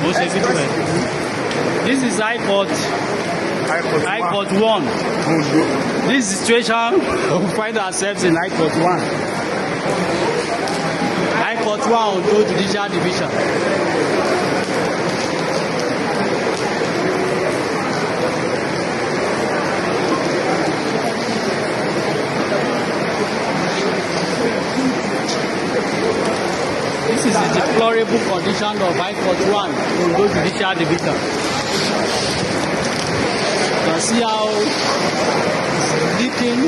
This is High Court 1. This situation we find ourselves in High Court 1. High Court 1 Ondo Judicial Division. This is the deplorable condition of High Court 1 Ondo Judicial Division. You can see how it's leaking.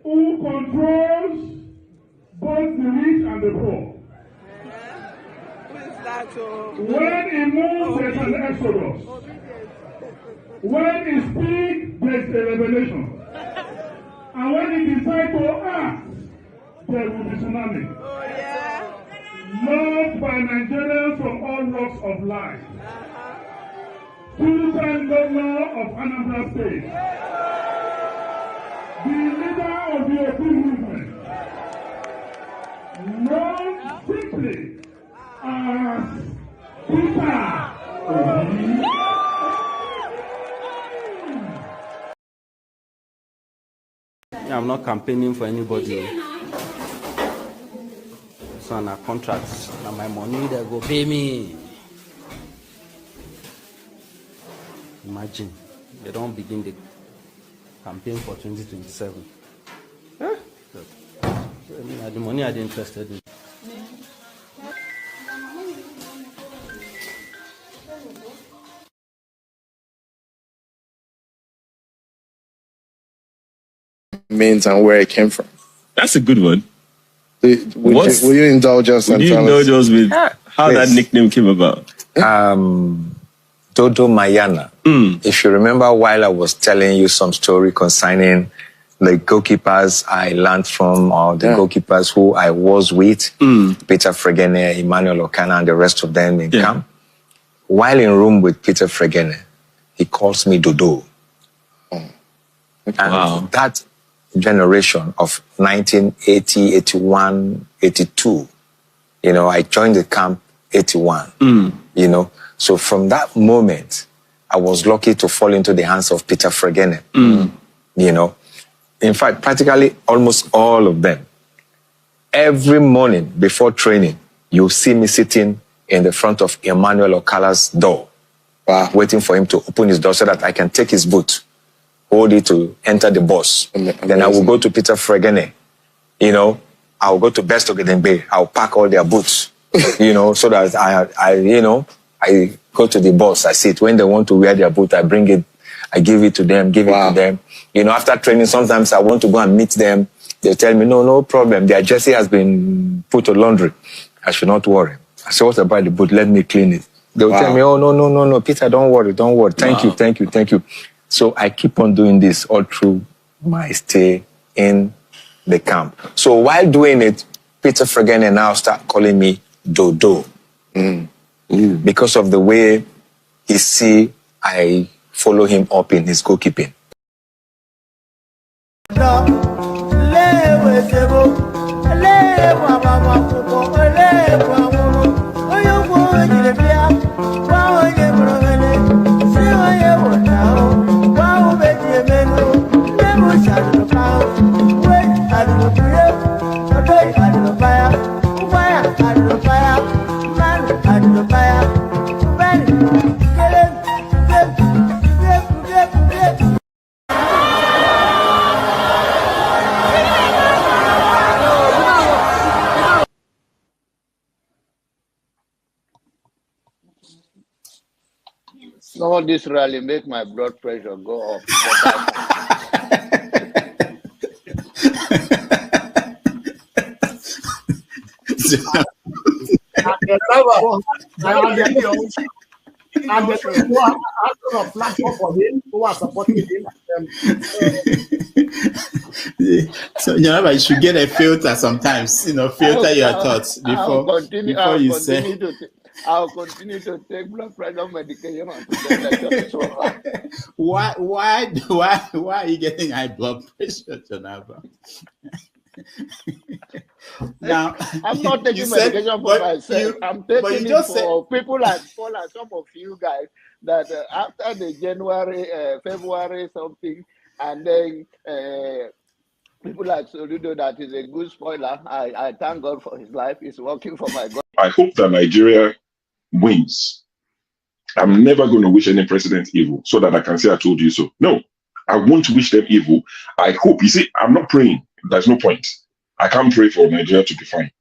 Who controls both the rich and the poor? When he moves, there's an exodus. When he speaks, there's a revelation. And when he decides to act, there will be tsunami. Loved by Nigerians from all walks of life. Two-time governor of Anambra State. The leader of the APC movement. Known simply as Peter Obi. I'm not campaigning for anybody. So on a contract, now my money they go pay me. Imagine they don't begin the campaign for 2027. The money I didn't interested in. Means and where it came from. That's a good one. Will you indulge us? Will you indulge us with how please. that nickname came about? Dodo Mayana. If you remember, while I was telling you some story concerning the goalkeepers I learned from, or the goalkeepers who I was with, Peter Fregene, Emmanuel Okana, and the rest of them in camp. While in room with Peter Fregene, he calls me Dodo. And that generation of 1980, 81, 82, you know, I joined the camp 81, you know. So from that moment, I was lucky to fall into the hands of Peter Fregene, you know. In fact, practically almost all of them. Every morning before training, you see me sitting in the front of Emmanuel Okala's door, waiting for him to open his door so that I can take his boot, hold it to enter the bus. Then I will go to Peter Fregene, you know. I will go to Best Ogedengbe. I'll pack all their boots, you know, so that I go to the bus, I sit. When they want to wear their boot, I bring it, I give it to them, give it to them. You know, after training, sometimes I want to go and meet them. They tell me, no problem. Their jersey has been put to laundry. I should not worry. I say, what about the boot? Let me clean it. They'll tell me, oh, no, Peter, don't worry. Thank you. So I keep on doing this all through my stay in the camp. So while doing it, Peter Fregene now start calling me Dodo. Because of the way he see I follow him up in his goalkeeping. Some of this rally make my blood pressure go up. And the people who are asking a platform for him, who are supporting him. So you should get a filter sometimes. Filter your thoughts before you say. I'll continue to take blood pressure medication until Why are you getting high blood pressure, Jonava? Now, I'm not taking medication for myself. I'm taking it for people like Paul and some of you guys that after the February something, and then people like Soludo, that is a good spoiler. I thank God for his life. He's working for my God. I hope that Nigeria wins. I'm never going to wish any president evil so that I can say I told you so. No, I won't wish them evil. I hope. You see, I'm not praying. There's no point. I can't pray for Nigeria to be fine.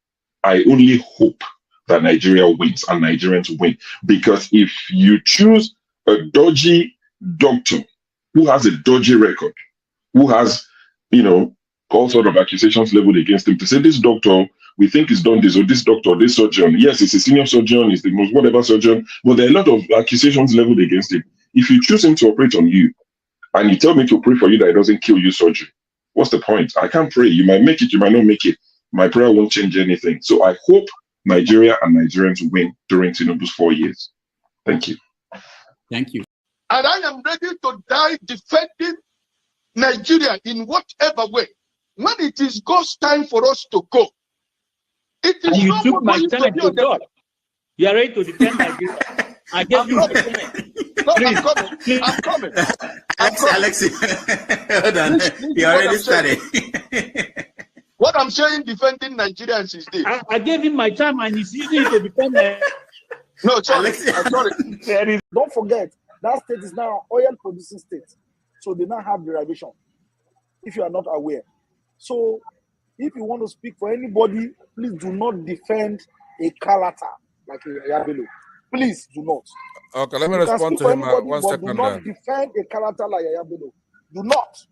I only hope that Nigeria wins and Nigerians win. Because if you choose a dodgy doctor who has a dodgy record, who has, all sort of accusations leveled against him, to say this doctor, we think he's done this, or this doctor, this surgeon, yes, he's a senior surgeon, he's the most whatever surgeon, but there are a lot of accusations leveled against him. If you choose him to operate on you, and you tell me to pray for you that it doesn't kill you surgery, what's the point? I can't pray. You might make it, you might not make it. My prayer won't change anything. So I hope Nigeria and Nigerians win during Tinubu's 4 years. Thank you. Thank you. And I am ready to die defending Nigeria in whatever way. When it is God's time for us to go, it is you not took my time to God. You are ready to defend Nigeria. I gave you my time. No, I'm coming. Alexi, hold on. You already started. What I'm saying, defending Nigerians is this. I gave him my time and he's using it to defend No, sorry. I'm sorry. Don't forget, that state is now an oil producing state. So they now have derivation, if you are not aware. So if you want to speak for anybody, please do not defend a Kalata like a Yabelo. Please do not. Okay, let me respond to him. One second. Do not defend a Kalata like a Yabelo. Do not.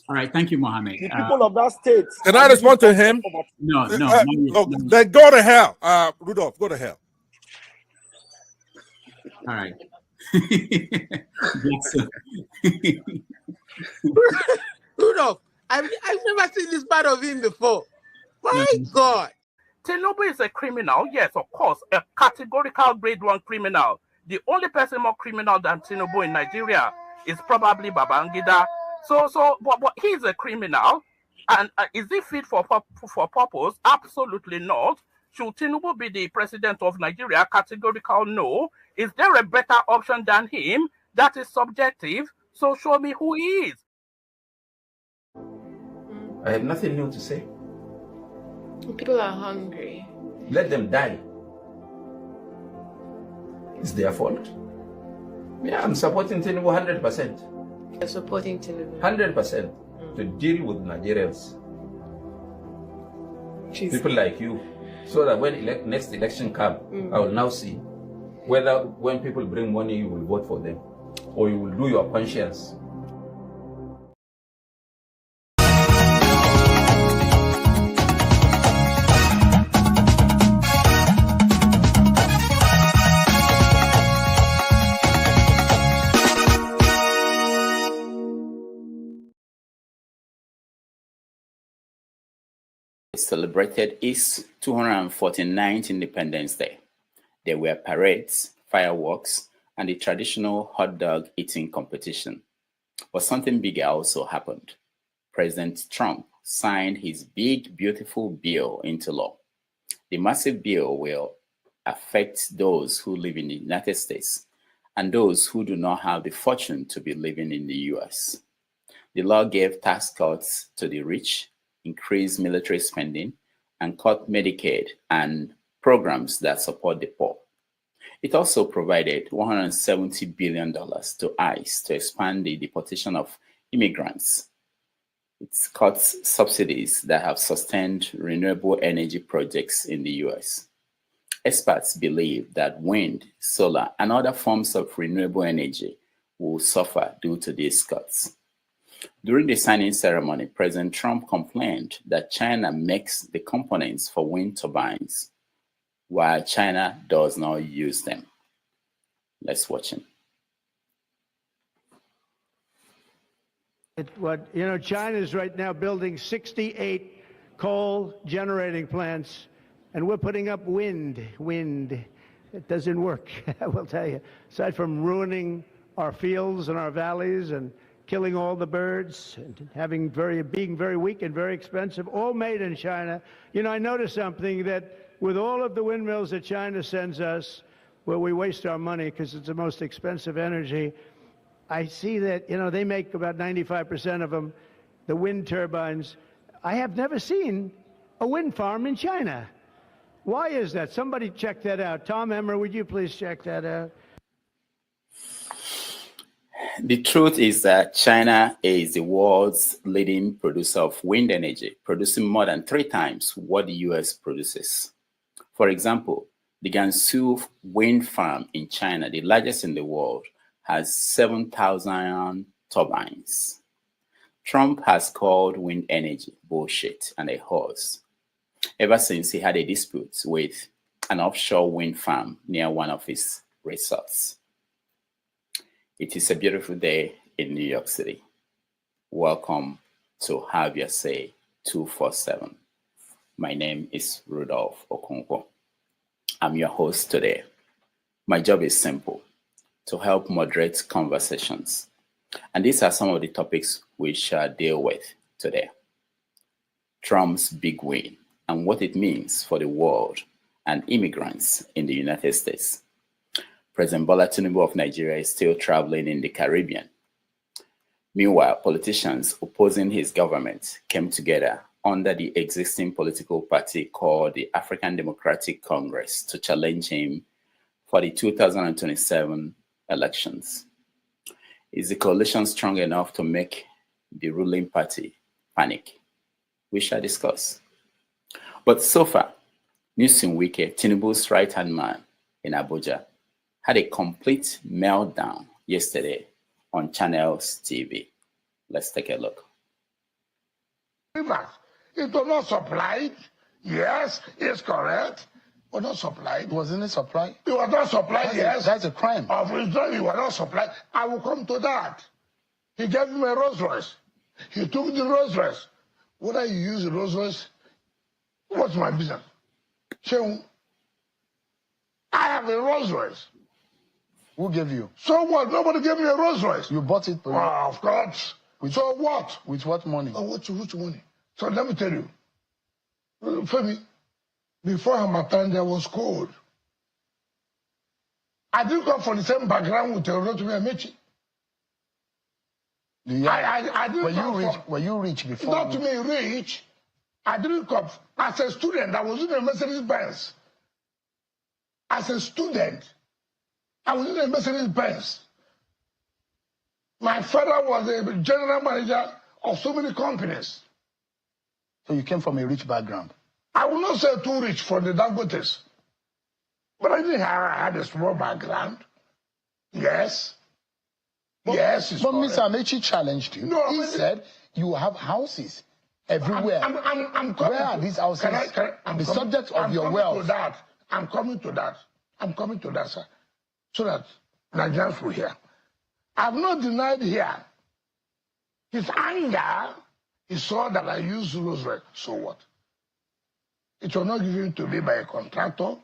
All right, thank you, Mohammed. The people of that state. Can I respond to him? No. Then go to hell. Rudolph, go to hell. All right. Rudolph, I've never seen this part of him before. My God. Tinubu is a criminal, yes, of course, a categorical grade 1 criminal. The only person more criminal than Tinubu in Nigeria is probably Babangida. But he's a criminal, and is he fit for purpose? Absolutely not. Should Tinubu be the president of Nigeria? Categorical no. Is there a better option than him? That is subjective. So show me who he is. I have nothing new to say. People are hungry. Let them die. It's their fault. Yeah, I'm supporting Tinubu 100%. You're supporting Tinubu 100% to deal with Nigerians. Jeez. People like you. So that when next election comes, I will now see whether when people bring money, you will vote for them or you will do your conscience. Celebrated its 249th Independence Day. There were parades, fireworks, and the traditional hot dog eating competition. But something bigger also happened. President Trump signed his big, beautiful bill into law. The massive bill will affect those who live in the United States and those who do not have the fortune to be living in the US. The law gave tax cuts to the rich, increased military spending, and cut Medicaid and programs that support the poor. It also provided $170 billion to ICE to expand the deportation of immigrants. It cuts subsidies that have sustained renewable energy projects in the US. Experts believe that wind, solar, and other forms of renewable energy will suffer due to these cuts. During the signing ceremony, President Trump complained that China makes the components for wind turbines, while China does not use them. Let's watch him. China is right now building 68 coal generating plants, and we're putting up wind. It doesn't work, I will tell you. Aside from ruining our fields and our valleys and killing all the birds and being very weak and very expensive, all made in China. I noticed something, that with all of the windmills that China sends us, where we waste our money because it's the most expensive energy, I see that, they make about 95% of them, the wind turbines. I have never seen a wind farm in China. Why is that? Somebody check that out. Tom Emmer, would you please check that out? The truth is that China is the world's leading producer of wind energy, producing more than 3 times what the US produces. For example, the Gansu wind farm in China, the largest in the world, has 7,000 turbines. Trump has called wind energy bullshit and a horse ever since he had a dispute with an offshore wind farm near one of his resorts. It is a beautiful day in New York City. Welcome to Have Your Say 247. My name is Rudolph Okonkwo. I'm your host today. My job is simple: to help moderate conversations. And these are some of the topics we shall deal with today. Trump's big win and what it means for the world and immigrants in the United States. President Bola Tinubu of Nigeria is still traveling in the Caribbean. Meanwhile, politicians opposing his government came together under the existing political party called the African Democratic Congress to challenge him for the 2027 elections. Is the coalition strong enough to make the ruling party panic? We shall discuss. But so far, Nyesom Wike, Tinubu's right-hand man in Abuja, had a complete meltdown yesterday on Channels TV. Let's take a look. It was not supplied. Yes, it's correct. It was not supplied. Wasn't it supplied? It was not supplied, yes. That's a crime. Of Israel, it was not supplied. I will come to that. He gave me a Rolls Royce. He took the Rolls Royce. Whether you use the Rolls Royce, what's my business? So, I have a Rolls Royce. Who gave you? So what? Nobody gave me a Rolls Royce. You bought it? Of course. So what? With what money? Which money? So let me tell you. Femi, before Hamatan, there was cold. I didn't come from the same background with Rotimi Amaechi. I didn't were you rich before? Not to me rich. I didn't come. As a student, I was in a Mercedes Benz. As a student, I was in a Mercedes Benz. My father was a general manager of so many companies. So you came from a rich background? I will not say too rich for the Dangotes. But I had a small background. Yes. But Mr. Amaechi challenged you. No, he said you have houses everywhere. I'm Where are these houses? The subject of your wealth. I'm coming to that, sir. So that Nigerians will hear. I've not denied here. His anger, he saw that I used Rolls Royce. So what? It was not given to me by a contractor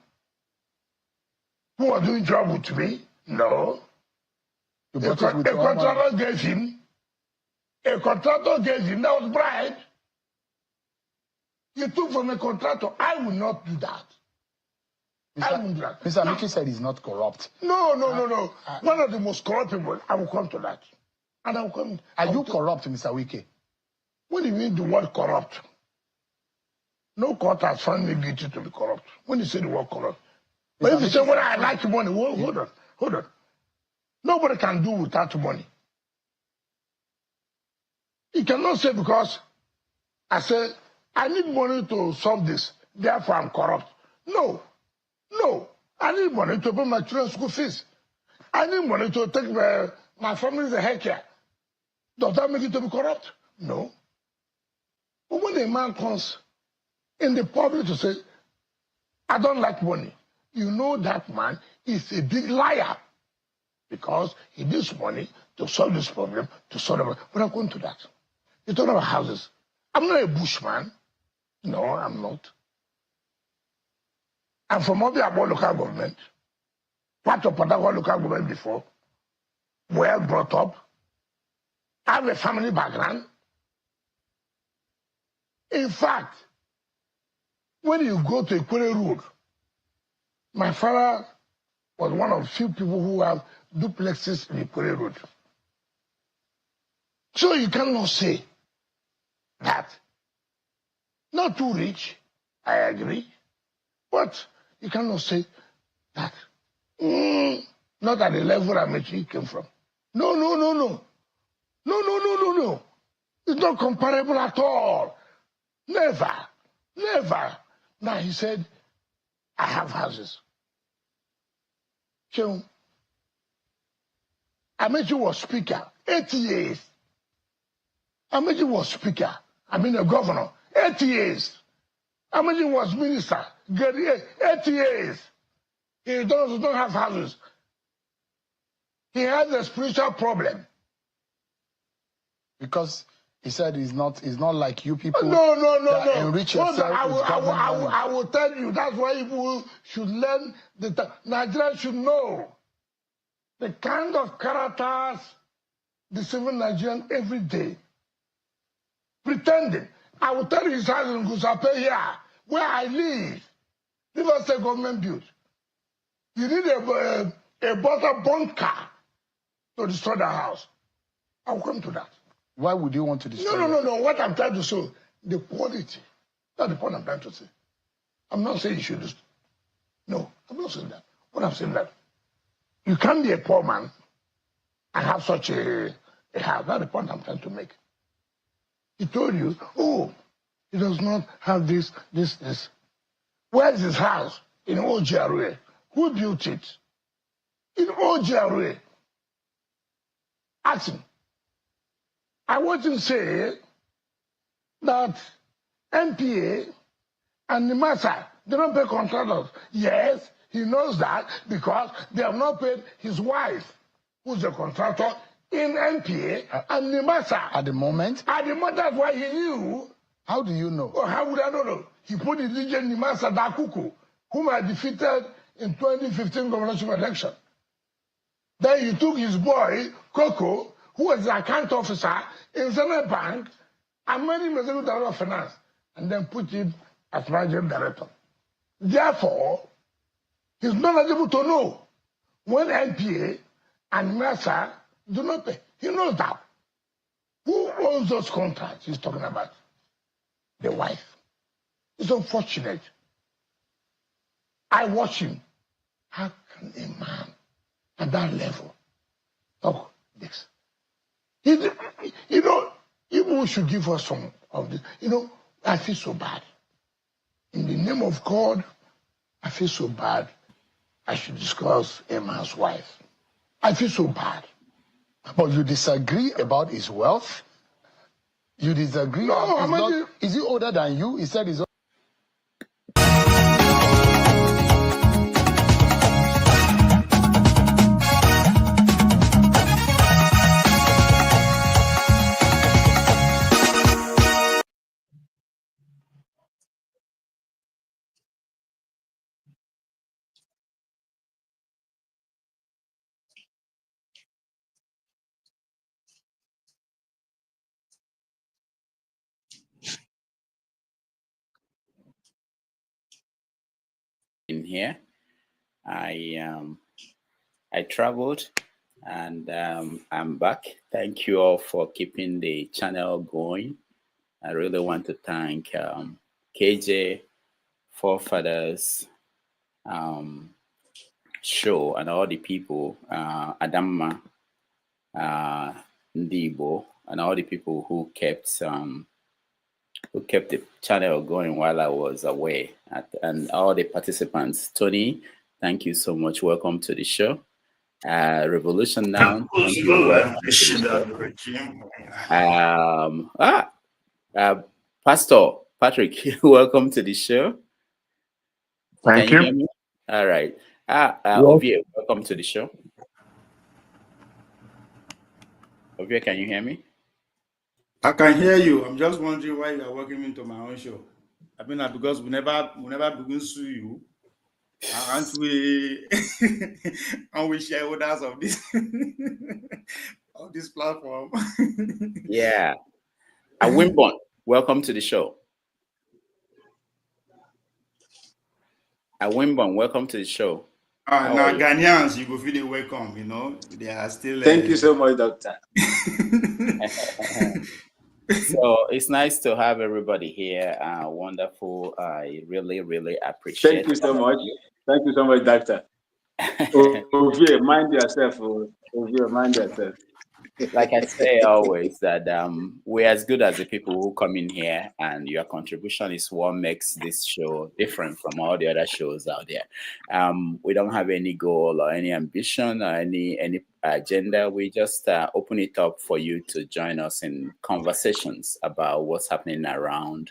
who was doing job with me. No. A contractor gave him. A contractor gave him. That was bribe. You took from a contractor. I will not do that. Mr. Amaechi said he's not corrupt. No. One of the most corrupt people. I will come to that. And I will come. Are you corrupt, Mr. Wike? What do you mean the word corrupt? No court has found me guilty to be corrupt. When you say the word corrupt. But if you say, well, I like money, hold on. Nobody can do without money. You cannot say because I say, I need money to solve this, therefore I'm corrupt. No. I need money to pay my children's school fees. I need money to take my family's health care. Does that make it to be corrupt? No. But when a man comes in the public to say, I don't like money, you know that man is a big liar because he needs money to solve this problem, to solve it. We're not going to that. You're talking about houses. I'm not a bushman. No, I'm not. I'm from Obiabo local government. Part of Padawa local government before. Well brought up. I have a family background. In fact, when you go to Ekwere Road, my father was one of the few people who have duplexes in Ekwere Road. So you cannot say that. Not too rich, I agree, but you cannot say that. Not at the level Amaechi came from. No. No. It's not comparable at all. Never. Now he said, I have houses. So, Amaechi was speaker, 8 years. Amaechi was speaker, a governor, 8 years. Amaechi was minister, 8 years. He don't have houses. He has a spiritual problem. Because he said he's not like you people. No. Enrich yourself I will tell you, that's why people should learn. Nigerians should know the kind of characters deceiving Nigerians every day. Pretending. I will tell you his house in Gusape here, where I live. River State government built. You need a butter bunker to destroy the house. I will come to that. Why would you want to destroy No. What I'm trying to show, the quality. That's the point I'm trying to say. I'm not saying you should just. No, I'm not saying that. What I'm saying that you can't be a poor man and have such a house. That's the point I'm trying to make. He told you, he does not have this. Where is his house? In OGRA. Who built it? In OGRA. Ask him. I want to say that NPA and NIMASA, they don't pay contractors. Yes, he knows that because they have not paid his wife, who's a contractor in NPA and NIMASA. At the moment? At the moment, that's why he knew. How do you know? Well, how would I know? He put the DJ NIMASA Dakuku, whom I defeated in 2015 governorship election. Then he took his boy, Coco, who was the account officer in Zenith Bank, and made him as a director of finance, and then put him as managing director. Therefore, he's not able to know when NPA and NASA do not pay. He knows that. Who owns those contracts he's talking about? The wife. It's unfortunate. I watch him. How can a man at that level talk this? People should give us some of this. I feel so bad. In the name of God, I feel so bad. I should discuss a man's wife. I feel so bad. But you disagree about his wealth? You disagree? No, is he older than you? He said he's older. In here, I traveled and I'm back. Thank you all for keeping the channel going. I really want to thank KJ, Forefathers Show, and all the people, Adama, Ndibo, and all the people who kept the channel going while I was away, and all the participants. Tony, thank you so much. Welcome to the show. Revolution Now. Thank you. Pastor Patrick, welcome to the show. Thank you. Hear me? All right. Ovie, welcome to the show. Ovia, can you hear me? I can hear you. I'm just wondering why you are welcoming me to my own show. I mean, because we never begin to sue you. Aren't we? And we shareholders of this of this platform. Yeah. Awimbon, welcome to the show. Awimbon, welcome to the show. Now Ghanaians, you go feel the welcome. You know, they are still. Thank you so much, Doctor. So it's nice to have everybody here. Wonderful. I really, really appreciate it. Thank you so much. Thank you so much, Doctor. Ovia, mind yourself. Ovia, mind yourself. Like I say always, that we're as good as the people who come in here, and your contribution is what makes this show different from all the other shows out there. We don't have any goal or any ambition or any agenda. We just open it up for you to join us in conversations about what's happening around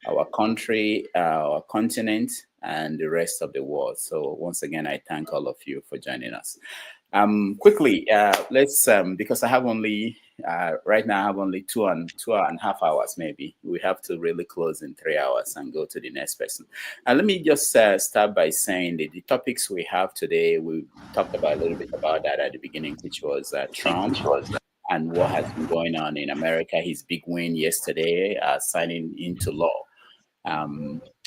our country, our continent, and the rest of the world. So once again, I thank all of you for joining us. Quickly, let's because I have only right now I have only two and a half hours. Maybe we have to really close in 3 hours and go to the next person. Let me just start by saying that the topics we have today, we talked about a little bit about that at the beginning, which was Trump and what has been going on in America. His big win yesterday, signing into law.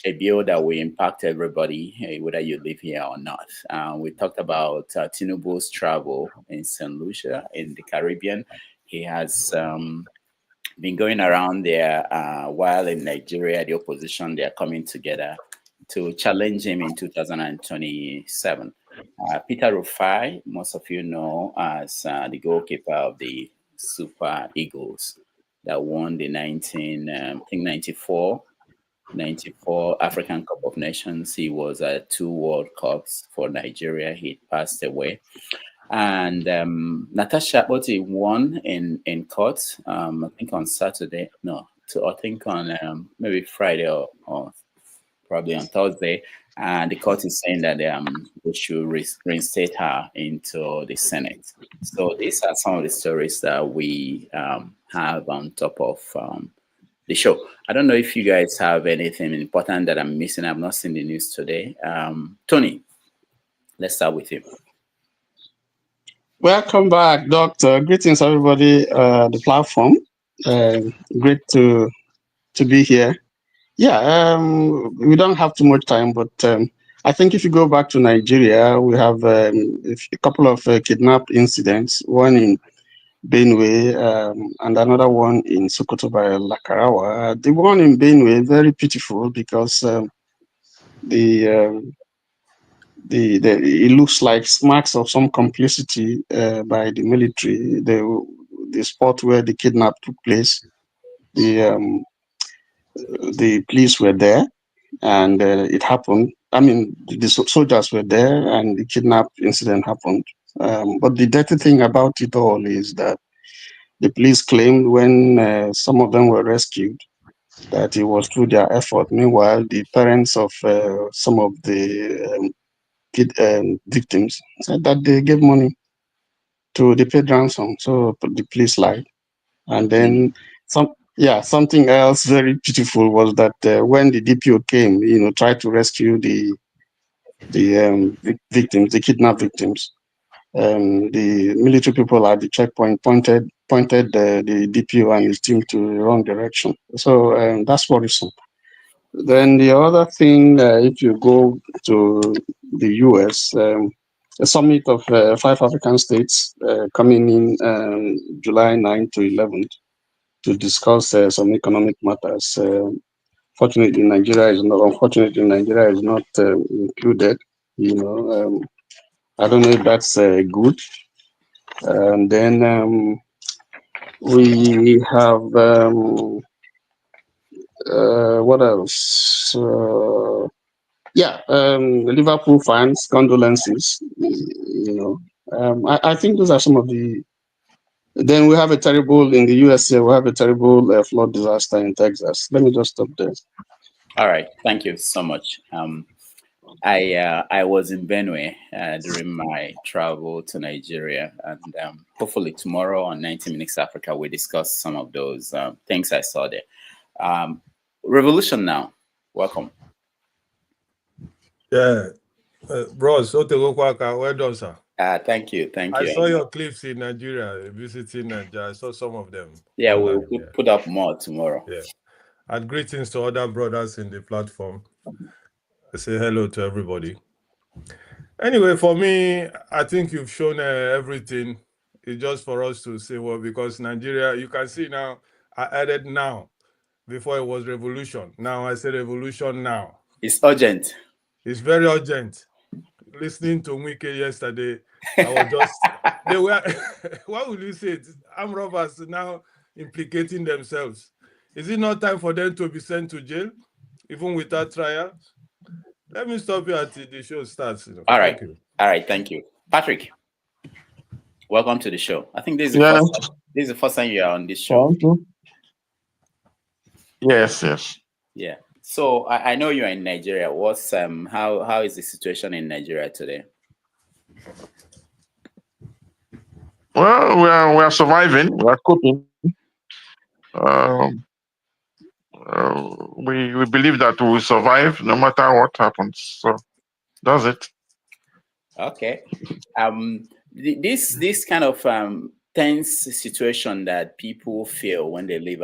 A bill that will impact everybody, whether you live here or not. We talked about Tinubu's travel in St. Lucia in the Caribbean. He has been going around there while in Nigeria, the opposition, they are coming together to challenge him in 2027. Peter Rufai, most of you know as the goalkeeper of the Super Eagles that won the 94 African Cup of Nations. He was at 2 World Cups for Nigeria. He passed away. And Natasha Oti won in court, I think on Saturday. No, I think on maybe Friday or probably on Thursday. And the court is saying that they should reinstate her into the Senate. So these are some of the stories that we have on top of the show. I don't know if you guys have anything important that I'm missing. I've not seen the news today. Tony, let's start with you. Welcome back, Doctor. Greetings, everybody. The platform. Great to be here. Yeah, we don't have too much time, but I think if you go back to Nigeria, we have a couple of kidnap incidents. One in Benue, and another one in Sokoto by Lakarawa. The one in Benue, very pitiful because it looks like marks of some complicity by the military. The spot where the kidnap took place, the police were there, and it happened. I mean, the soldiers were there, and the kidnap incident happened. But the dirty thing about it all is that the police claimed when some of them were rescued that it was through their effort. Meanwhile, the parents of some of the victims said that they gave money to the paid ransom. So the police lied. And then something else very pitiful was that when the DPO came, tried to rescue the victims, the kidnapped victims, the military people at the checkpoint pointed the DPO and his team to the wrong direction. So that's worrisome. Then the other thing, if you go to the US, a summit of 5 African states coming in July 9 to 11 to discuss some economic matters. Unfortunately, Nigeria is not included. I don't know if that's good. And then we have what else? Liverpool fans, condolences. I think those are some of the. Then we have a terrible in the USA. We have a terrible flood disaster in Texas. Let me just stop there. All right, thank you so much. I was in Benue during my travel to Nigeria, and hopefully tomorrow on 90 Minutes Africa we discuss some of those things I saw there. Revolution now, welcome. Yeah, bros, well done, sir. Thank you. I saw your clips in Nigeria, visiting Nigeria. I saw some of them. Yeah, we'll put up more tomorrow. Yeah. And greetings to other brothers in the platform. I say hello to everybody. Anyway, for me, I think you've shown everything. It's just for us to say, well, because Nigeria, you can see now, I added now. Before it was revolution. Now I say revolution now. It's urgent. It's very urgent. Listening to Wike yesterday, I was just, they were, what would you say? Armed robbers now implicating themselves. Is it not time for them to be sent to jail, even without trial? Let me stop you until the show starts. All right. All right. Thank you. Patrick, welcome to the show. I think this is the first time you are on this show. Thank you. Yes. Yeah. So I know you're in Nigeria. What's how is the situation in Nigeria today? Well, we are surviving. We are coping. We believe that we will survive no matter what happens. So that's it. Okay. This kind of tense situation that people feel when they live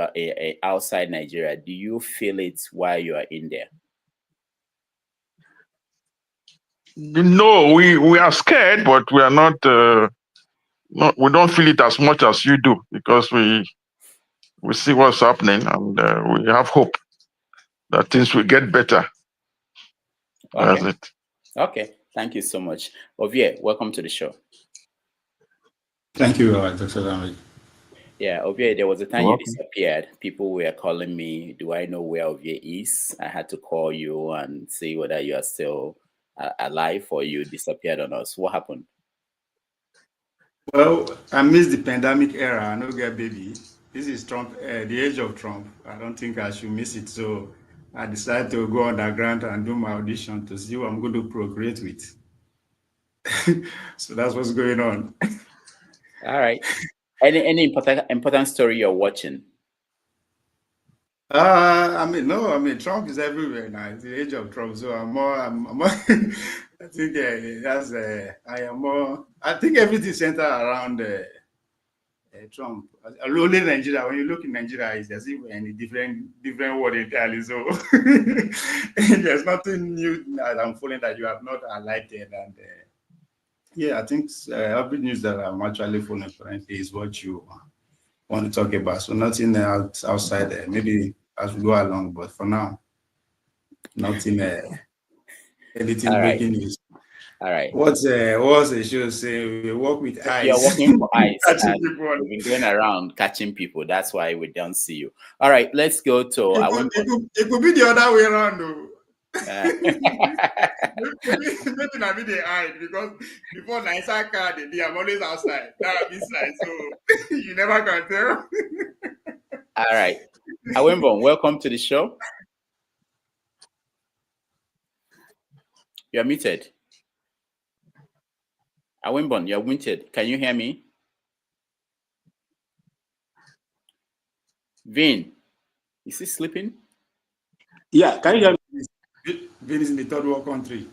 outside Nigeria, do you feel it while you are in there? No, we are scared, but we are not. We don't feel it as much as you do because we see what's happening and we have hope that things will get better. Okay. That's it. Okay. Thank you so much. Ovie, welcome to the show. Thank you, Dr. Lamid. Yeah, Ovie, there was a time you disappeared. People were calling me, do I know where Ovie is? I had to call you and see whether you are still alive or you disappeared on us. What happened? Well, I missed the pandemic era. I no get baby. This is Trump, the age of Trump. I don't think I should miss it. So I decided to go underground and do my audition to see who I'm going to procreate with. So that's what's going on. All right. Any important story you're watching? Trump is everywhere now. It's the age of Trump, so I'm more. I think I think everything centered around Trump. Only Nigeria. When you look in Nigeria, it's as if we're in a different world entirely. So there's nothing new that I'm following that you have not highlighted. And yeah, I think every news that I'm actually following currently is what you want to talk about. So nothing outside there. Maybe as we go along, but for now, nothing. Anything breaking news. All right. What's the show saying? We work with eyes. You're working for eyes. We've been going around catching people. That's why we don't see you. All right, let's go to. It could be the other way around, though. Maybe not be the eye because before Nice car, I'm always outside. That be side, so you never can tell. All right, Awembon, welcome to the show. You're muted. Awembon, you're muted. Can you hear me? Vin, is he sleeping? Yeah, can you hear me? Vin is in the third world country.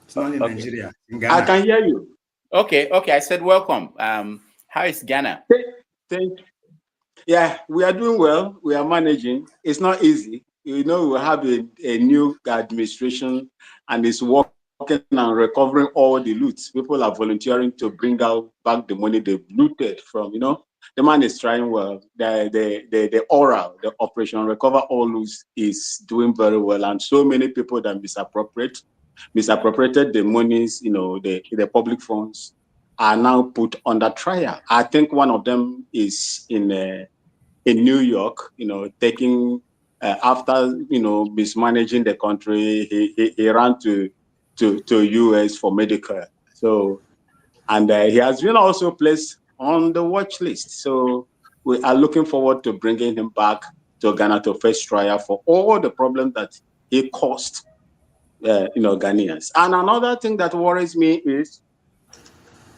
It's not in Nigeria. In Ghana. I can hear you. Okay. I said welcome. How is Ghana? Thank you. Yeah, we are doing well. We are managing. It's not easy. You know, we have a new administration and it's working on recovering all the loot. People are volunteering to bring back the money they've looted from, The man is trying well. The operation recover all loot is doing very well. And so many people that misappropriated the monies, the public funds are now put under trial. I think one of them is in New York, taking after mismanaging the country, he ran to US for medical. So, and he has been also placed on the watch list. So we are looking forward to bringing him back to Ghana to face trial for all the problems that he caused Ghanaians. And another thing that worries me is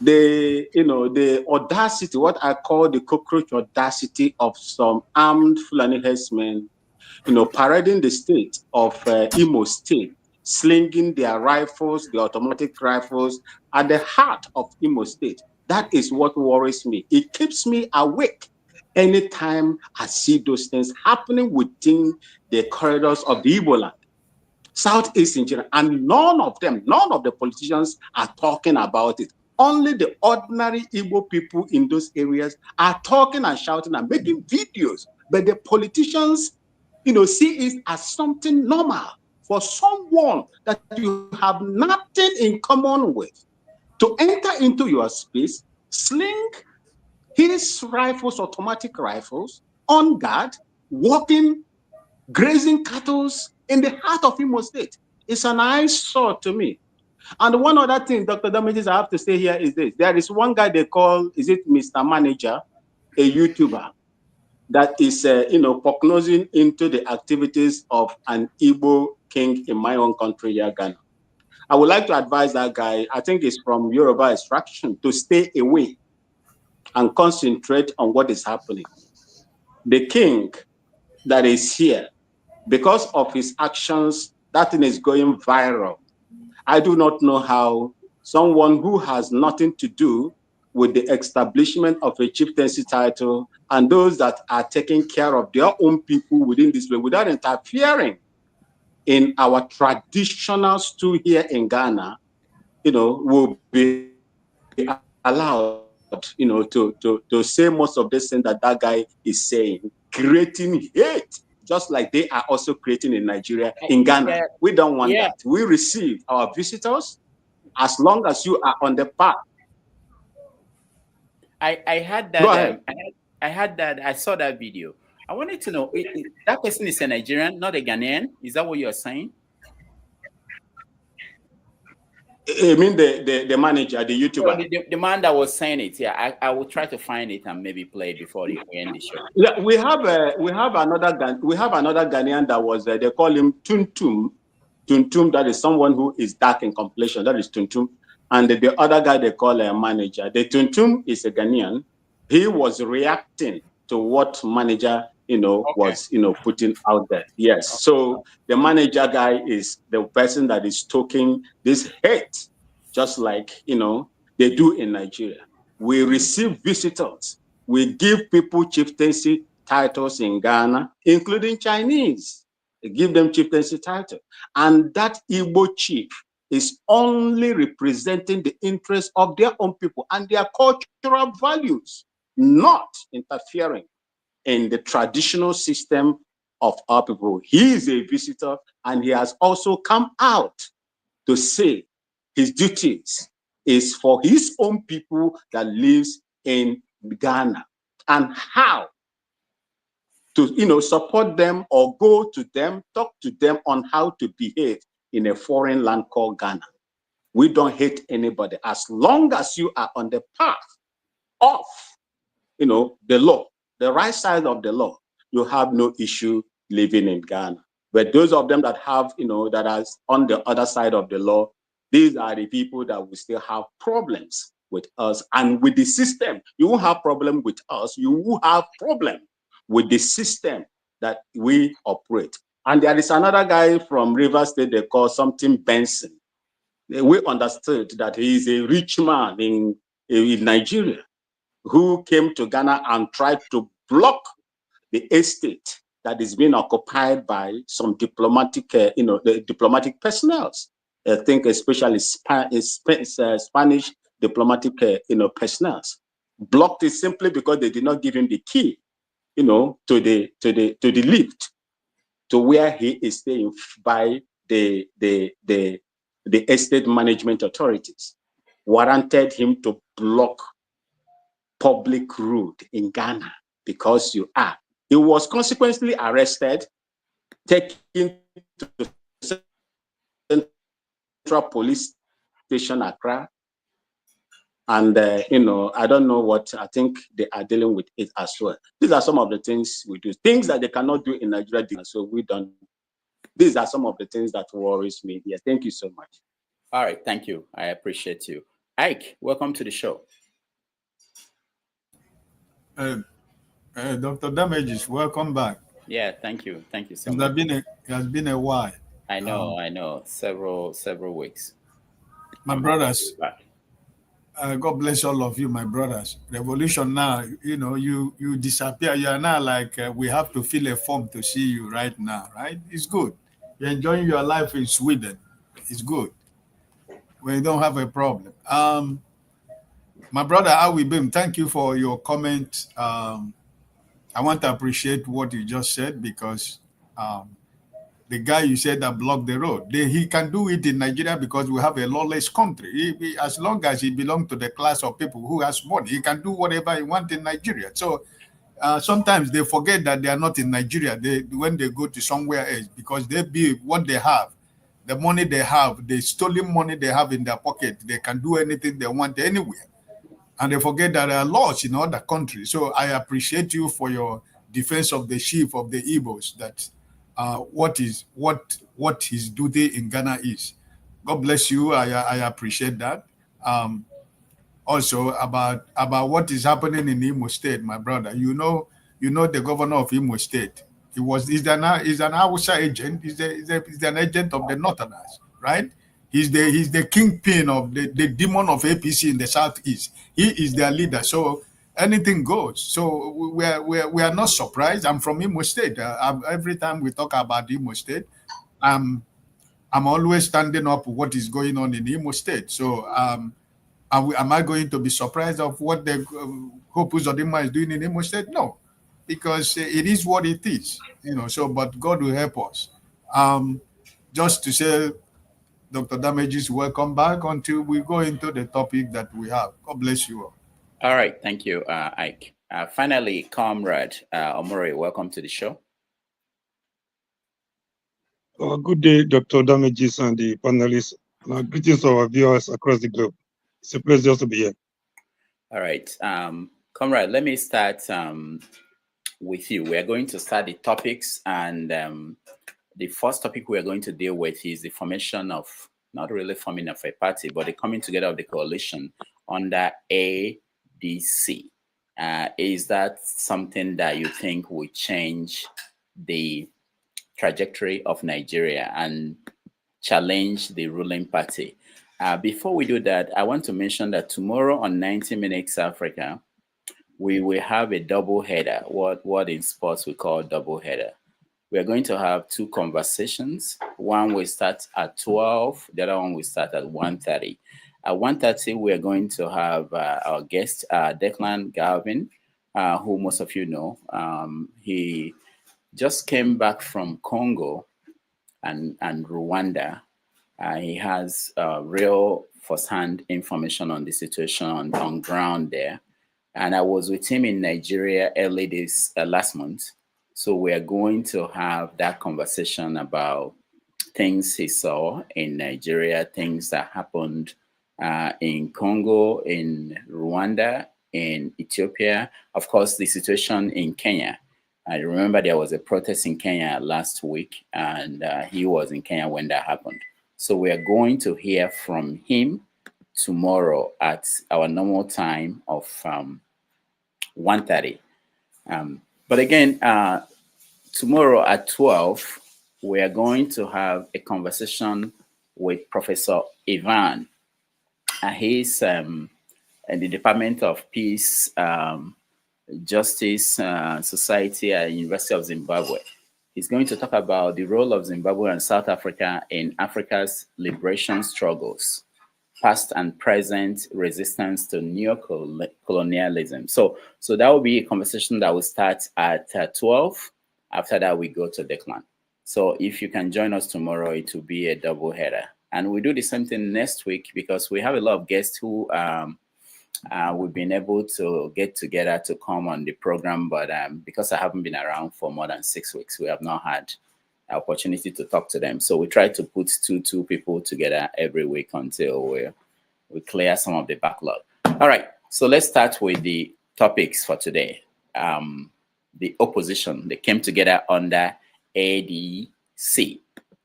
the audacity, what I call the cockroach audacity of some armed Fulani herdsmen, parading the state of Imo State, slinging their rifles, the automatic rifles, at the heart of Imo State. That is what worries me. It keeps me awake anytime I see those things happening within the corridors of the Igbo land, Southeast in general, and none of the politicians are talking about it. Only the ordinary Igbo people in those areas are talking and shouting and making videos, but the politicians, see it as something normal for someone that you have nothing in common with to enter into your space, sling his rifles, automatic rifles, on guard, walking, grazing cattle in the heart of Imo State. It's an eyesore to me. And one other thing, Dr. Damages, I have to say here is this. There is one guy they call, is it Mr. Manager, a YouTuber, that is, prognosing into the activities of an Igbo king in my own country, Ghana. I would like to advise that guy, I think it's from Yoruba extraction, to stay away and concentrate on what is happening. The king that is here, because of his actions, that thing is going viral. I do not know how someone who has nothing to do with the establishment of a chieftaincy title and those that are taking care of their own people within this way without interfering in our traditional stew here in Ghana, will be allowed, to say most of this thing that guy is saying, creating hate, just like they are also creating in Nigeria, in Ghana. Yeah. We don't want that. We receive our visitors as long as you are on the path. I had that. Go ahead. I had that. I saw that video. I wanted to know, that person is a Nigerian, not a Ghanaian. Is that what you're saying? I mean the manager, the YouTuber. No, the man that was saying it. Yeah, I will try to find it and maybe play it before we end the show. Yeah, we have another Ghanaian that was they call him Tuntum. Tuntum, that is someone who is dark in complexion. That is Tuntum. And the other guy they call a manager. The Tuntum is a Ghanaian. He was reacting to what manager was putting out there. Yes. Okay. So the manager guy is the person that is stoking this hate, just like they do in Nigeria. We receive visitors. We give people chieftaincy titles in Ghana, including Chinese. They give them chieftaincy title. And that Igbo chief is only representing the interests of their own people and their cultural values, not interfering in the traditional system of our people. He is a visitor, and he has also come out to say his duties is for his own people that lives in Ghana, and how to support them or go to them, talk to them on how to behave in a foreign land called Ghana. We don't hate anybody as long as you are on the path of the law, the right side of the law. You have no issue living in Ghana. But those of them that have that are on the other side of the law, these are the people that will still have problems with us and with the system. You won't have problem with us. You will have problem with the system that we operate. And there is another guy from Rivers State, they call something Benson. We understood that he is a rich man in Nigeria who came to Ghana and tried to block the estate that is being occupied by some diplomatic, the diplomatic personnel. I think especially Spanish diplomatic, personnel. Blocked it simply because they did not give him the key, to the lift to where he is staying by the estate management authorities. Warranted him to block public road in Ghana because you are. He was consequently arrested, taken to Central Police Station, Accra. And, I don't know what, I think they are dealing with it as well. These are some of the things we do. Things that they cannot do in Nigeria, so we don't these are some of the things that worries me. Yes, thank you so much. All right, thank you. I appreciate you. Ike, welcome to the show. Dr. Damages, welcome back. Yeah, thank you. Thank you so much. It has been a while. I know. Several weeks. My brothers, God bless all of you, my brothers. Revolution now, you disappear. You are now like, we have to fill a form to see you right now, right? It's good. You're enjoying your life in Sweden. It's good. We don't have a problem. My brother, Awi Bim, thank you for your comment. I want to appreciate what you just said, because the guy you said that blocked the road, he can do it in Nigeria because we have a lawless country. As long as he belongs to the class of people who has money, he can do whatever he wants in Nigeria. So sometimes they forget that they are not in Nigeria when they go to somewhere else, because they be what they have, the money they have, the stolen money they have in their pocket. They can do anything they want anywhere. And they forget that there are laws in other countries. So I appreciate you for your defense of the chief of the Igbos, that what his duty in Ghana is. God bless you. I appreciate that. Also about what is happening in Imo State, my brother. You know the governor of Imo State. He's an Hausa agent. He's an agent of the Northerners, right? He's the kingpin of the demon of APC in the southeast. He is their leader. So anything goes. So we are not surprised. I'm from Imo State. Every time we talk about Imo State, I'm always standing up for what is going on in Imo State. So am I going to be surprised of what the Hope Uzodinma is doing in Imo State? No, because it is what it is. So but God will help us. Just to say, Dr. Damages, welcome back until we go into the topic that we have. God bless you all. All right. Thank you, Ike. Finally, Comrade Omori, welcome to the show. Good day, Dr. Damages and the panelists. Greetings to our viewers across the globe. It's a pleasure to be here. All right. Comrade, let me start with you. We are going to start the topics, and the first topic we are going to deal with is the formation of, not really forming of a party, but the coming together of the coalition under ADC. Is that something that you think will change the trajectory of Nigeria and challenge the ruling party? Before we do that, I want to mention that tomorrow on 90 Minutes Africa, we will have a double header, what in sports we call double header. We are going to have two conversations. One will start at 12, the other one will start at 1:30. At 1:30, we are going to have our guest, Declan Galvin, who most of you know. He just came back from Congo and Rwanda. He has real first-hand information on the situation on ground there. And I was with him in Nigeria early last month. So we are going to have that conversation about things he saw in Nigeria, things that happened in Congo, in Rwanda, in Ethiopia. Of course, the situation in Kenya. I remember there was a protest in Kenya last week, and he was in Kenya when that happened. So we are going to hear from him tomorrow at our normal time of 1:30. But again, tomorrow at 12, we are going to have a conversation with Professor Ivan. He's in the Department of Peace, Justice, Society at University of Zimbabwe. He's going to talk about the role of Zimbabwe and South Africa in Africa's liberation struggles, past and present resistance to neo-colonialism. So that will be a conversation that will start at 12. After that, we go to Declan. So if you can join us tomorrow, it will be a double header. And we do the same thing next week because we have a lot of guests who we've been able to get together to come on the program. But because I haven't been around for more than 6 weeks, we have not had the opportunity to talk to them. So we try to put two people together every week until we clear some of the backlog. All right, so let's start with the topics for today. The opposition, they came together under ADC.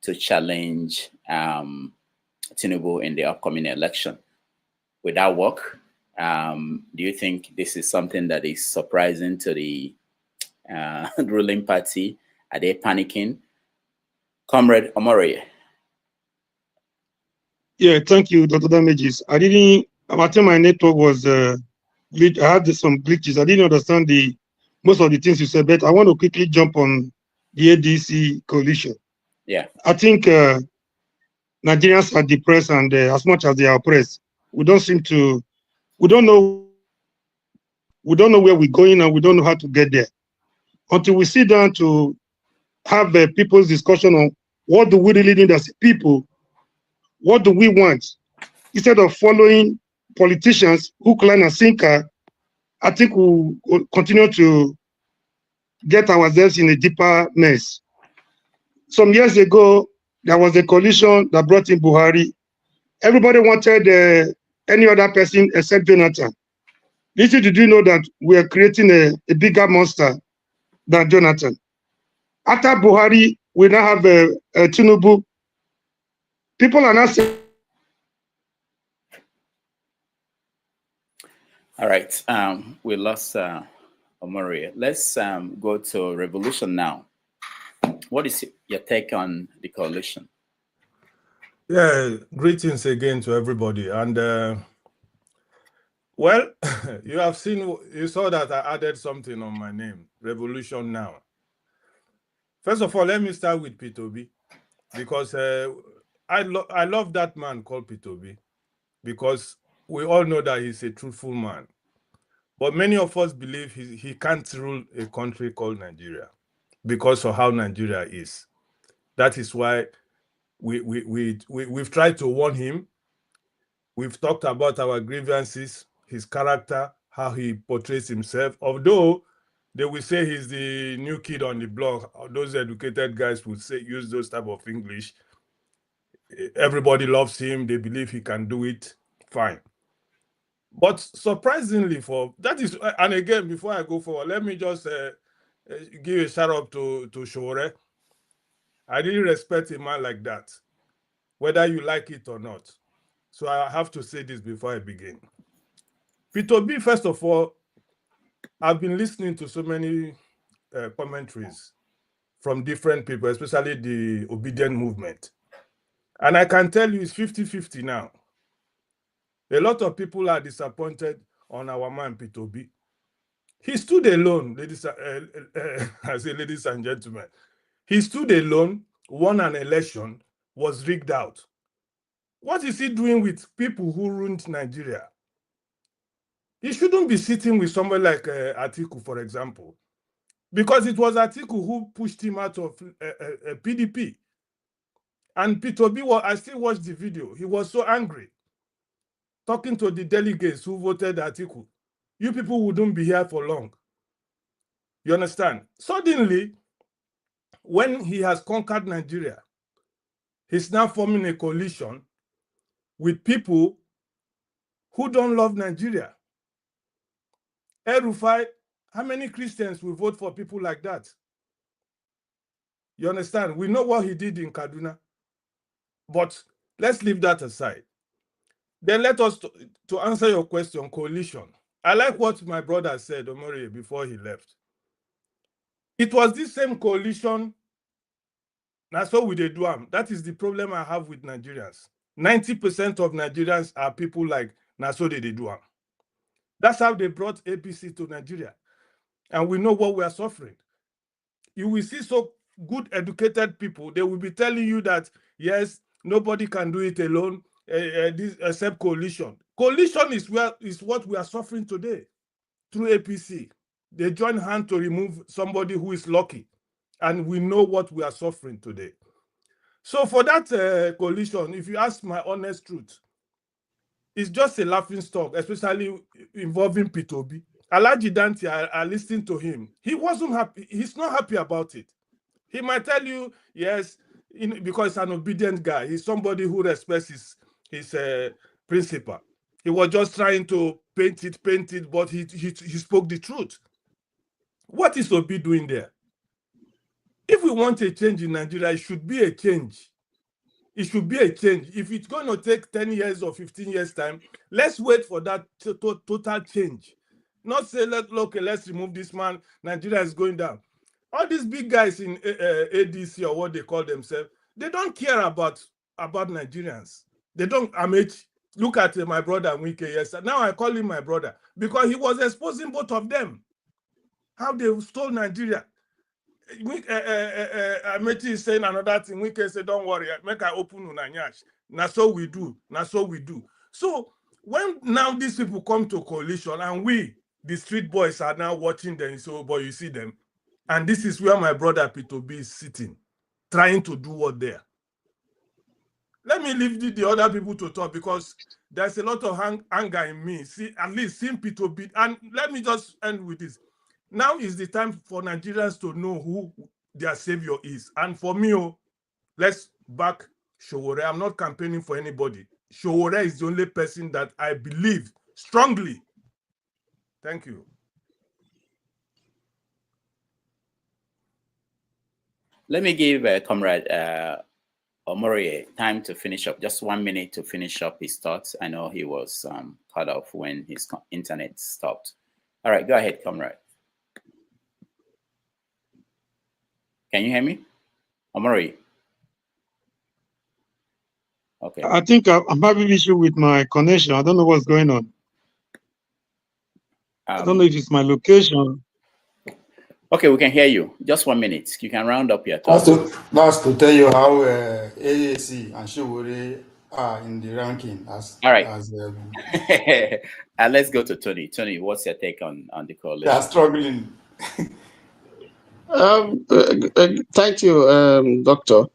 to challenge Tinubu in the upcoming election. Will that work? Do you think this is something that is surprising to the ruling party? Are they panicking? Comrade Omori. Yeah, thank you, Dr. Damages. I think my network was, I had some glitches. I didn't understand most of the things you said, but I want to quickly jump on the ADC coalition. Yeah. I think Nigerians are depressed, and as much as they are oppressed, we don't know where we're going, and we don't know how to get there. Until we sit down to have people's discussion on what do we really need as people, what do we want, instead of following politicians who climb a sinker, I think we'll continue to get ourselves in a deeper mess. Some years ago, there was a coalition that brought in Buhari. Everybody wanted any other person except Jonathan. Little did you know that we are creating a bigger monster than Jonathan. After Buhari, we now have Tinubu. People are not saying. All right, we lost Omori. Let's go to Revolution now. What is your take on the coalition? Yeah, greetings again to everybody. And well, you saw that I added something on my name, Revolution Now. First of all, let me start with Peter Obi, because I love that man called Peter Obi, because we all know that he's a truthful man. But many of us believe he can't rule a country called Nigeria because of how Nigeria is. That is why we've tried to warn him. We've talked about our grievances, his character, how he portrays himself. Although they will say he's the new kid on the block, those educated guys would use those type of English. Everybody loves him. They believe he can do it. Fine. But surprisingly, and again, before I go forward, let me just give a shout out to Shore. I really respect a man like that, whether you like it or not. So I have to say this before I begin. Peter Obi, first of all, I've been listening to so many commentaries from different people, especially the obedient movement. And I can tell you it's 50-50 now. A lot of people are disappointed on our man, Peter Obi. He stood alone, ladies and gentlemen. He stood alone, won an election, was rigged out. What is he doing with people who ruined Nigeria? He shouldn't be sitting with somebody like Atiku, for example, because it was Atiku who pushed him out of PDP. And Peter Obi, I still watched the video. He was so angry, talking to the delegates who voted Atiku. You people wouldn't be here for long. You understand? Suddenly, when he has conquered Nigeria, he's now forming a coalition with people who don't love Nigeria. Rufai, how many Christians will vote for people like that? You understand? We know what he did in Kaduna. But let's leave that aside. Then let us, to answer your question, coalition. I like what my brother said, Omori, before he left. It was this same coalition, that's what we did do. That is the problem I have with Nigerians. 90% of Nigerians are people like Naso de Duam. That's how they brought APC to Nigeria. And we know what we are suffering. You will see so good educated people, they will be telling you that, yes, nobody can do it alone, except coalition. Coalition is what we are suffering today through APC. They join hands to remove somebody who is lucky. And we know what we are suffering today. So for that coalition, if you ask my honest truth, it's just a laughing stock, especially involving Peter Obi. Alhaji Dante, I listened to him. He wasn't happy. He's not happy about it. He might tell you, yes, because he's an obedient guy. He's somebody who respects his principle. He was just trying to paint it, but he spoke the truth. What is Obi doing there? If we want a change in Nigeria, it should be a change It should be a change. If it's going to take 10 years or 15 years time, let's wait for that total change. Not say, okay, let's remove this man. Nigeria is going down. All these big guys in ADC or what they call themselves, they don't care about Nigerians. They don't. Amaechi, look at my brother Wike yesterday. Now I call him my brother because he was exposing both of them. How they stole Nigeria. Amaechi is saying another thing. Wike say, don't worry, make I open Unanyash. Now so we do. Now so we do. So when now these people come to coalition and we, the street boys, are now watching them, so but you see them. And this is where my brother Peter Obi is sitting, trying to do what there. Let me leave the other people to talk because there's a lot of anger in me. See, at least seeing Peter Obi. And let me just end with this. Now is the time for Nigerians to know who their savior is. And for me, let's back Sowore. I'm not campaigning for anybody. Sowore is the only person that I believe strongly. Thank you. Let me give Comrade Omori time to finish up. Just 1 minute to finish up his thoughts. I know he was cut off when his internet stopped. All right, go ahead, Comrade. Can you hear me? Omori? Okay. I think I'm having an issue with my connection. I don't know what's going on. I don't know if it's my location. Okay, we can hear you. Just 1 minute. You can round up your thoughts. That's to tell you how AAC and Sowore are in the ranking. All right. And let's go to Tony. Tony, what's your take on the coalition? They are struggling. Thank you, Doctor.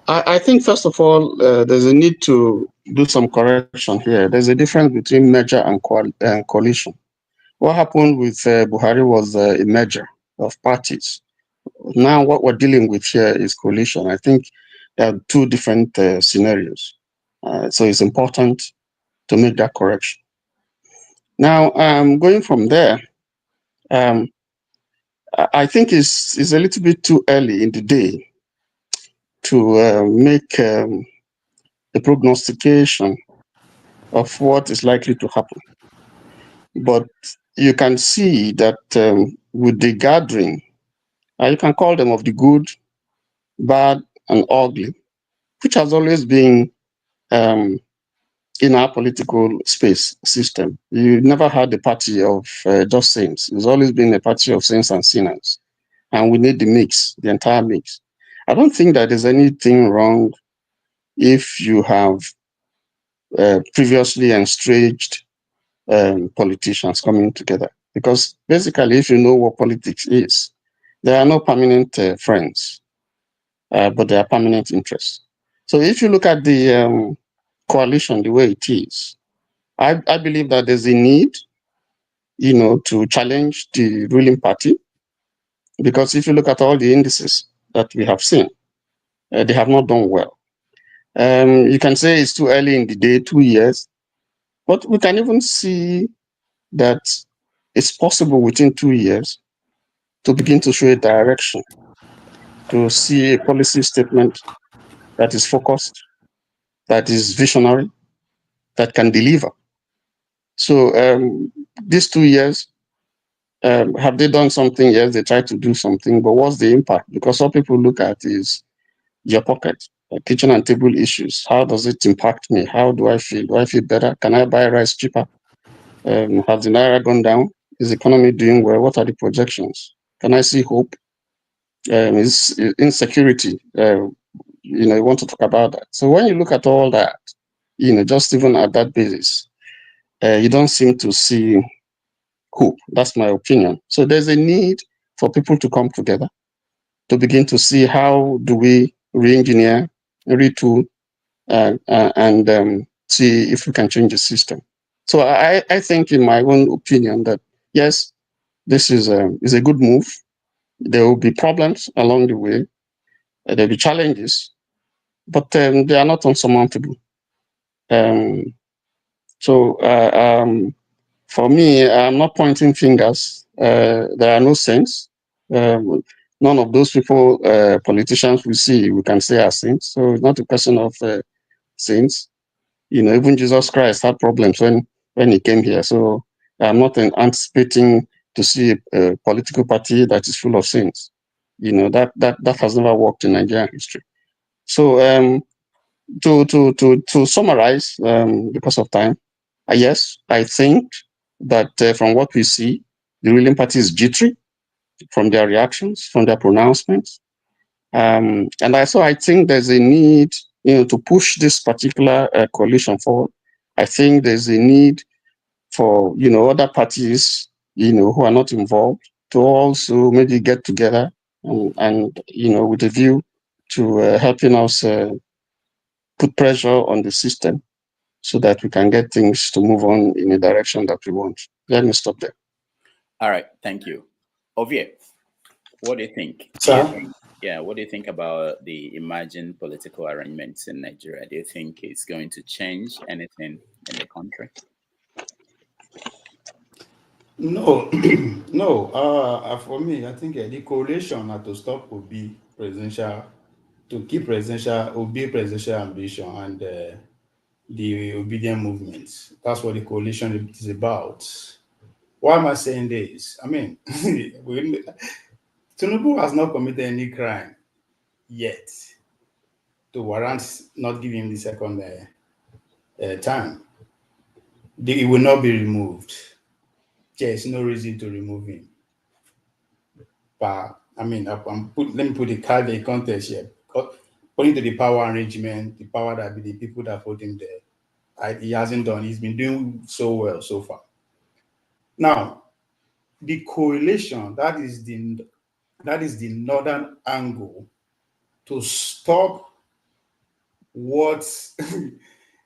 I think, first of all, there's a need to do some correction here. There's a difference between merger and coalition. What happened with Buhari was a merger of parties. Now what we're dealing with here is coalition. I think there are two different scenarios. So it's important to make that correction. Now, going from there, I think it's a little bit too early in the day to make a prognostication of what is likely to happen. But you can see that with the gathering, you can call them of the good, bad, and ugly, which has always been in our political space system. You never had a party of just saints. It's always been a party of saints and sinners. And we need the mix, the entire mix. I don't think that there's anything wrong if you have previously estranged politicians coming together. Because basically, if you know what politics is, there are no permanent friends, but there are permanent interests. So if you look at the coalition the way it is, I believe that there's a need, to challenge the ruling party, because if you look at all the indices that we have seen, they have not done well. You can say it's too early in the day, 2 years, but we can even see that it's possible within 2 years to begin to show a direction, to see a policy statement that is focused, that is visionary, that can deliver. So these 2 years, have they done something? Yes, they tried to do something, but what's the impact? Because all people look at is your pocket, kitchen and table issues. How does it impact me? How do I feel? Do I feel better? Can I buy rice cheaper? Has the Naira gone down? Is the economy doing well? What are the projections? Can I see hope? Is insecurity? You want to talk about that. So when you look at all that, just even at that basis, you don't seem to see hope. That's my opinion. So there's a need for people to come together to begin to see how do we re-engineer, retool, and see if we can change the system. So I think, in my own opinion, that yes, this is a good move. There will be problems along the way. There will be challenges, but they are not unsurmountable. For me, I'm not pointing fingers. There are no saints. none of those people, politicians we can say are saints. So it's not a question of saints. Even Jesus Christ had problems when he came here. So I'm not anticipating to see a political party that is full of saints. That has never worked in Nigerian history. So to summarize, because of time, yes, I think that from what we see, the ruling party is jittery from their reactions, from their pronouncements. And I think there's a need, to push this particular coalition forward. I think there's a need for, other parties, who are not involved to also maybe get together and with a view to helping us put pressure on the system so that we can get things to move on in a direction that we want. Let me stop there. All right, thank you. Ovie, what do you think? What do you think about the emerging political arrangements in Nigeria? Do you think it's going to change anything in the country? No, no. For me, I think the coalition had to stop Obi presidential, to keep Obi presidential ambition and the obedient movement. That's what the coalition is about. Why am I saying this? I mean, Tinubu has not committed any crime yet to warrant not giving him the second time. He will not be removed. There's no reason to remove him. But I mean, let me put the card in context here. According to the power arrangement, the power that be the people that put him there, he hasn't done. He's been doing so well so far. Now, the coalition, that is the northern angle to stop what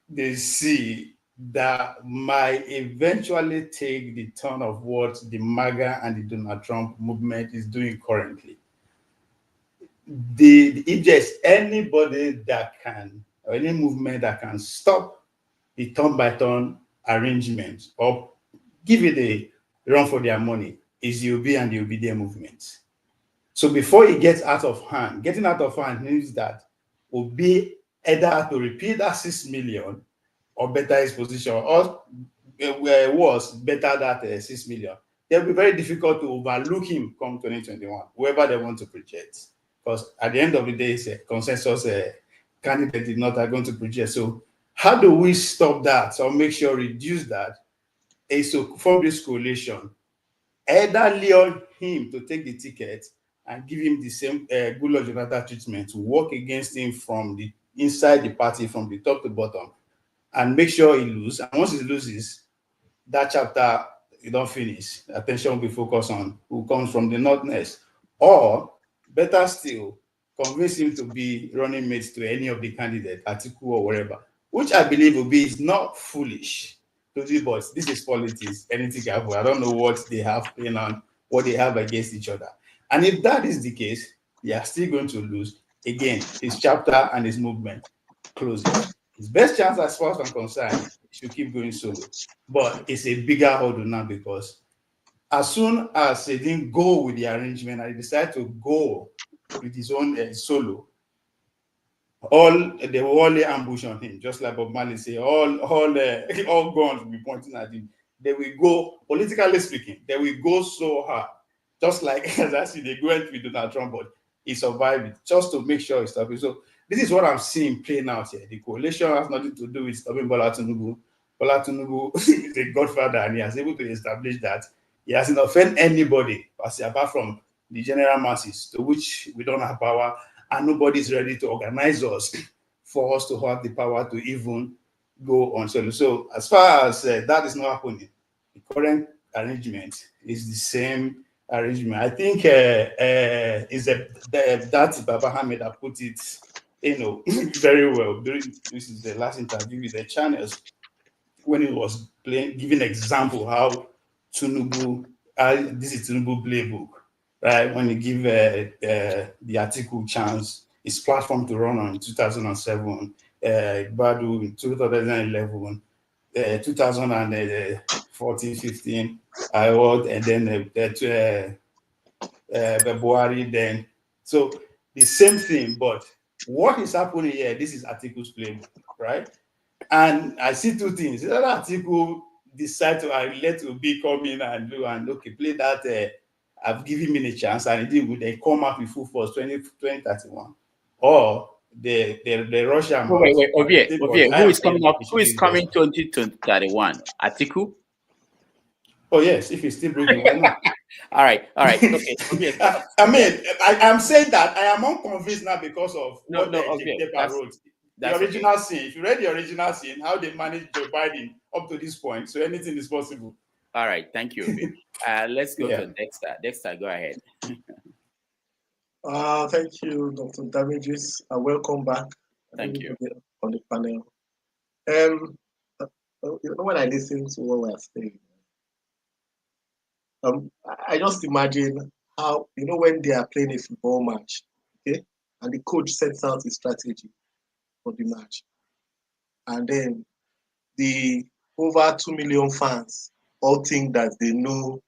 they see that might eventually take the turn of what the MAGA and the Donald Trump movement is doing currently. If there's anybody that can, or any movement that can stop the turn-by-turn arrangement or give it a run for their money, is the Obi and the obedient movement. So before it gets out of hand, getting out of hand means that Obi either have to repeat that 6 million or better his position, or was better that 6 million. It will be very difficult to overlook him come 2021, whoever they want to project. Because at the end of the day, it's a consensus candidate is not going to project. So how do we stop that or make sure reduce that? Is to form this coalition, either lure him to take the ticket and give him the same Goodluck Jonathan treatment, to work against him from the inside the party, from the top to bottom, and make sure he loses. And once he loses, that chapter, you don't finish. Attention will be focused on who comes from the northwest. Or, better still, convince him to be running mates to any of the candidates, Atiku or wherever, which I believe will be is not foolish to do, but this is politics. Anything can happen. I don't know what they have playing on, what they have against each other. And if that is the case, they are still going to lose. Again, his chapter and his movement closes. His best chance, as far as I'm concerned, should keep going solo. But it's a bigger hurdle now, because as soon as they didn't go with the arrangement and he decided to go with his own solo, they will only ambush on him, just like Bob Marley say, all guns will be pointing at him. They will go, politically speaking, they will go so hard. Just like, as I see, they went with Donald Trump, but he survived it, just to make sure he stopped it. So this is what I'm seeing playing out here. The coalition has nothing to do with stopping Bola Tinubu. Bola Tinubu is a godfather, and he has able to establish that he hasn't offended anybody, apart from the general masses, to which we don't have power, and nobody is ready to organize us for us to have the power to even go on solo. So as far as that is not happening, the current arrangement is the same arrangement. I think is that Baba Hamid that put it, very well during this is the last interview with the channels, when he was giving example how Tinubu, this is Tinubu playbook, right? When he give the Atiku chance, his platform to run on in 2007, Badu in 2011, 2014, 15, and then February then. So the same thing, but what is happening here, this is Atiku's playbook, right? And I see two things. Either Atiku decide to let Obi come in and do and okay, play that I've given him a chance and he will then come up with full force 2031. Or the Russian wait, Obi, who is coming up? Who is coming 2031? Atiku? Oh yes, if he's still breathing, why not? all right. Okay. I mean, I'm saying that I am unconvinced now because of what the paper wrote. The original scene. If you read the original scene, how they managed Joe Biden up to this point, so anything is possible. All right, thank you, Obi. Let's go to Dexter. Dexter, go ahead. Thank you, Dr. Damages. Welcome back. Thank you. On the panel. When I listen to what we're saying, I just imagine how, when they are playing a football match, okay, and the coach sets out his strategy for the match, and then the over 2 million fans all think that they know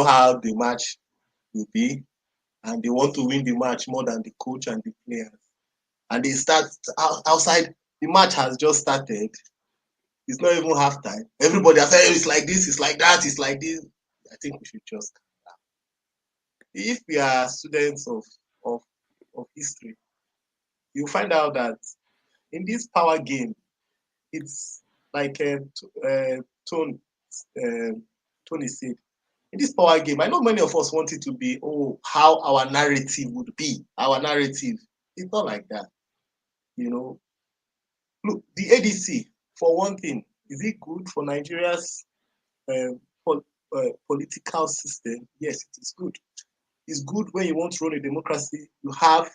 how the match will be, and they want to win the match more than the coach and the players. And they start outside, the match has just started. It's not even half time. Everybody has said, it's like this, it's like that, it's like this. I think we should just calm down. If we are students of history, you'll find out that in this power game, it's like Tony said, in this power game, I know many of us want it to be, how our narrative would be. Our narrative. It's not like that. Look, the ADC, for one thing, is it good for Nigeria's political system? Yes, it is good. It's good when you want to run a democracy. You have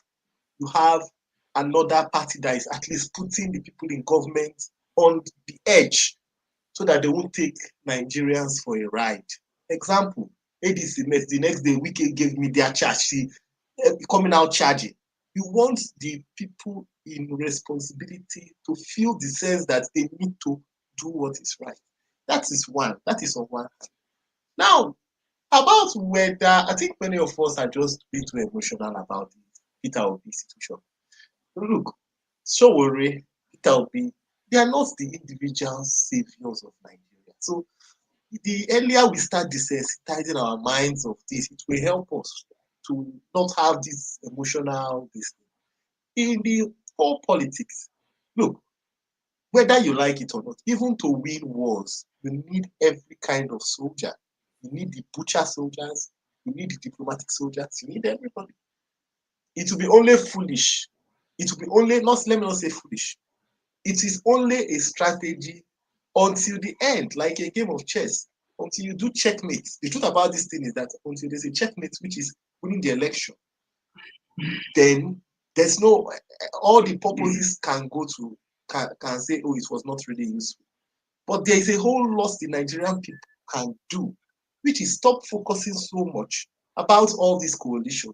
another party that is at least putting the people in government on the edge so that they won't take Nigerians for a ride. Example, ADC, the next day, Wike gave me their charge, coming out charging. You want the people in responsibility to feel the sense that they need to do what is right. That is one. That is on one hand. Now, about whether, I think many of us are just being too emotional about the Peter Obi situation. Look, Sowore, Peter Obi, they are not the individual saviors of Nigeria. So the earlier we start desensitizing our minds of this, it will help us to not have this emotional this. In the whole politics, look, whether you like it or not, even to win wars, you need every kind of soldier. You need the butcher soldiers, you need the diplomatic soldiers, you need everybody. It will be only foolish. It will be only, let me not say foolish. It is only a strategy until the end, like a game of chess, until you do checkmate. The truth about this thing is that until there's a checkmate, which is winning the election, then there's no, all the purposes can go to, can say, it was not really useful. But there is a whole lot the Nigerian people can do, which is stop focusing so much about all this coalition.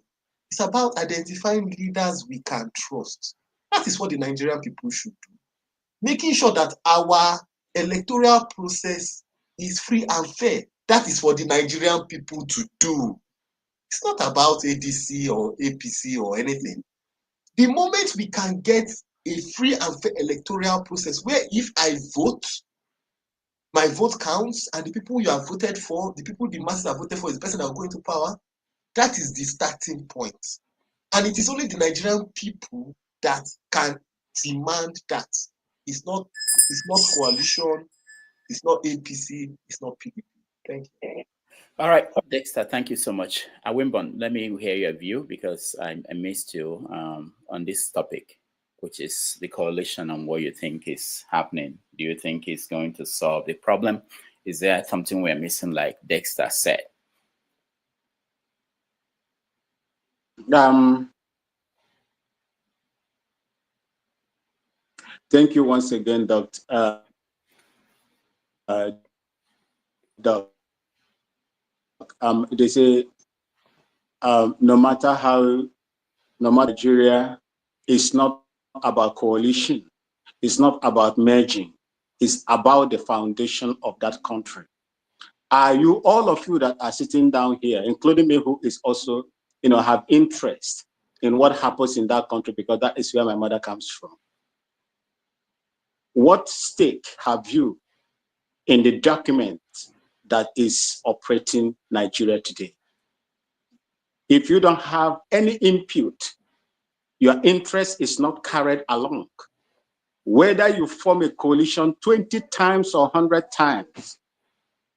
It's about identifying leaders we can trust. That is what the Nigerian people should do. Making sure that our electoral process is free and fair. That is for the Nigerian people to do. It's not about ADC or APC or anything. The moment we can get a free and fair electoral process where if I vote, my vote counts, and the people you have voted for, the people the masses have voted for is the person that will go into power, that is the starting point. And it is only the Nigerian people that can demand that. It's not coalition, it's not APC, it's not PDP. Thank you. All right, Dexter, thank you so much. Wimbon, let me hear your view because I missed you on this topic, which is the coalition and what you think is happening. Do you think it's going to solve the problem? Is there something we're missing, like Dexter said? Thank you once again, Dr. They say no matter Nigeria, it's not about coalition, it's not about merging, it's about the foundation of that country. Are you, all of you that are sitting down here, including me, who is also, have interest in what happens in that country, because that is where my mother comes from? What stake have you in the document that is operating Nigeria today? If you don't have any input, your interest is not carried along. Whether you form a coalition 20 times or 100 times,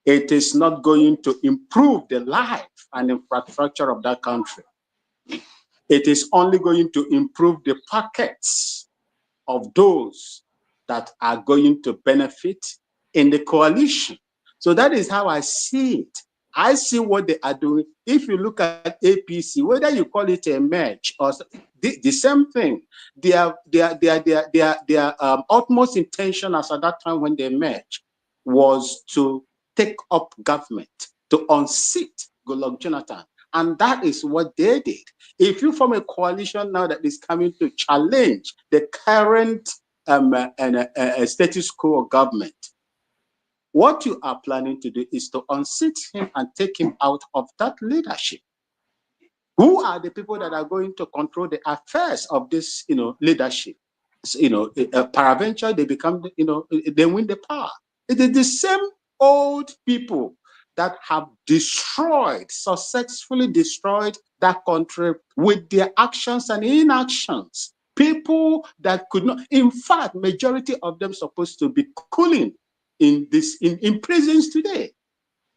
it is not going to improve the life and infrastructure of that country. It is only going to improve the pockets of those that are going to benefit in the coalition. So that is how I see it. I see what they are doing. If you look at APC, whether you call it a merge or the same thing, their utmost intention as at that time when they merged was to take up government, to unseat Goodluck Jonathan. And that is what they did. If you form a coalition now that is coming to challenge the current status quo of government, what you are planning to do is to unseat him and take him out of that leadership. Who are the people that are going to control the affairs of this, leadership? Peradventure, they become, they win the power. It is the same old people that have successfully destroyed that country with their actions and inactions. People that could not, in fact, majority of them supposed to be cooling in prisons today.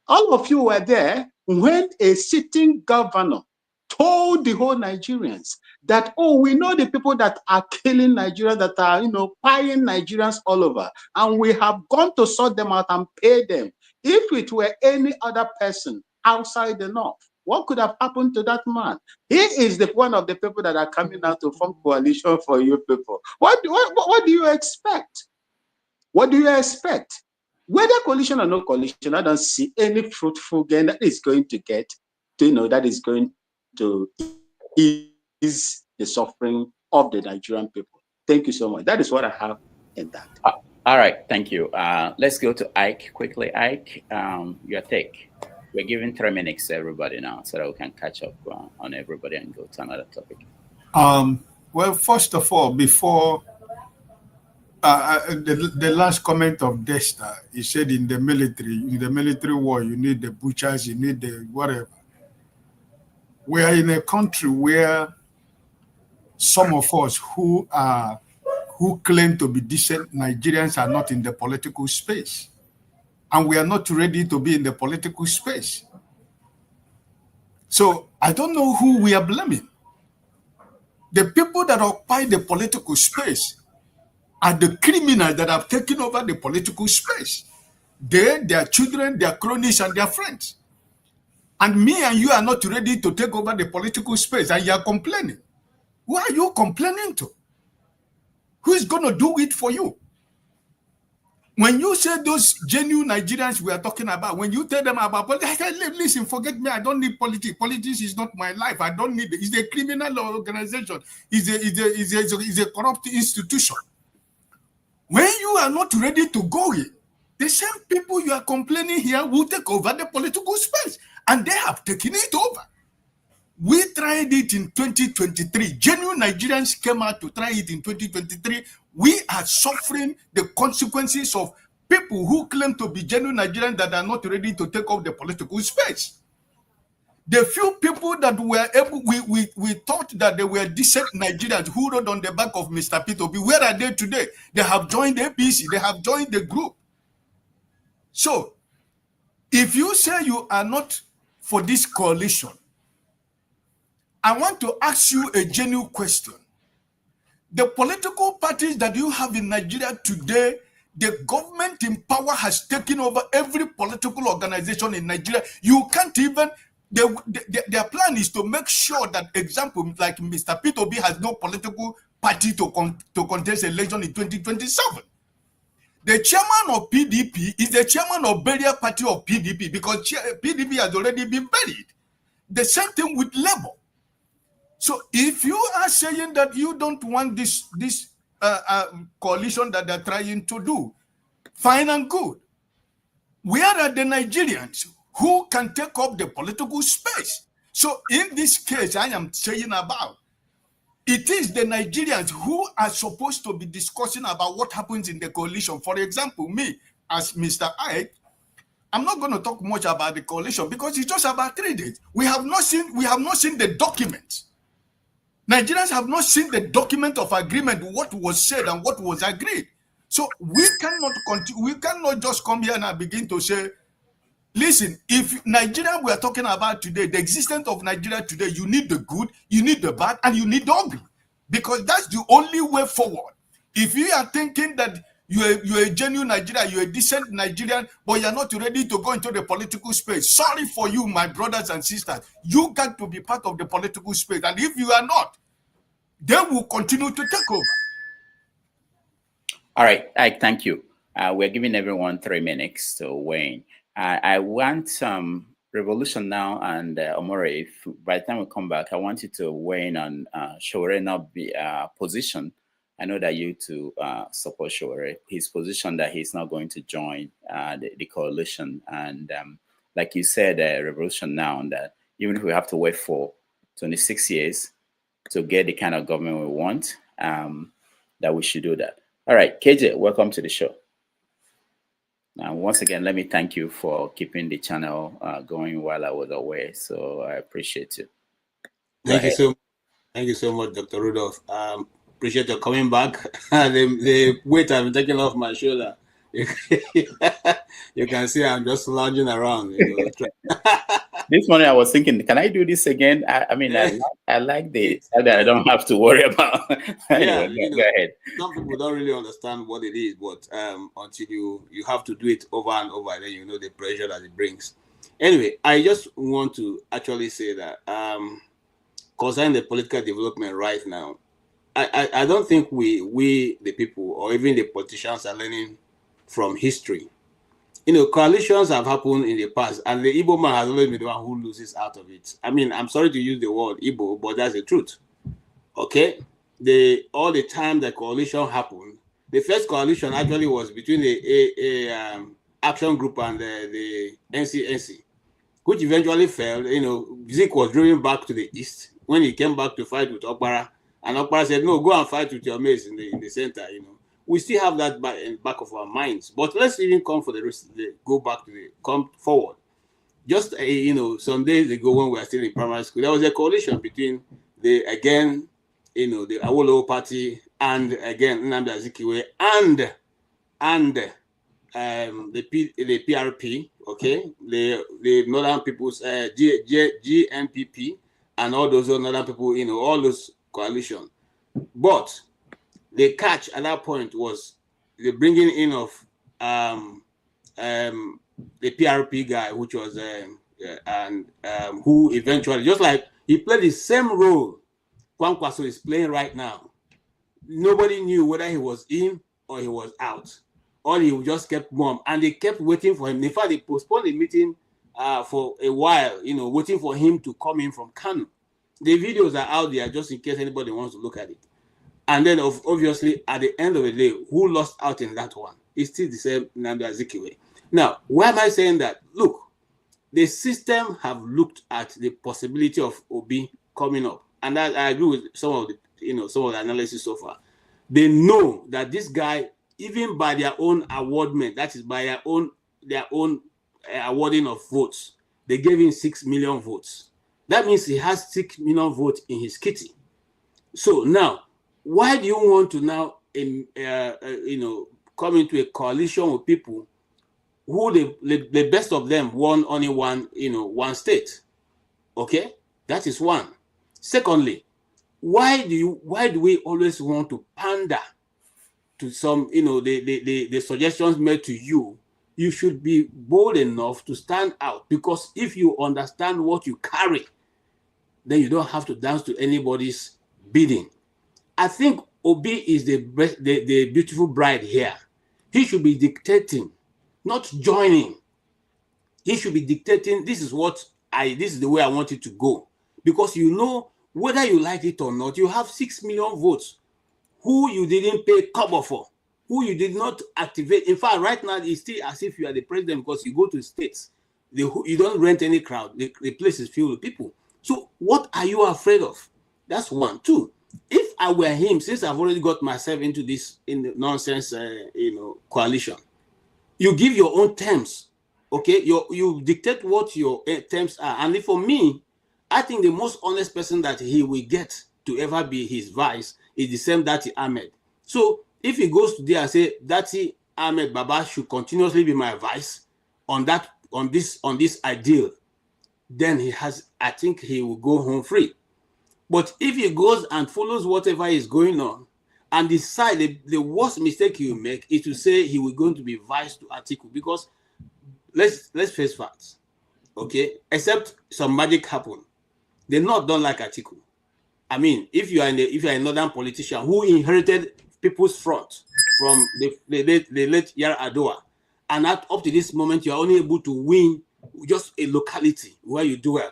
All of you were there when a sitting governor told the whole Nigerians that, oh, we know the people that are killing Nigerians, that are, paying Nigerians all over, and we have gone to sort them out and pay them. If it were any other person outside the North, what could have happened to that man? He is one of the people that are coming out to form coalition for you people. What do you expect? What do you expect? Whether coalition or no coalition, I don't see any fruitful gain that is going to get that is going to ease the suffering of the Nigerian people. Thank you so much. That is what I have in that. All right, thank you. Let's go to Ike quickly. Ike, your take. We're giving 3 minutes to everybody now so that we can catch up on everybody and go to another topic. Well, first of all, before the last comment of Desta, he said in the military war, you need the butchers, you need the whatever. We are in a country where some of us who claim to be decent Nigerians are not in the political space. And we are not ready to be in the political space. So I don't know who we are blaming. The people that occupy the political space are the criminals that have taken over the political space. They, their children, their cronies, and their friends. And me and you are not ready to take over the political space, and you are complaining. Who are you complaining to? Who is going to do it for you? When you say those genuine Nigerians we are talking about, when you tell them about politics, I say, listen, forget me, I don't need politics. Politics is not my life. I don't need it. It's a criminal organization. It's a corrupt institution. When you are not ready to go in, the same people you are complaining here will take over the political space. And they have taken it over. We tried it in 2023. Genuine Nigerians came out to try it in 2023. We are suffering the consequences of people who claim to be genuine Nigerians that are not ready to take over the political space. The few people that were able, we thought that they were decent Nigerians who rode on the back of Mr. Peter Obi. Where are they today? They have joined APC. They have joined the group. So, if you say you are not for this coalition, I want to ask you a genuine question. The political parties that you have in Nigeria today, the government in power has taken over every political organization in Nigeria. You can't even, their plan is to make sure that, example, like Mr. Peter Obi has no political party to contest election in 2027. The chairman of PDP is the chairman of burial party of PDP because PDP has already been buried. The same thing with Labour. So if you are saying that you don't want this coalition that they're trying to do, fine and good. Where are the Nigerians who can take up the political space? So in this case I am saying about, it is the Nigerians who are supposed to be discussing about what happens in the coalition. For example, me as Mr. Ike, I'm not going to talk much about the coalition because it's just about 3 days. We have not seen the documents. Nigerians have not seen the document of agreement, what was said and what was agreed. So we cannot continue. We cannot just come here and begin to say, listen, if Nigeria we are talking about today, the existence of Nigeria today, you need the good, you need the bad, and you need the ugly, because that's the only way forward. If you are thinking that you're a genuine Nigerian, you're a decent Nigerian, but you're not ready to go into the political space, sorry for you, my brothers and sisters. You got to be part of the political space, and if you are not, they will continue to take over. All right, Ike, thank you. We're giving everyone 3 minutes to weigh in. I want Revolution now and Omore, if by the time we come back, I want you to weigh in on Showere's position. I know that you two support Showere, his position that he's not going to join the coalition. And like you said, Revolution now, that even if we have to wait for 26 years to get the kind of government we want, that we should do that. All right, KJ, welcome to the show. Now, once again, let me thank you for keeping the channel going while I was away. So I appreciate you. Thank you so much, Dr. Rudolph. Appreciate your coming back. the weight I've been taking off my shoulder. You can see I'm just lounging around. You know. This morning I was thinking, can I do this again? I mean, I like this that I don't have to worry about. Anyway, yeah, go ahead. Some people don't really understand what it is, but until you have to do it over and over, then you know the pressure that it brings. Anyway, I just want to actually say that concerning the political development right now, I don't think we the people or even the politicians are learning from history. You know, coalitions have happened in the past, and the Igbo man has always been the one who loses out of it. I mean, I'm sorry to use the word Igbo, but that's the truth. Okay? All the time the coalition happened, the first coalition actually was between the Action Group and the NCNC, which eventually failed. You know, Zik was driven back to the east when he came back to fight with Okpara, and Okpara said, no, go and fight with your mates in the center, you know. We still have that in back of our minds, but let's even come for the rest. Go back to come forward. Just you know, some days ago when we were still in primary school, there was a coalition between the Awolowo Party and again Nnamdi Azikiwe and the PRP, okay, the Northern People's GNPP and all those Northern people, you know, all those coalition, but the catch at that point was the bringing in of the PRP guy, which was who eventually, just like he played the same role Kwankwaso is playing right now. Nobody knew whether he was in or he was out. Or he just kept mum, and they kept waiting for him. In fact, they postponed the meeting for a while, you know, waiting for him to come in from Kano. The videos are out there just in case anybody wants to look at it. And then, obviously, at the end of the day, who lost out in that one? It's still the same Nnamdi Azikiwe. Now, why am I saying that? Look, the system have looked at the possibility of Obi coming up, and I agree with some of the analysis so far. They know that this guy, even by their own awardment, that is by their own awarding of votes, they gave him 6 million votes. That means he has 6 million votes in his kitty. So now, why do you want to now, come into a coalition with people who the best of them won only one state? Okay, that is one. Secondly, why do we always want to pander to some, the suggestions made to you? You should be bold enough to stand out, because if you understand what you carry, then you don't have to dance to anybody's bidding. I think Obi is the beautiful bride here. He should be dictating, not joining. He should be dictating, this is the way I want it to go. Because you know, whether you like it or not, you have 6 million votes who you didn't pay cover for. who you did not activate. In fact, right now, it's still as if you are the president because you go to states. You don't rent any crowd. The place is filled with people. So what are you afraid of? That's one. Two, if I were him, since I've already got myself into this nonsense, coalition, you give your own terms, okay? You dictate what your terms are. And for me, I think the most honest person that he will get to ever be his vice is the same Dati Ahmed. So if he goes to there and say Dati Ahmed Baba should continuously be my vice on this ideal, then I think he will go home free. But if he goes and follows whatever is going on and decide the worst mistake he will make is to say he will going to be vice to Atiku, because let's face facts, okay? Except some magic happen, they don't like Atiku. I mean, if you are a northern politician who inherited People's Front from the late Yar Adua, and up to this moment you are only able to win just a locality where you do well,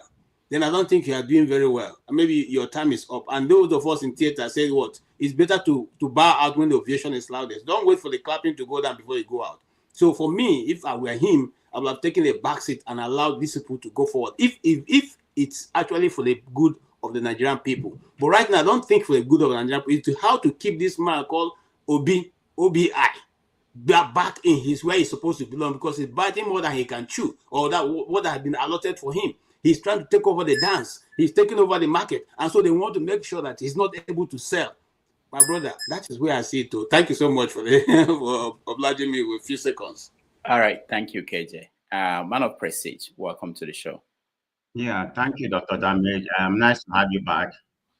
then I don't think you are doing very well. Maybe your time is up. And those of us in theater say what? It's better to bow out when the ovation is loudest. Don't wait for the clapping to go down before you go out. So for me, if I were him, I would have taken a back seat and allowed these people to go forward. If it's actually for the good of the Nigerian people. But right now, I don't think for the good of the Nigerian people. It's how to keep this man called Obi back in his where he's supposed to belong, because he's biting more than he can chew, or that what has been allotted for him. He's trying to take over the dance. He's taking over the market. And so they want to make sure that he's not able to sell. My brother, that is where I see it too. Thank you so much for obliging me with a few seconds. All right. Thank you, KJ. Man of Prestige, welcome to the show. Yeah, thank you, Dr. Damage. Nice to have you back.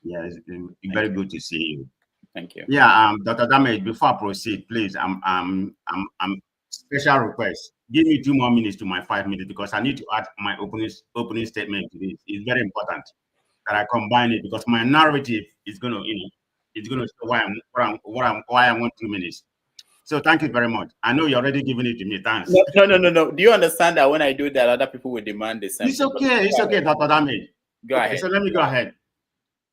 Yeah, it's been very good to see you. Thank you. Yeah, Dr. Damage, before I proceed, please, special request. Give me 2 more minutes to my 5 minutes, because I need to add my opening statement to this. It's very important that I combine it, because my narrative is going to, it's going to show why I want 2 minutes. So thank you very much. I know you're already giving it to me. Thanks. No. Do you understand that when I do that, other people will demand the same? It's okay. It's okay, Dr. Damage. Go ahead. So let me go ahead.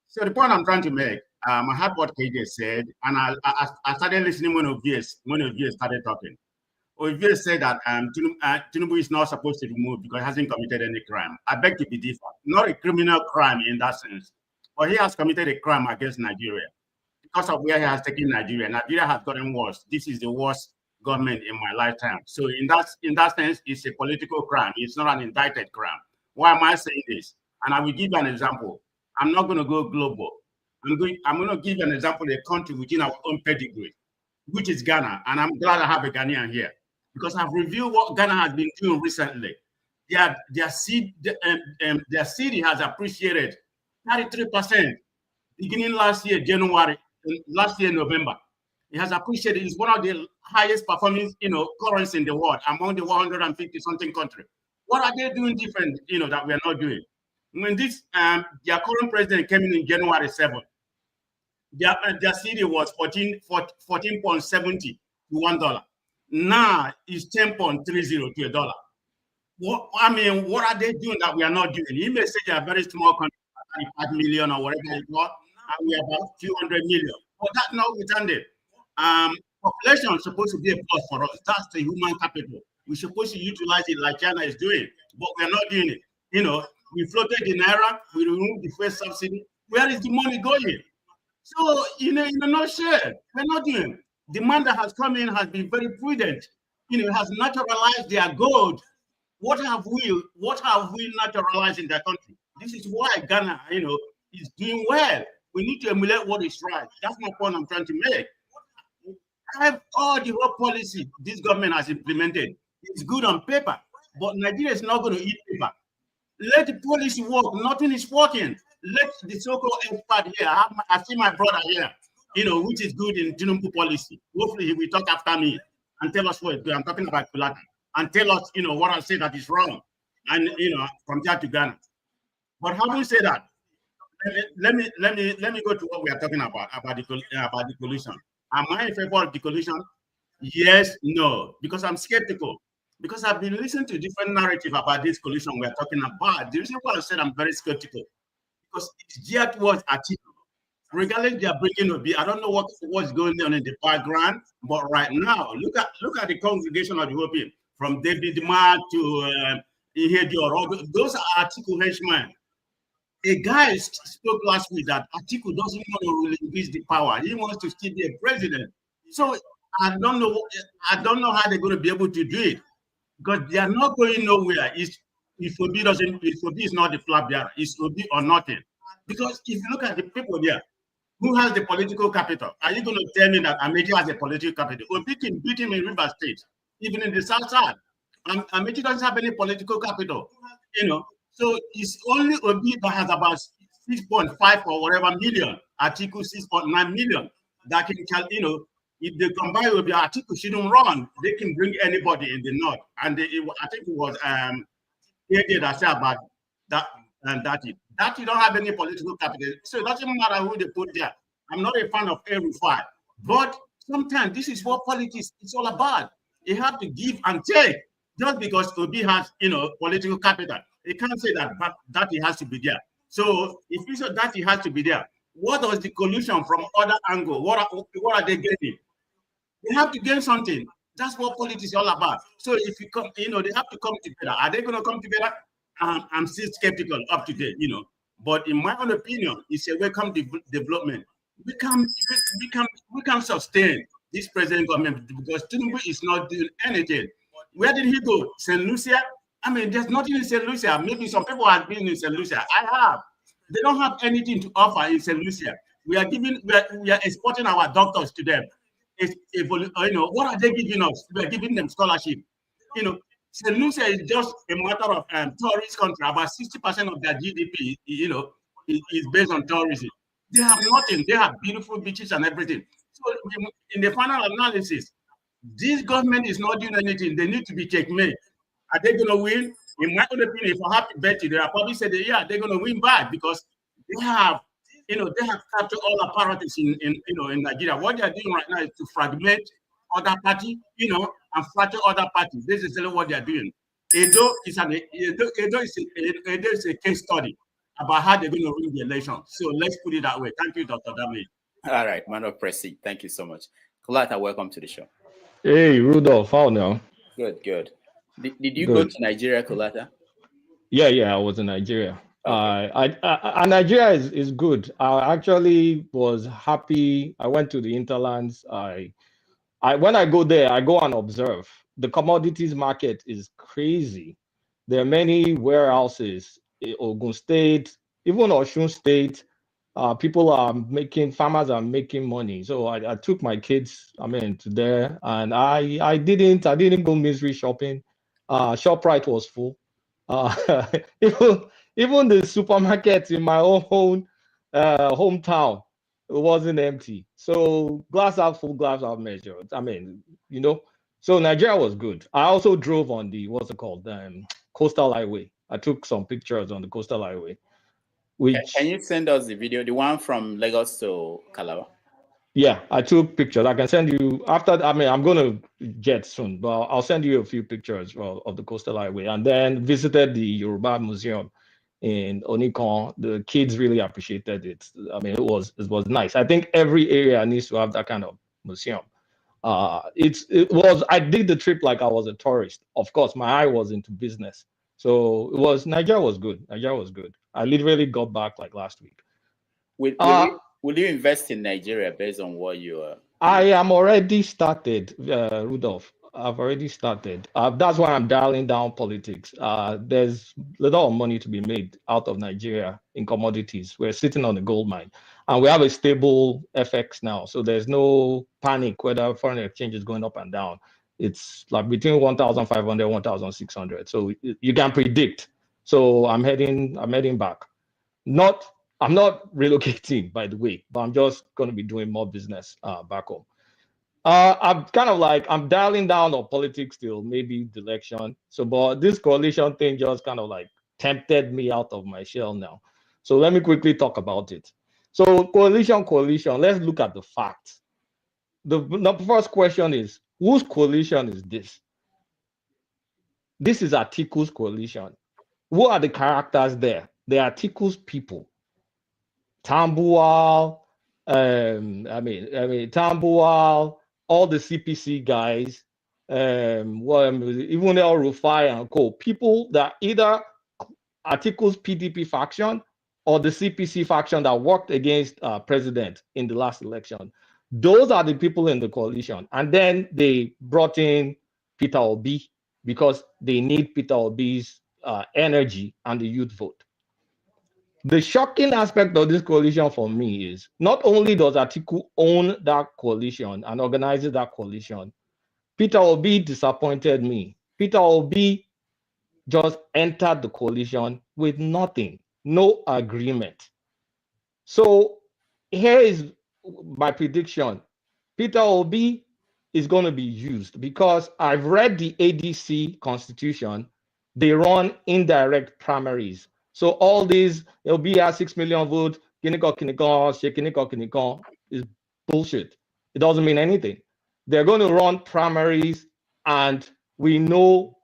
So the point I'm trying to make, I heard what KJ said, and I started listening when Ovie started talking. Ovie said that Tinubu is not supposed to be moved because he hasn't committed any crime. I beg to be different. Not a criminal crime in that sense, but he has committed a crime against Nigeria. Because of where he has taken Nigeria, Nigeria has gotten worse. This is the worst government in my lifetime. So in that sense, it's a political crime. It's not an indicted crime. Why am I saying this? And I will give you an example. I'm not going to go global. I'm going to give you an example of a country within our own pedigree, which is Ghana. And I'm glad I have a Ghanaian here, because I've reviewed what Ghana has been doing recently. Their cedi has appreciated 33% beginning last year, November. It has appreciated. It's one of the highest performing, currency in the world among the 150 something countries. What are they doing different, that we are not doing? When this their current president came in January 7th, their cedi was 14.70 to $1. Now it's 10.30 to $1. What are they doing that we are not doing? You may say they are very small country, 35 million or whatever it's called, and we are about a few hundred million. But that notwithstanding, population is supposed to be a plus for us. That's the human capital. We're supposed to utilize it like China is doing, but we're not doing it. We floated the naira, we removed the first subsidy. Where is the money going? So, no share. We're not doing it. Demand that has come in has been very prudent. Has naturalized their gold. What have we naturalized in their country? This is why Ghana, is doing well. We need to emulate what is right. That's my point I'm trying to make. All the whole policy this government has implemented is good on paper, but Nigeria is not going to eat paper. Let the policy work. Nothing is working. Let the so-called expert here. I see my brother here, which is good in Tinubu policy. Hopefully he will talk after me and tell us what is good. I'm talking about Kulata. And tell us, what I say that is wrong. And from there to Ghana. But having said that, let me go to what we are talking about the coalition. Am I in favor of the coalition? Yes, no, because I'm skeptical. Because I've been listening to different narrative about this coalition we're talking about. The reason why I said I'm very skeptical, because it's geared towards Atiku. regardless, they are bringing Obi. I don't know what's going on in the background, but right now, look at the congregation of the Obi, from David Ma to Ihedior. Those are Atiku henchmen. A guy spoke last week that Atiku doesn't want to relinquish the power. He wants to still be a president. So I don't know how they're going to be able to do it, because they are not going nowhere. If Obi is not the flag bearer, it's Obi or nothing. Because if you look at the people there, who has the political capital? Are you going to tell me that Amaechi has a political capital? Obi can beat him in River State, even in the South side. Amaechi doesn't have any political capital, So it's only Obi that has about 6.5 or whatever million. Atiku 6.9 million. That can, if they combine with the Atiku shouldn't run, they can bring anybody in the north. And I think it was that said about that and that you don't have any political capital. So it doesn't matter who they put there. I'm not a fan of Rufai, but sometimes this is what politics is all about. You have to give and take. Just because Obi has political capital, you can't say that he has to be there. So if you say that he has to be there, what was the collusion from other angle? What are they getting? They have to gain something. That's what politics is all about. So if you come, they have to come together. Are they going to come together? I'm still skeptical up to date, But in my own opinion, it's a welcome development. We can sustain this present government because Tinubu is not doing anything. Where did he go? St Lucia? I mean, there's nothing in St Lucia. Maybe some people have been in St Lucia. I have. They don't have anything to offer in St Lucia. We are exporting our doctors to them. What are they giving us? We are giving them scholarship. St. Lucia is just a matter of tourist country. About 60% of their GDP, is based on tourism. They have nothing. They have beautiful beaches and everything. So in the final analysis, this government is not doing anything. They need to be checkmate. Are they going to win? In my own opinion, if I have to bet you, they are probably say that, yeah, they're going to win back because they have captured all apparatus in Nigeria. What they are doing right now is to fragment other party, and fracture other parties. This is what they are doing. Edo is a case study about how they're going to win the election. So let's put it that way. Thank you, Dr. Dami. All right, man of Presi. Thank you so much. Kolata, welcome to the show. Hey, Rudolph, how now? Good. Did you go to Nigeria, Kolata? Yeah, I was in Nigeria. Okay. Nigeria is good. I actually was happy. I went to the Interlands. When I go there, I go and observe. The commodities market is crazy. There are many warehouses in Ogun State, even Osun State. Farmers are making money. So I took my kids, to there, and I didn't go misery shopping. ShopRite was full. Even the supermarket in my own hometown, it wasn't empty. So glass half full, glass half measured. So Nigeria was good. I also drove on the coastal highway. I took some pictures on the coastal highway. Can you send us the video, the one from Lagos to Calabar? Yeah, I took pictures. I can send you after. I'm going to jet soon, but I'll send you a few pictures of the coastal highway. And then visited the Yoruba Museum in Onikon. The kids really appreciated it. It was nice. I think every area needs to have that kind of museum. I did the trip like I was a tourist. Of course, my eye was into business. So Nigeria was good. I literally got back like last week. Will you invest in Nigeria based on what you are? I am already started, Rudolph. I've already started. That's why I'm dialing down politics. There's a lot of money to be made out of Nigeria in commodities. We're sitting on a gold mine, and we have a stable FX now. So there's no panic whether foreign exchange is going up and down. It's like between 1,500 and 1,600. So you can predict. So I'm heading back. I'm not relocating, by the way, but I'm just going to be doing more business back home. I'm dialing down on politics till maybe the election. So, but this coalition thing just kind of like tempted me out of my shell now. So let me quickly talk about it. So coalition, let's look at the facts. The first question is, whose coalition is this? This is Atiku's coalition. Who are the characters there? They are Atiku's people. Tambuwal, Tambuwal, all the CPC guys, even El Rufai and co, people that either Atiku's PDP faction or the CPC faction that worked against president in the last election. Those are the people in the coalition. And then they brought in Peter Obi because they need Peter Obi's energy and the youth vote. The shocking aspect of this coalition for me is not only does Atiku own that coalition and organizes that coalition, Peter Obi disappointed me. Peter Obi just entered the coalition with nothing, no agreement. So here is my prediction. Peter Obi is going to be used because I've read the ADC constitution. They run indirect primaries. So all these, it'll be at 6 million votes, Kiniko is bullshit. It doesn't mean anything. They're going to run primaries, and we know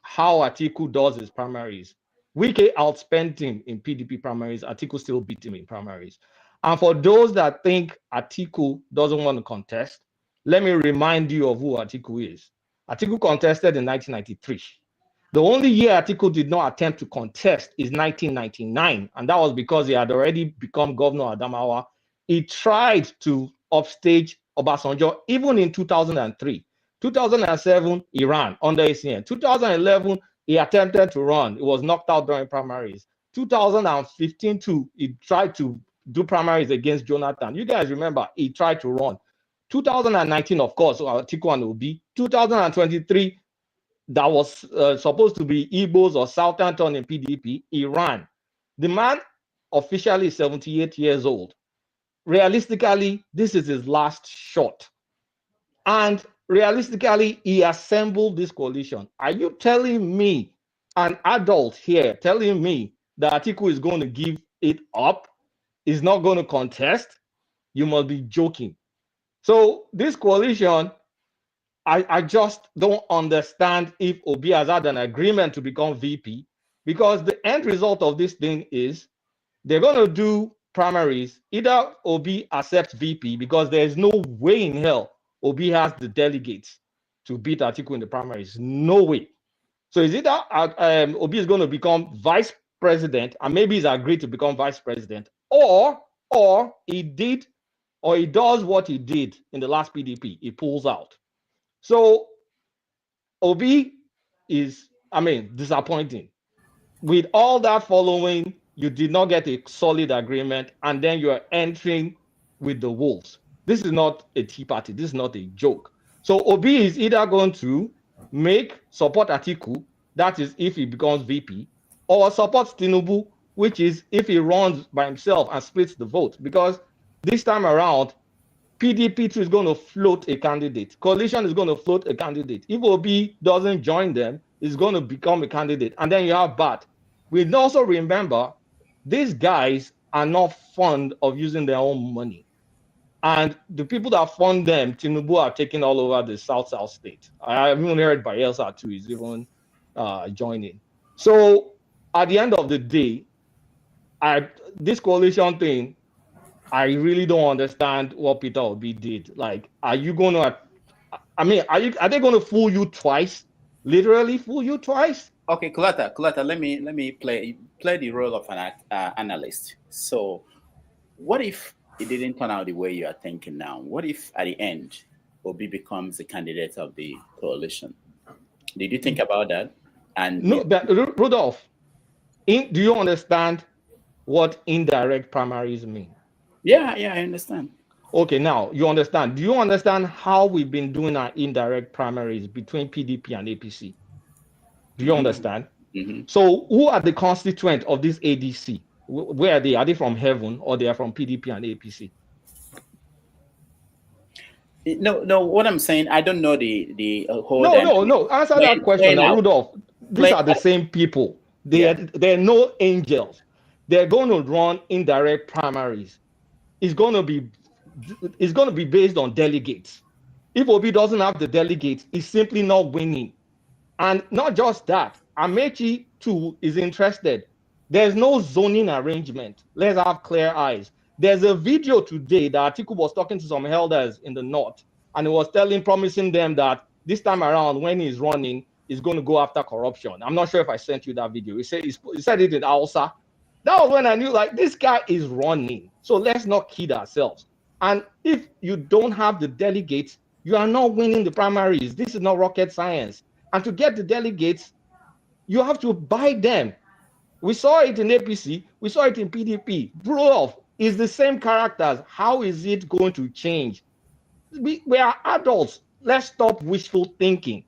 how Atiku does his primaries. Wike outspent him in PDP primaries. Atiku still beat him in primaries. And for those that think Atiku doesn't want to contest, let me remind you of who Atiku is. Atiku contested in 1993. The only year Atiku did not attempt to contest is 1999, and that was because he had already become governor of Adamawa. He tried to upstage Obasanjo even in 2003. 2007, he ran under ACN. 2011, he attempted to run. He was knocked out during primaries. 2015 too, he tried to do primaries against Jonathan. You guys remember, he tried to run. 2019, of course, Atiku and Obi. 2023, that was supposed to be Igbos or Southern turn in PDP. He ran. The man officially is 78 years old. Realistically, this is his last shot. And realistically, he assembled this coalition. Are you telling me, an adult here, telling me that Atiku is going to give it up? Is not going to contest? You must be joking. So this coalition, I just don't understand if Obi has had an agreement to become VP, because the end result of this thing is they're going to do primaries. Either Obi accepts VP, because there's no way in hell Obi has the delegates to beat Atiku in the primaries. No way. So is either Obi is going to become vice president, and maybe he's agreed to become vice president, or he does what he did in the last PDP. He pulls out. So Obi is, disappointing. With all that following, you did not get a solid agreement, and then you are entering with the wolves. This is not a tea party. This is not a joke. So Obi is either going to support Atiku, that is if he becomes VP, or support Tinubu, which is if he runs by himself and splits the vote. Because this time around, PDP is going to float a candidate. Coalition is going to float a candidate. If Obi doesn't join them, it's going to become a candidate. And then you have BAT. We also remember, these guys are not fond of using their own money. And the people that fund them, Tinubu, are taking all over the South state. I even heard Bayelsa too is even joining. So at the end of the day, this coalition thing, I really don't understand what Peter Obi did. Like, are you going to? Are they going to fool you twice? Literally fool you twice? Okay, Kulata, let me play the role of an analyst. So, what if it didn't turn out the way you are thinking now? What if at the end Obi becomes the candidate of the coalition? Did you think about that? And no, but Rudolph, do you understand what indirect primaries mean? Yeah, I understand. Okay, now you understand. Do you understand how we've been doing our indirect primaries between PDP and APC? Do you understand? Mm-hmm. So who are the constituent of this ADC? Where are they? Are they from heaven, or they are from PDP and APC? No. What I'm saying, I don't know the whole. No. Answer that question now, Rudolph. These are the same people. They're no angels. They're going to run indirect primaries. It's going to be based on delegates. If Obi doesn't have the delegates, he's simply not winning. And not just that, Amaechi too is interested. There's no zoning arrangement. Let's have clear eyes. There's a video today that Atiku was talking to some elders in the north, and he was promising them that this time around, when he's running, he's going to go after corruption. I'm not sure if I sent you that video. He said it in Hausa. That was when I knew, like, this guy is running. So let's not kid ourselves. And if you don't have the delegates, you are not winning the primaries. This is not rocket science. And to get the delegates, you have to buy them. We saw it in APC. We saw it in PDP. Rudolph is the same characters. How is it going to change? We are adults. Let's stop wishful thinking.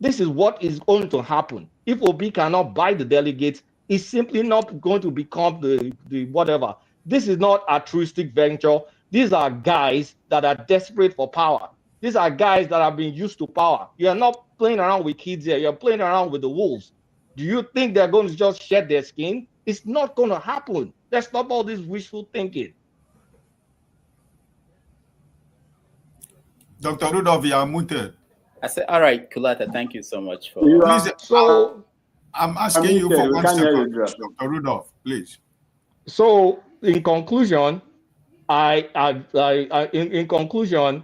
This is what is going to happen. If Obi cannot buy the delegates, it's simply not going to become the whatever. This is not altruistic venture. These are guys that are desperate for power. These are guys that have been used to power. You're not playing around with kids here. You're playing around with the wolves. Do you think they're going to just shed their skin? It's not going to happen. Let's stop all this wishful thinking. Dr. Rudolph, you are muted. I said, all right, Kulata, thank you so much for. Please, so I'm asking you for 1 second, Dr. Rudolph, please. So, in conclusion, in conclusion,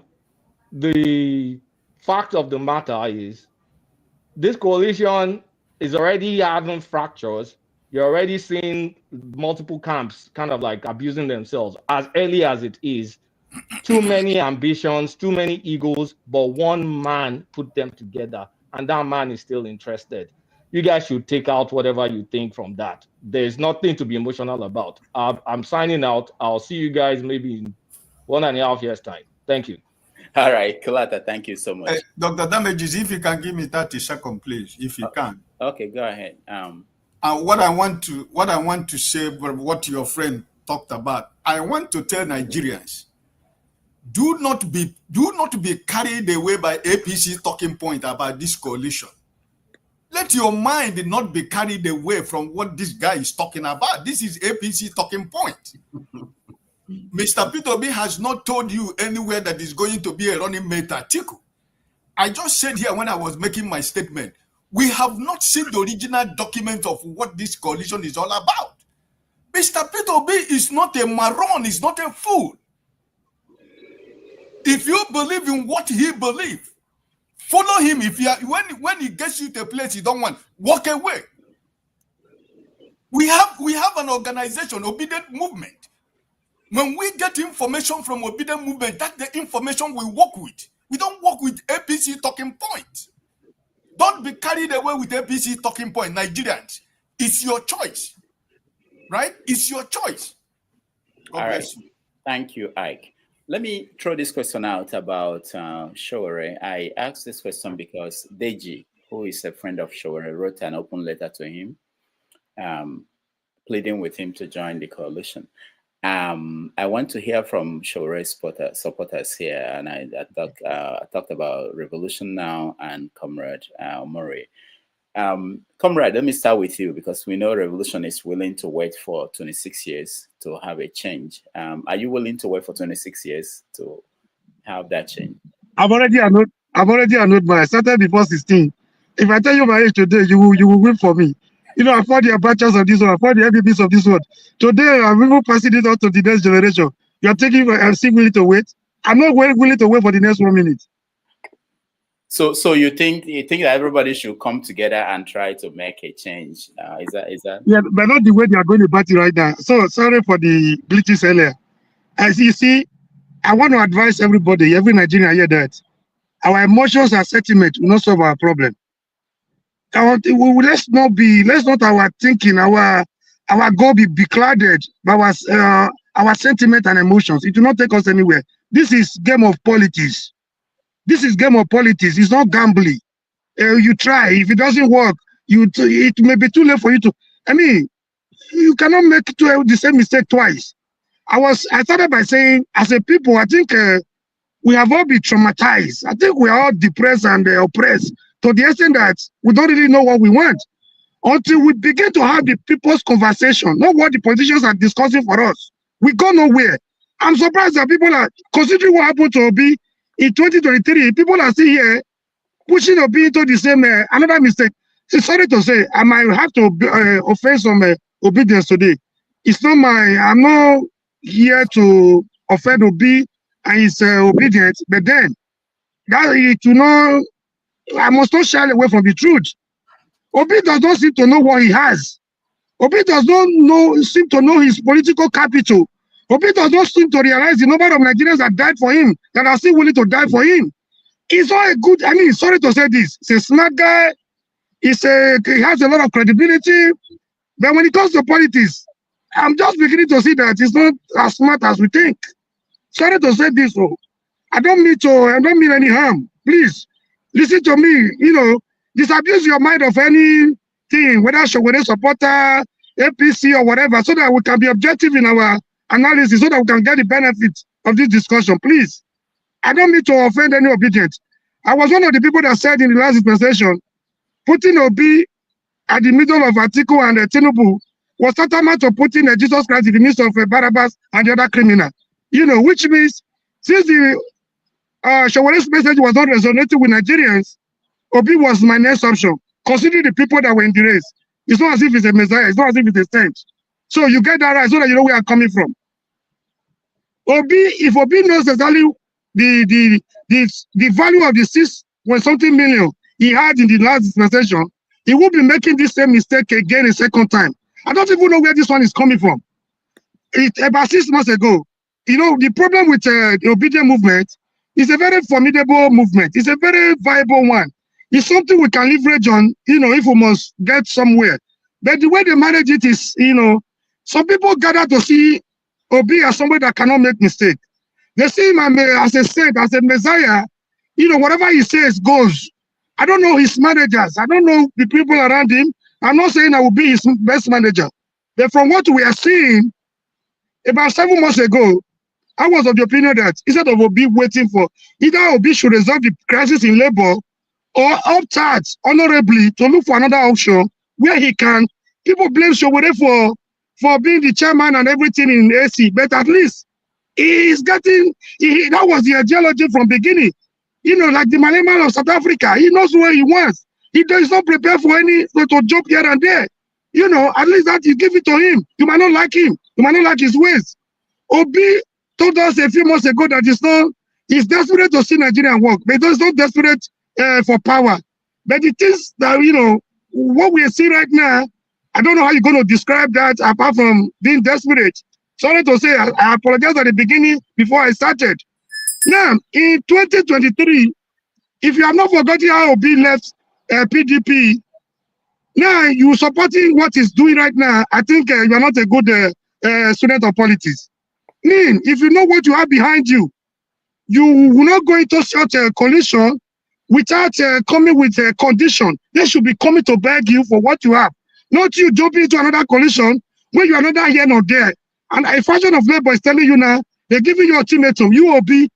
the fact of the matter is, this coalition is already having fractures. You're already seeing multiple camps kind of like abusing themselves as early as it is. Too many ambitions, too many egos, but one man put them together, and that man is still interested. You guys should take out whatever you think from that. There's nothing to be emotional about. I'm signing out. I'll see you guys maybe in 1.5 years' time. Thank you. All right, Kulata, thank you so much. Dr. Damages, if you can give me 30 seconds, please, if you can. Okay, go ahead. And what I want to say, what your friend talked about, I want to tell Nigerians, do not be carried away by APC talking point about this coalition. Let your mind not be carried away from what this guy is talking about. This is APC talking point. Mr. Peter Obi has not told you anywhere that is going to be a running mate Atiku. I just said here when I was making my statement, we have not seen the original document of what this coalition is all about. Mr. Peter Obi is not a moron, he's not a fool. If you believe in what he believes, follow him. If you are, when he gets you to a place you don't want, walk away. We have an organization, Obedient Movement. When we get information from Obedient Movement, that's the information we work with. We don't work with APC talking points. Don't be carried away with APC talking point, Nigerians. It's your choice, right? It's your choice. God bless you. Thank you, Ike. Let me throw this question out about Showore. I asked this question because Deji, who is a friend of Showore, wrote an open letter to him, pleading with him to join the coalition. I want to hear from Showore's supporters here, and I talked about Revolution Now and Comrade Murray. Comrade, let me start with you because we know Revolution is willing to wait for 26 years to have a change. Are you willing to wait for 26 years to have that change? I've already annoyed my. I started before 16. If I tell you my age today, you will wait for me. You know, I fought the Abachas of this one, I fought the MPPs of this one. Today, I'm even passing it on to the next generation. You are taking, I'm still willing to wait. I'm not willing to wait for the next 1 minute. So you think that everybody should come together and try to make a change? Is that? Yeah, but not the way they are going to party right now. So sorry for the glitches earlier. As you see, I want to advise everybody, every Nigerian here, that our emotions and sentiment will not solve our problem. Let's not our thinking, our goal be clouded by our sentiment and emotions. It will not take us anywhere. This is game of politics. This is game of politics. It's not gambling. You try. If it doesn't work, it may be too late for you to. I mean, you cannot make the same mistake twice. I started by saying, as a people, I think we have all been traumatized. I think we are all depressed and oppressed to the extent that we don't really know what we want until we begin to have the people's conversation, not what the politicians are discussing for us. We go nowhere. I'm surprised that people are considering what happened to Obi in 2023. People are still here pushing Obi into the same another mistake. So sorry to say, I might have to offend some obedience today. It's not here to offend Obi and his obedience, but then that to know, I must not shy away from the truth. Obi does not seem to know what he has. Obi does not seem to know his political capital. Obi does not seem to realize the number of Nigerians that died for him, that are still willing to die for him. He's not a good, I mean, sorry to say this, he's a smart guy, he has a lot of credibility, but when it comes to politics, I'm just beginning to see that he's not as smart as we think. Sorry to say this, oh. I don't mean any harm. Please, listen to me, disabuse your mind of anything, whether Shogore supporter, APC or whatever, so that we can be objective in our analysis, so that we can get the benefit of this discussion, please. I don't mean to offend any obedient. I was one of the people that said in the last dispensation, putting Obi at the middle of Atiku and Tinubu was tantamount to putting Jesus Christ in the midst of Barabbas and the other criminal. Which means, since the Showare's message was not resonating with Nigerians, Obi was my next option, considering the people that were in the race. It's not as if it's a messiah, it's not as if it's a saint. So you get that right so that you know where I'm coming from. If Obi knows exactly the value of the 6-something million he had in the last dispensation, he will be making this same mistake again a second time. I don't even know where this one is coming from. About 6 months ago, the problem with the obedient movement is a very formidable movement. It's a very viable one. It's something we can leverage on, if we must get somewhere. But the way they manage it is, some people gather to see Obi as somebody that cannot make mistake. They see him as a saint, as a messiah. Whatever he says goes. I don't know his managers. I don't know the people around him. I'm not saying I will be his best manager. But from what we are seeing, about 7 months ago, I was of the opinion that instead of Obi waiting for, either Obi should resolve the crisis in labor or opt out honorably to look for another option where he can. People blame Shogore for being the chairman and everything in AC, but at least he is getting, that was the ideology from beginning. Like the Malema of South Africa, he knows where he wants. He does not prepare for any to jump here and there. At least that you give it to him. You might not like him. You might not like his ways. Obi told us a few months ago that he's desperate to see Nigeria work, but he's not desperate for power. But it is that, what we see right now, I don't know how you're going to describe that apart from being desperate. Sorry to say, I apologize at the beginning before I started. Now, in 2023, if you have not forgotten how Obi left PDP, now you supporting what he's doing right now, I think you are not a good student of politics. If you know what you have behind you, you will not go into such a coalition without coming with a condition. They should be coming to beg you for what you have. Not you jumping into another coalition where you are not here nor there. And a faction of labor is telling you now, they're giving you ultimatum. You will be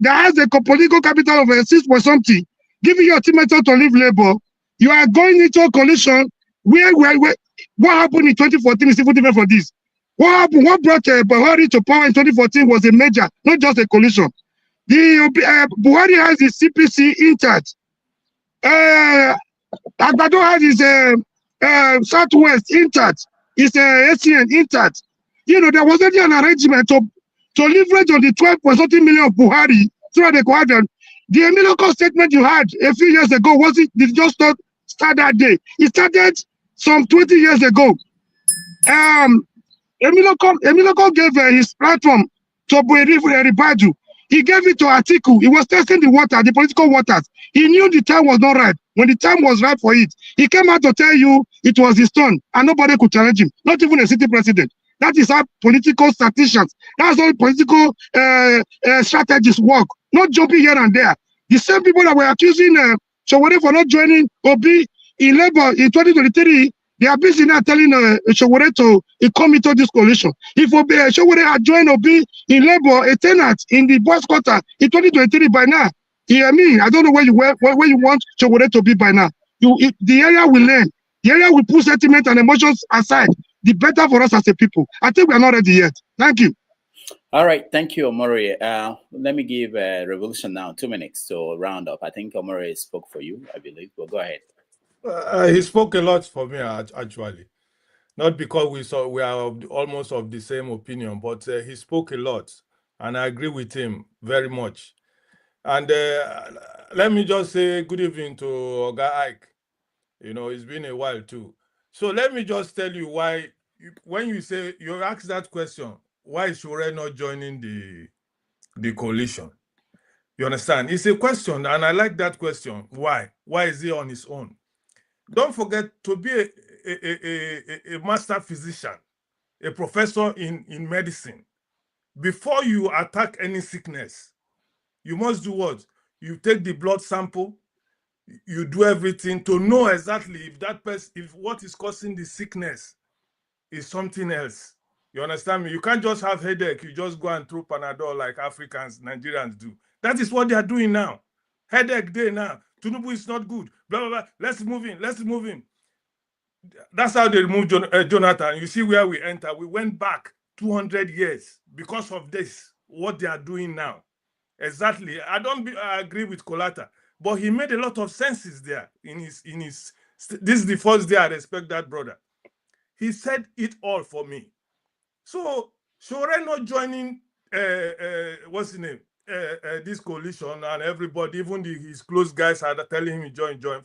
that has a political capital of 6-something, giving you ultimatum to leave labor. You are going into a coalition where what happened in 2014 is even different for this. What happened? What brought Buhari to power in 2014 was a major, not just a coalition. Buhari has his CPC intact. Agbado has his Southwest intact. His ACN intact. There was already an arrangement to leverage on the 12-something million of Buhari so that they could have them. The Emiloko statement you had a few years ago, did just start that day? It started some 20 years ago. Emiloko gave his platform to Ribadu. He gave it to Atiku. He was testing the political waters. He knew the time was not right. When the time was right for it, he came out to tell you it was his turn and nobody could challenge him, not even a city president. That is how political statisticians, that's how political strategists work, not jumping here and there. The same people that were accusing Shogore for not joining Obi in labor in 2023, they are busy now telling Shogore to come into this coalition. If Shogore had joined Obi in labor, a tenant in the boss quarter in 2023 by now, I don't know where you want Shogore to be by now. The area will learn. The area will put sentiment and emotions aside. The better for us as a people. I think we are not ready yet. Thank you. All right. Thank you, Omori. Let me give Revolution now 2 minutes to round up. I think Omori spoke for you, I believe. Well, go ahead. He spoke a lot for me, actually. Not because we are almost of the same opinion, but he spoke a lot, and I agree with him very much. And let me just say good evening to Oga Ike. You know, it's been a while too. So let me just tell you why, when you say, you ask that question, why is Shure not joining the coalition? You understand? It's a question, and I like that question. Why? Why is he on his own? Don't forget, to be a master physician, a professor in medicine, before you attack any sickness, you must do what? You take the blood sample, you do everything to know exactly if that person, if what is causing the sickness is something else. You understand me? You can't just have headache, you just go and throw Panadol like Africans, Nigerians do. That is what they are doing now. Headache day now. Tinubu is not good. Blah, blah, blah. Let's move in. Let's move in. That's how they removed Jonathan. You see where we enter. We went back 200 years because of this, what they are doing now. Exactly. I agree with Kolata, but he made a lot of senses there in his. This is the first day I respect that brother. He said it all for me. So Shure not joining what's his name? This coalition, and everybody, even his close guys are telling him join.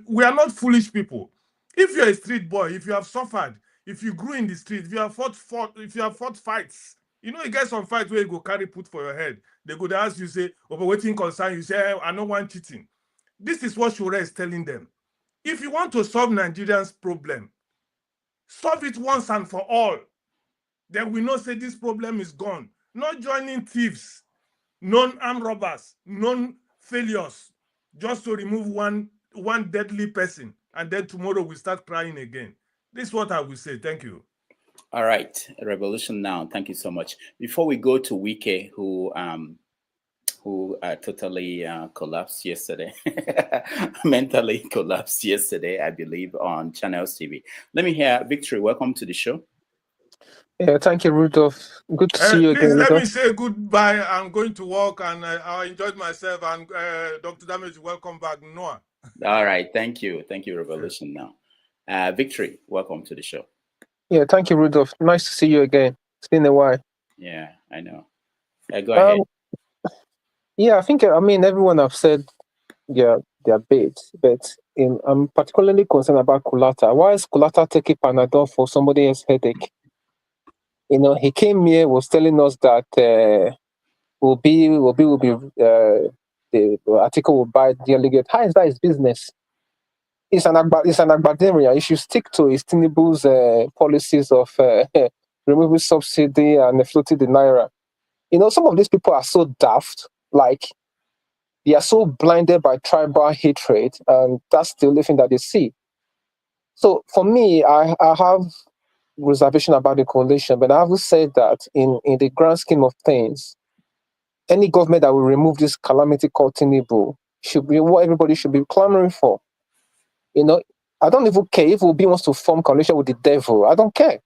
We are not foolish people. If you're a street boy, if you have suffered, if you grew in the street, if you have fought fights, you know, you get some fights where you go carry put for your head. They go to ask you, say, oh, but waiting concern, you say, hey, I don't want cheating. This is what Shure is telling them. If you want to solve Nigerians' problem, solve it once and for all. Then we know say this problem is gone. Not joining thieves, non-armed robbers, non-failures, just to remove one deadly person, and then tomorrow we start crying again. This is what I will say. Thank you. All right, Revolution Now. Thank you so much. Before we go to Wike, who totally collapsed yesterday, mentally collapsed yesterday, I believe, on Channels TV. Let me hear Victory. Welcome to the show. Yeah, thank you, Rudolph. Good to see you Please again. let me say goodbye. I'm going to work, and I enjoyed myself. And Dr. Damage, welcome back, Noah. All right, thank you, Revolution Now. Victory, welcome to the show. Yeah, thank you, Rudolph. Nice to see you again. It's been a while. Yeah, I know. Go ahead. Yeah, I think everyone have said their bit, but I'm particularly concerned about Kulata. Why is Kulata taking Panadol for somebody else's headache? You know, he came here, was telling us that Obi will be the article will buy the delegate. How is that his business? It's an Agbademia. He should stick to his Tinubu's policies of removing subsidy and floating the naira. You know, some of these people are so daft, like they are so blinded by tribal hatred, and that's the only thing that they see. So for me, I have reservation about the coalition, but I have said that in the grand scheme of things, any government that will remove this calamity called Tinubu should be what everybody should be clamoring for. You know, I don't even care if Obi wants to form coalition with the devil. I don't care.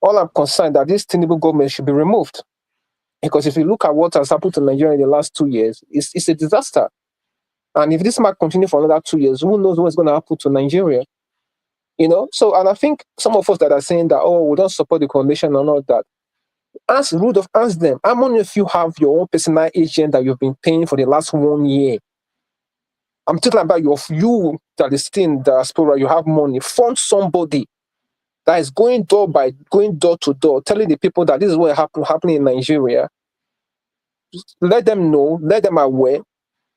All I'm concerned that this Tinubu government should be removed. Because if you look at what has happened to Nigeria in the last 2 years, it's a disaster. And if this might continue for another 2 years, who knows what's going to happen to Nigeria? You know, so, and I think some of us that are saying that, oh, we don't support the coalition and all that, ask Rudolph, ask them, how many of you have your own personal agent that you've been paying for the last 1 year? I'm talking about you that is still in diaspora, you have money. Fund somebody that is going door to door, telling the people that this is what happening in Nigeria. Just let them know, let them aware.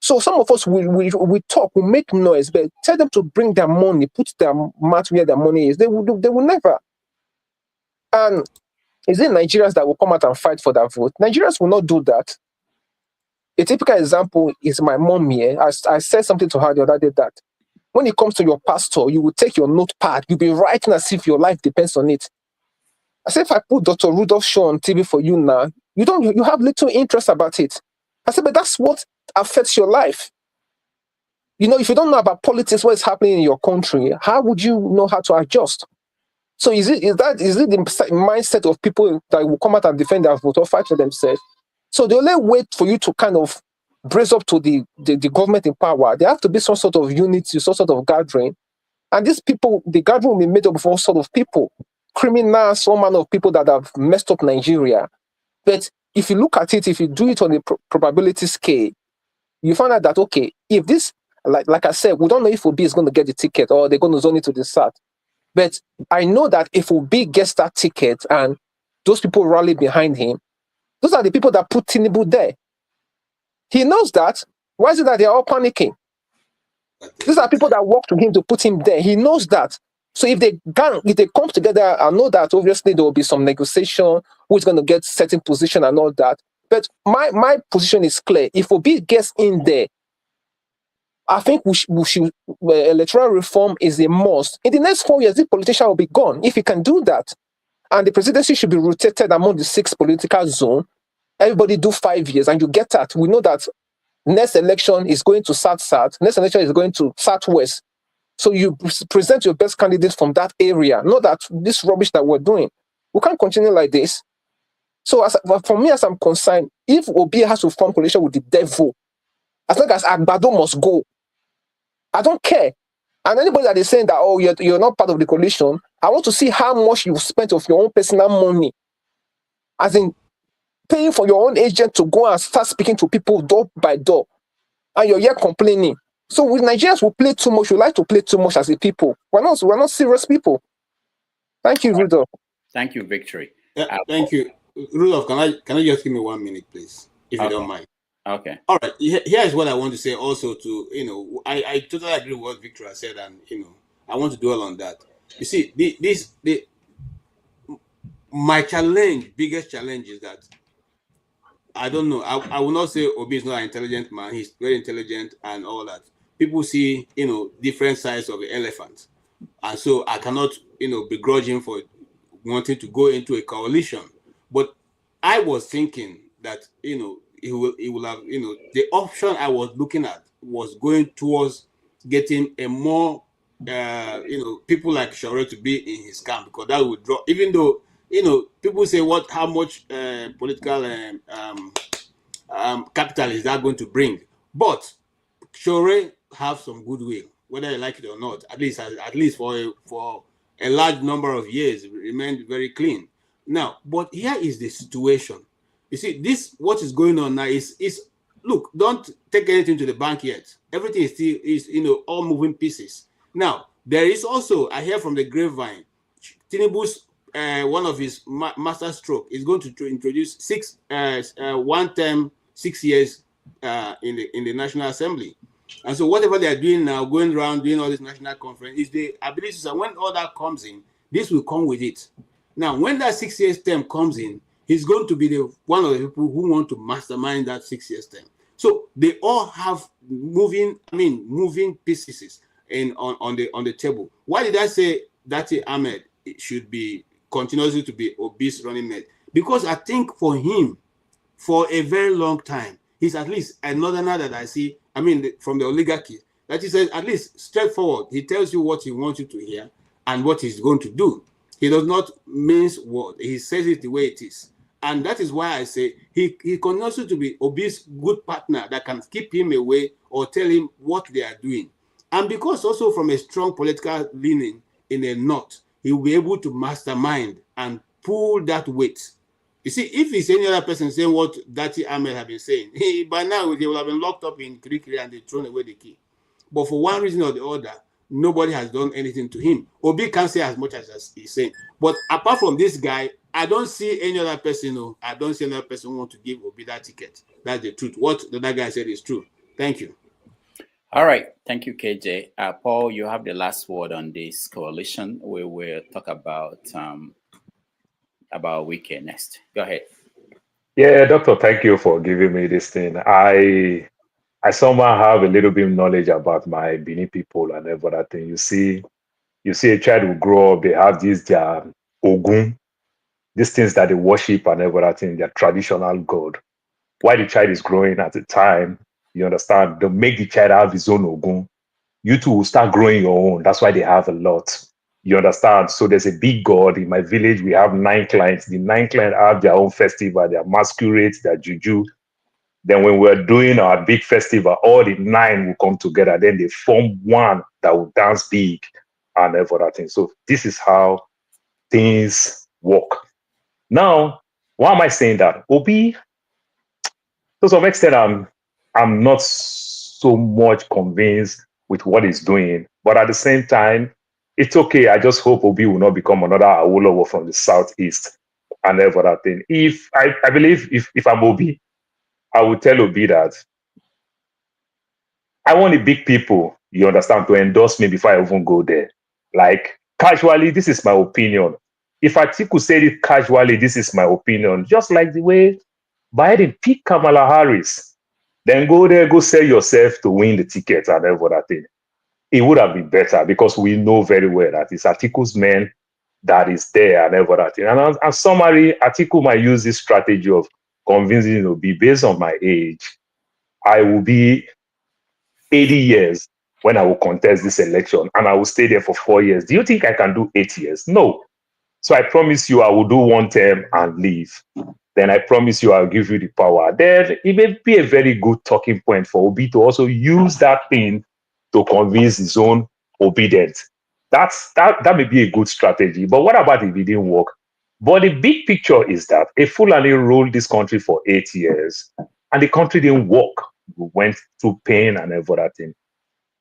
So some of us, we talk, we make noise, but tell them to bring their money, put their mouth where their money is. They will never. And is it Nigerians that will come out and fight for that vote? Nigerians will not do that. A typical example is my mom here. I said something to her the other day that when it comes to your pastor, you will take your notepad, you'll be writing as if your life depends on it. I said, if I put Dr. Rudolph show on TV for you now, you have little interest about it. I said, but that's what affects your life. You know, if you don't know about politics, what is happening in your country, how would you know how to adjust? So is it the mindset of people that will come out and defend their vote or fight for themselves? So the only way for you to kind of brace up to the government in power, there have to be some sort of unity, some sort of gathering And these people, the gathering will be made up of all sort of people, criminals, all manner of people that have messed up Nigeria. But if you look at it, if you do it on a probability scale, you find out that, okay, if this, like I said, we don't know if Obi is going to get the ticket or they're going to zone it to the SAT. But I know that if Obi gets that ticket and those people rally behind him, those are the people that put Tinubu there. He knows that. Why is it that they're all panicking? These are people that work to him to put him there. He knows that. So if they come together, I know that obviously there will be some negotiation, who's going to get certain position and all that. But my position is clear. If Obi gets in there, I think we should electoral reform is a must. In the next 4 years, the politician will be gone. If he can do that, and the presidency should be rotated among the 6 political zones, everybody do 5 years, and you get that. We know that next election is going to South, next election is going to Southwest. So you present your best candidate from that area, not that this rubbish that we're doing. We can't continue like this. So for me, as I'm concerned, if Obi has to form coalition with the devil, as long as Agbado must go, I don't care. And anybody that is saying that, oh, you're not part of the coalition, I want to see how much you've spent of your own personal money, as in paying for your own agent to go and start speaking to people door by door, and you're here complaining. So with Nigerians, we play too much. We like to play too much as a people. We're not serious people. Thank you, Rudolph. Thank you, Victory. Thank you, Rudolph. Can I just give me 1 minute, please, if you don't mind? Okay. All right. Here is what I want to say. Also, to I totally agree with what Victor has said, and I want to dwell on that. You see, my biggest challenge is that I don't know. I will not say Obi is not an intelligent man. He's very intelligent and all that. People see, different sides of the elephant. And so I cannot, begrudge him for wanting to go into a coalition. But I was thinking that, he will have, the option I was looking at was going towards getting a more, people like Shore to be in his camp, because that would draw, even though, people say how much political capital is that going to bring? But Shore have some goodwill, whether you like it or not. At least for a large number of years, remained very clean. Now, but here is the situation. You see, what is going on now is look, don't take anything to the bank yet. Everything is all moving pieces. Now, there is also, I hear from the grapevine, Tinubu's one of his master stroke is going to introduce 1 term, 6 years in the National Assembly. And so whatever they are doing now, going around doing all this national conference, is the ability to, when all that comes in, this will come with it. Now, when that 6 years term comes in, he's going to be one of the people who want to mastermind that 6 years term. So they all have moving pieces on the table. Why did I say that Ahmed should be continuously to be Obi's running mate? Because I think for him, for a very long time, he's at least a northerner that I see, from the oligarchy, that he says at least straightforward. He tells you what he wants you to hear and what he's going to do. He does not mince words. He says it the way it is. And that is why I say he continues to be Obi's good partner that can keep him away or tell him what they are doing. And because also from a strong political leaning in the north, he will be able to mastermind and pull that weight. You see, if it's any other person saying what Dati Ahmed have been saying, by now they will have been locked up in Kirikiri and they thrown away the key. But for one reason or the other, nobody has done anything to him. Obi can't say as much as he's saying. But apart from this guy, I don't see any other person. I don't see another person who want to give Obi that ticket. That's the truth. What the other guy said is true. Thank you. All right. Thank you, KJ. Paul, you have the last word on this coalition. We will talk about Wike next. Go ahead. Yeah, Doctor, thank you for giving me this thing. I somehow have a little bit of knowledge about my Benin people and every other thing. You see a child will grow up, they have their Ogun, these things that they worship and every other thing, their traditional god. While the child is growing at the time, you understand, they make the child have his own Ogun. You too will start growing your own. That's why they have a lot. You understand? So there's a big god. In my village, we have 9 clients. The 9 clients have their own festival, their masquerades, their juju. Then when we're doing our big festival, all the 9 will come together. Then they form one that will dance big. and every other thing. So this is how things work. Now, why am I saying that? Obi, to some extent, I'm not so much convinced with what he's doing, but at the same time, it's okay. I just hope Obi will not become another Awolowo from the southeast and every other thing. If I believe if I'm Obi, I would tell Obi that I want the big people, you understand, to endorse me before I even go there. Like casually, this is my opinion. If Atiku said it casually, this is my opinion. Just like the way Biden picked Kamala Harris, then go there, go sell yourself to win the ticket and every other thing. It would have been better because we know very well that it's Atiku's men that is there and every other thing. And summary, Atiku might use this strategy of convincing Obi based on my age. I will be 80 years when I will contest this election and I will stay there for 4 years. Do you think I can do 8 years? No. So I promise you I will do one term and leave. Then I promise you I'll give you the power. Then it may be a very good talking point for Obi to also use that thing to convince his own obedience. That may be a good strategy. But what about if it didn't work? But the big picture is that a Fulani ruled this country for 8 years and the country didn't work. We went through pain and everything.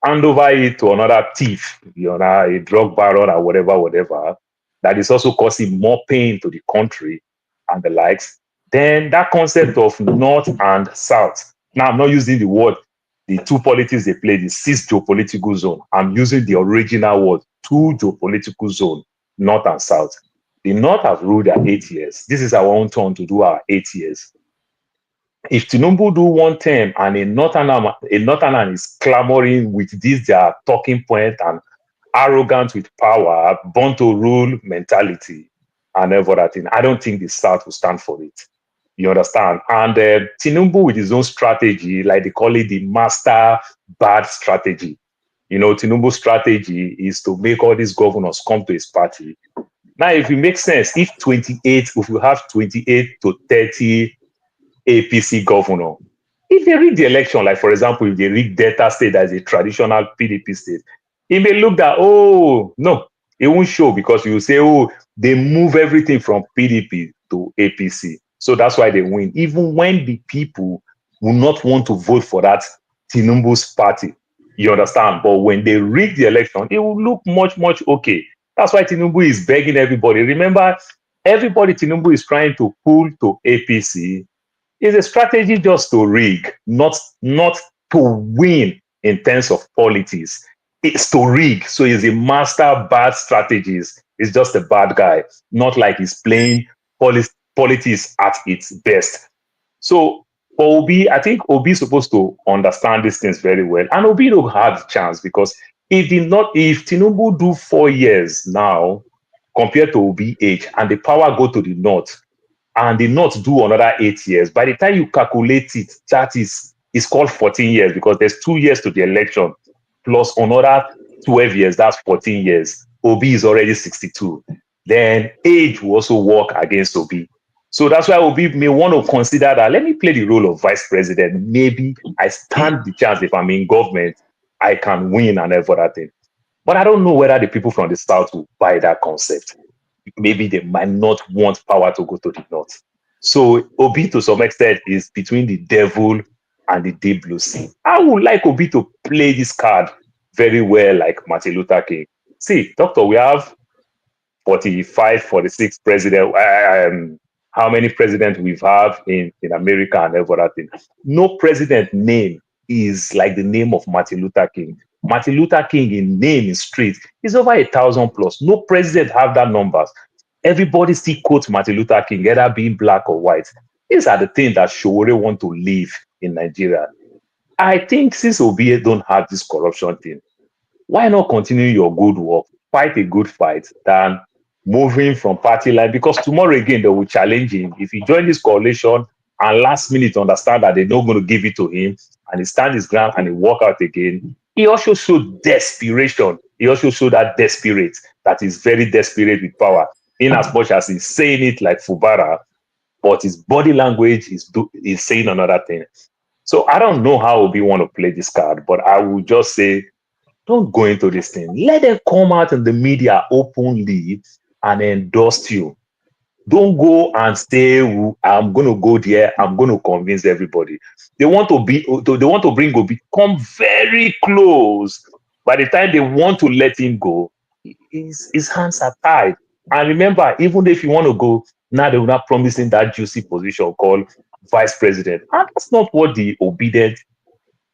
Hand over it to another thief, a drug baron or whatever, that is also causing more pain to the country and the likes. Then that concept of North and South. Now I'm not using the word, the two politics they play, the 6th geopolitical zone. I'm using the original word, 2 geopolitical zone, North and South. The North have ruled their 8 years. This is our own turn to do our 8 years. If Tinubu do one term and a Northerner is clamoring with this their talking point and arrogant with power, born to rule mentality and everything, I don't think the South will stand for it. You understand? And Tinubu with his own strategy, like they call it the master bad strategy. Tinubu's strategy is to make all these governors come to his party. Now, if it makes sense, if we have 28 to 30 APC governor, if they rig the election, like for example, if they rig Delta State as a traditional PDP state, it may look that, oh, no, it won't show because you say, oh, they move everything from PDP to APC. So that's why they win. Even when the people will not want to vote for that Tinubu's party, you understand? But when they rig the election, it will look much, much okay. That's why Tinubu is begging everybody. Remember, everybody Tinubu is trying to pull to APC is a strategy just to rig, not to win in terms of politics. It's to rig. So he's a master bad strategist. He's just a bad guy, not like he's playing politics at its best. So for Obi, I think Obi is supposed to understand these things very well. And Obi don't have the chance because if Tinubu do 4 years now compared to Obi age and the power go to the North, and the North do another 8 years, by the time you calculate it, that is called 14 years because there's 2 years to the election plus another 12 years, that's 14 years. Obi is already 62. Then age will also work against Obi. So that's why Obi may want to consider that, let me play the role of vice president. Maybe I stand the chance if I'm in government, I can win and everything. But I don't know whether the people from the South will buy that concept. Maybe they might not want power to go to the North. So Obi, to some extent, is between the devil and the deep blue sea. I would like Obi to play this card very well, like Martin Luther King. See, doctor, we have 45, 46 president. How many presidents we've have in America and everything. No president name is like the name of Martin Luther King. Martin Luther King in name in street is over 1,000 plus. No president have that numbers. Everybody still quotes Martin Luther King, either being black or white. These are the things that Showore want to live in Nigeria. I think since Obi don't have this corruption thing, why not continue your good work, fight a good fight, than moving from party line? Because tomorrow again, they will challenge him. If he join this coalition and last minute understand that they're not going to give it to him and he stand his ground and he walk out again, he also showed desperation. He also showed that desperate, that is very desperate with power, in as much as he's saying it like Fubara, but his body language is saying another thing. So I don't know how Obi want to play this card, but I will just say, don't go into this thing. Let them come out in the media openly and endorse you. Don't go and say, I'm going to go there. I'm going to convince everybody. They want to bring Obi, come very close. By the time they want to let him go, his hands are tied. And remember, even if you want to go, now they're not promising that juicy position called vice president. And that's not what the obedient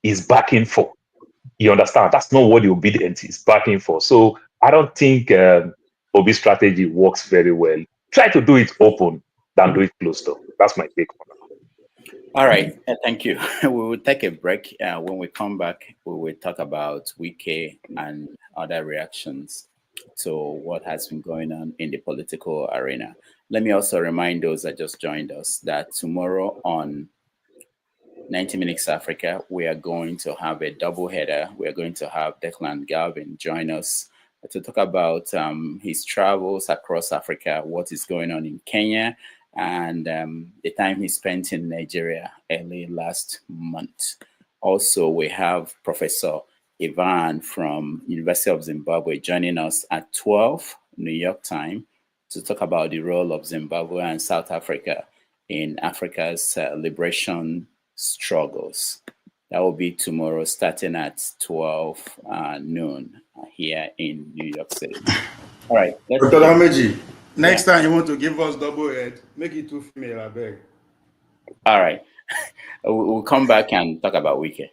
is backing for. You understand? That's not what the obedient is backing for. So I don't think Obi's strategy works very well. Try to do it open than do it closed door. That's my take on that. All right. Thank you. We will take a break. When we come back, we will talk about Wike and other reactions to what has been going on in the political arena. Let me also remind those that just joined us that tomorrow on 90 Minutes Africa, we are going to have a double header. We are going to have Declan Galvin join us to talk about his travels across Africa, what is going on in Kenya, and the time he spent in Nigeria early last month. Also, we have Professor Ivan from University of Zimbabwe joining us at 12 New York time to talk about the role of Zimbabwe and South Africa in Africa's liberation struggles. That will be tomorrow starting at 12 noon here in New York City. All right. Dr. Amaechi, next time you want to give us double head, make it 2 female, I beg. All right. We'll come back and talk about Wike.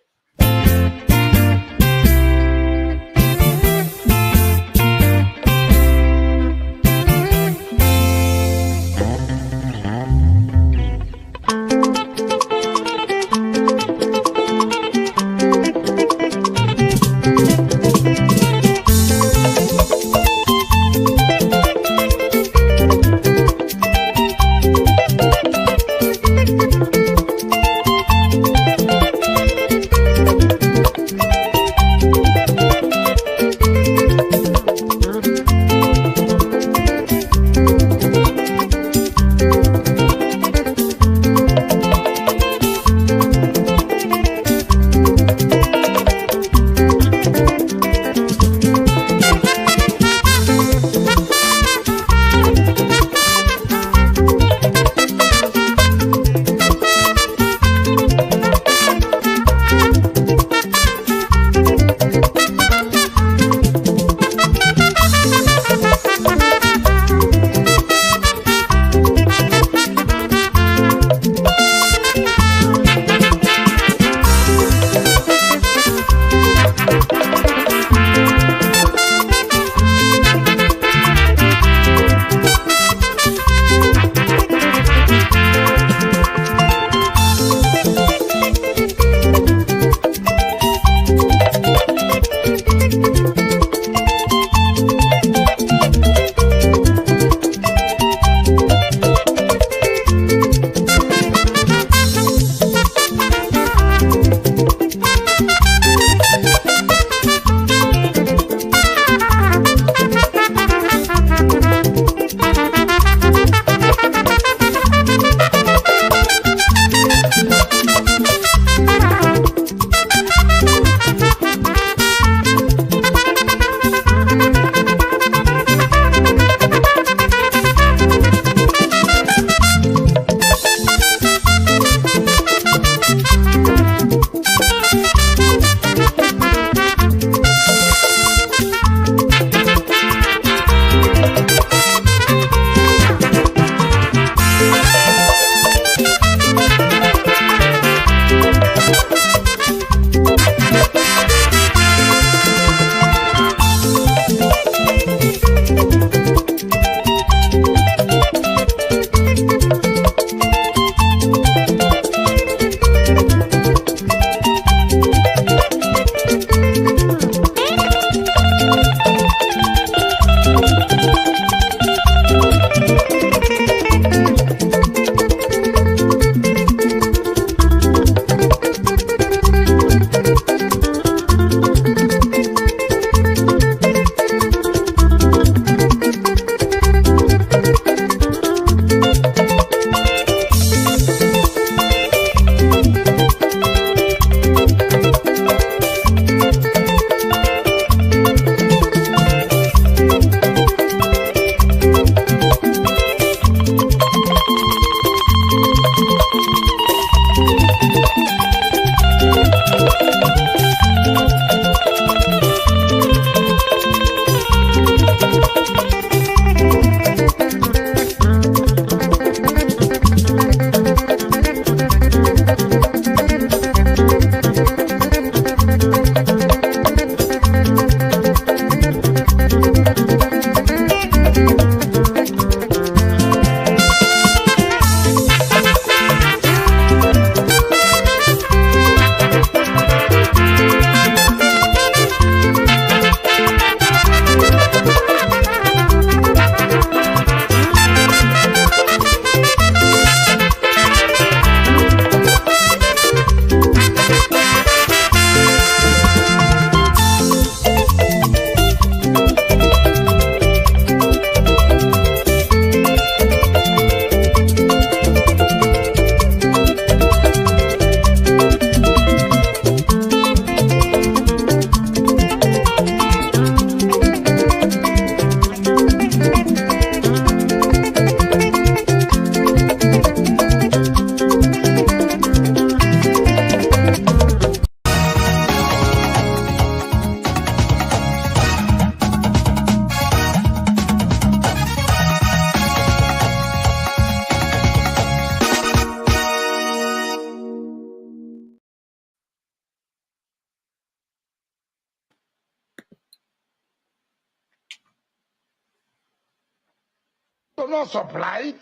So not supplied.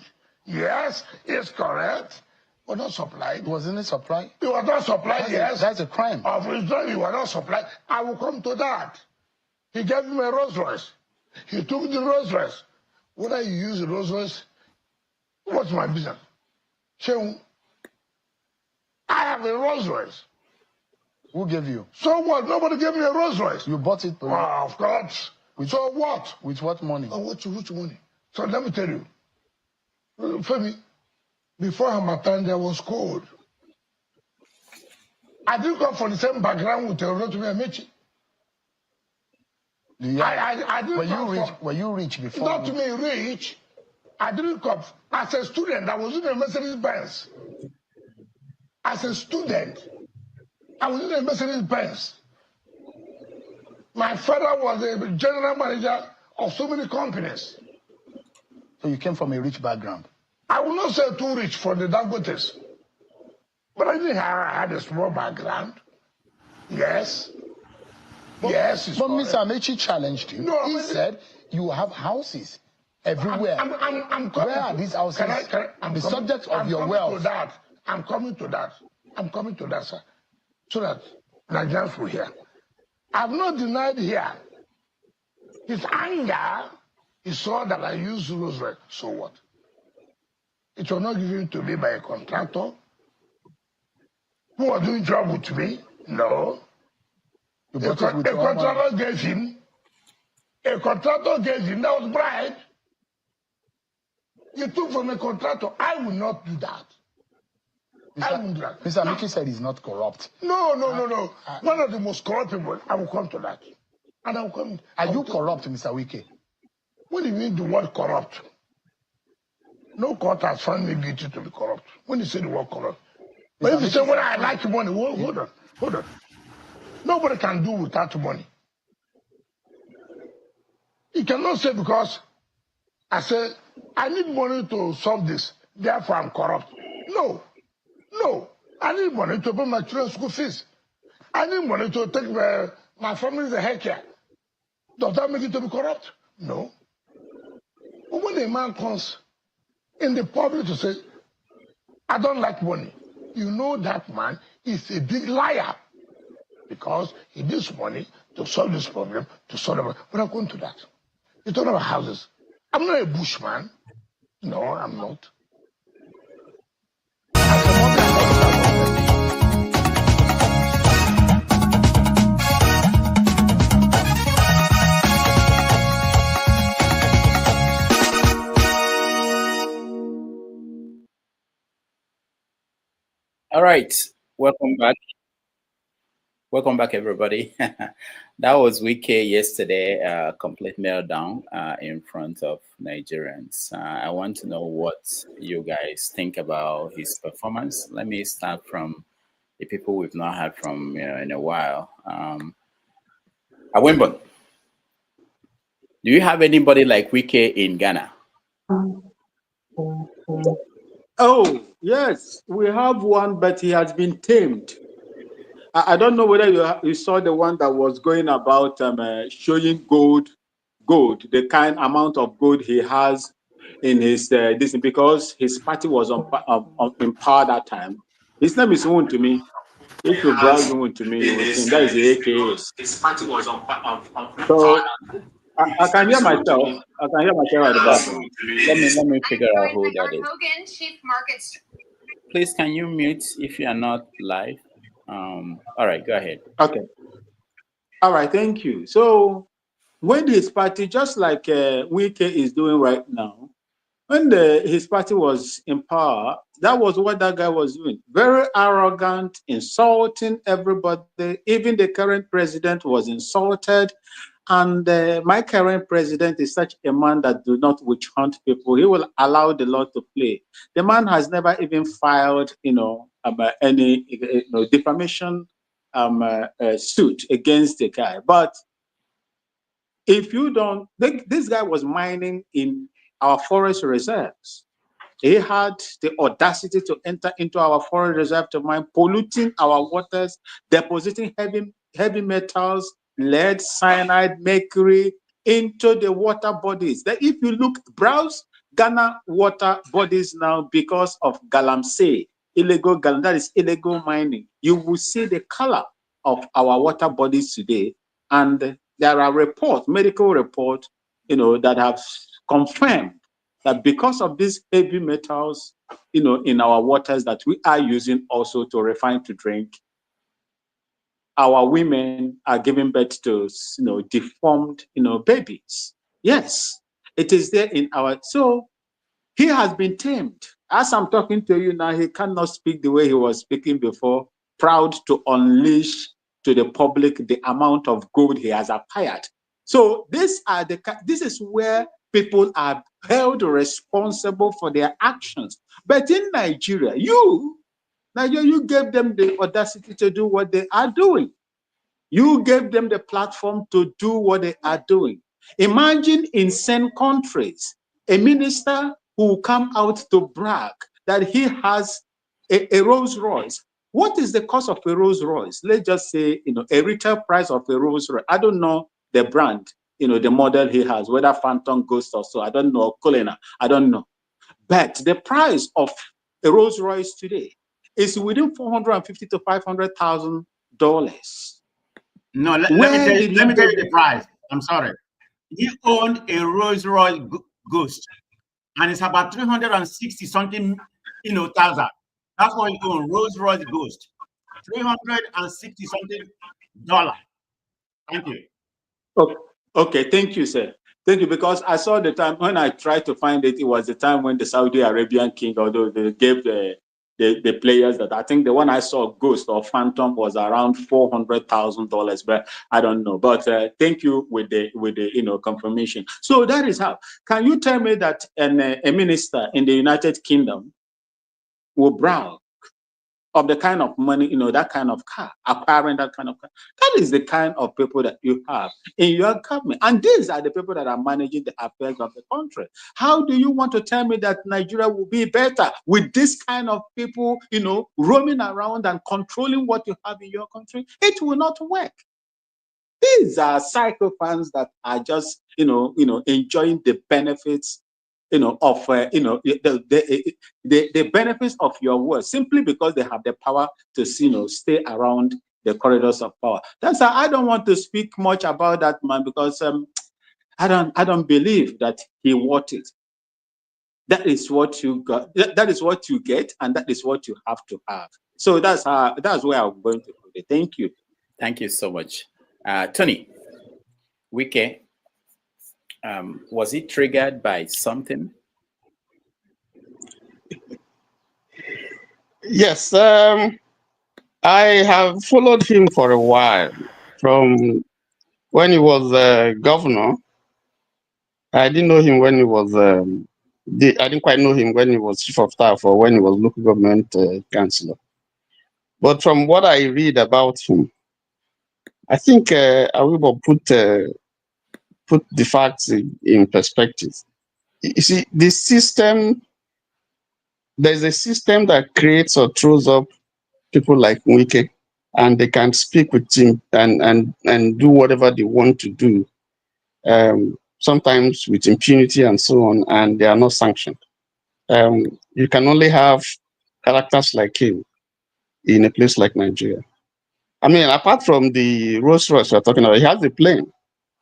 Yes, it's correct. But not supplied. Wasn't it supplied? It was not supplied, yes. That's a crime. Of Israel, it was not supplied. I will come to that. He gave him a Rolls Royce. He took the Rolls Royce. Whether you use the Rolls Royce, what's my business? So, I have a Rolls Royce. Who gave you? So what? Nobody gave me a Rolls Royce. You bought it? Of course. So what? With what money? Which money? So let me tell you. Femi, before Hamatan, there was cold. I didn't come from the same background with Rotimi Amaechi. I didn't were you rich before? Not to me rich. I didn't come. As a student, I was in a Mercedes Benz. As a student, I was in a Mercedes Benz. My father was a general manager of so many companies. So you came from a rich background? I will not say too rich for the Dangotes. But I think I had a small background. Yes. Yes. But Mr. Amaechi challenged you. No, he said you have houses everywhere. Where are these houses? The subject of your wealth. I'm coming to that. I'm coming to that, sir. So that Nigerians will hear. I've not denied here. His anger, he saw that I used Rolls Royce. So what? It was not given to me by a contractor who was doing job with me. No. A contractor gave him. A contractor gave him. That was bribe. You took from a contractor. I will not do that. Mr. Amaechi said he's not corrupt. No. One of the most corrupt people. I will come to that. And I will come. Are you corrupt, Mr. Wike? What do you mean the word corrupt? No court has found me guilty to be corrupt. When you say the word corrupt. But if you say, well, I like money, hold on. Nobody can do without money. You cannot say because I say, I need money to solve this, therefore I'm corrupt. No. I need money to pay my children's school fees. I need money to take my family's healthcare. Does that make it to be corrupt? No. But when a man comes in the public to say, I don't like money, you know that man is a big liar. Because he needs money to solve this problem, But I'm going to that. You're talking about houses. I'm not a bushman. No, I'm not. All right, welcome back. Welcome back, everybody. That was Wike yesterday, complete meltdown in front of Nigerians. I want to know what you guys think about his performance. Let me start from the people we've not heard from in a while. Awembo, do you have anybody like Wike in Ghana? Oh, yes, we have one, but he has been tamed. I don't know whether you saw the one that was going about showing gold, the kind amount of gold he has in his this, because his party was in power that time. His name is Wontumi. If you browse Wontumi, you will see that is the AKA. His party was on so I can hear myself. I can hear myself at the background. Let me figure out who that is. Hogan, Chief Markets. Please, can you mute if you are not live? All right, go ahead. Okay. All right, thank you. So when his party, just like Wike is doing right now, when his party was in power, that was what that guy was doing. Very arrogant, insulting everybody. Even the current president was insulted. And my current president is such a man that do not witch hunt people. He will allow the law to play. The man has never even filed, any defamation suit against the guy. But if you don't, this guy was mining in our forest reserves. He had the audacity to enter into our forest reserve to mine, polluting our waters, depositing heavy metals, lead, cyanide, mercury into the water bodies. That if you browse Ghana water bodies now, because of galamsey, that is illegal mining, you will see the color of our water bodies today. And there are reports, medical reports, that have confirmed that because of these heavy metals, in our waters that we are using also to refine to drink, our women are giving birth to, deformed, babies. Yes, it is there in our, so he has been tamed. As I'm talking to you now, he cannot speak the way he was speaking before, proud to unleash to the public the amount of gold he has acquired. So this is where people are held responsible for their actions. But in Nigeria, you gave them the audacity to do what they are doing. You gave them the platform to do what they are doing. Imagine in some countries, a minister who will come out to brag that he has a Rolls Royce. What is the cost of a Rolls Royce? Let's just say, a retail price of a Rolls Royce. I don't know the brand, the model he has, whether Phantom, Ghost or so. I don't know, Colina. I don't know. But the price of a Rolls Royce today is within $450,000 to $500,000. No, let me tell you the price. I'm sorry. He owned a Rolls Royce Ghost, and it's about 360 something, thousand. That's what he owned, Rolls Royce Ghost, 360 something dollar. Thank you. Okay, thank you, sir. Thank you, because I saw the time when I tried to find it. It was the time when the Saudi Arabian king, although they gave the players that, I think the one I saw, Ghost or Phantom, was around $400,000, but I don't know. But thank you with the confirmation. So that is how. Can you tell me that a minister in the United Kingdom will brag of the kind of money, that kind of car, acquiring that kind of car? That is the kind of people that you have in your government. And these are the people that are managing the affairs of the country. How do you want to tell me that Nigeria will be better with this kind of people, roaming around and controlling what you have in your country? It will not work. These are psychopaths that are just, enjoying the benefits of the benefits of your words, simply because they have the power to stay around the corridors of power. That's why I don't want to speak much about that man, because I don't believe that he worth it. That is what you got. That is what you get, and that is what you have to have. So that's where I'm going to put it. Thank you. Thank you so much, Tony. Wike. Was it triggered by something? Yes, I have followed him for a while. From when he was governor, I didn't know him when he was. I didn't quite know him when he was chief of staff or when he was local government councillor. But from what I read about him, I think Awibo put the facts in perspective. You see, there's a system that creates or throws up people like Wike, and they can speak with him and do whatever they want to do, sometimes with impunity and so on, and they are not sanctioned. You can only have characters like him in a place like Nigeria. I mean, apart from the Rolls Royce we're talking about, he has a plane.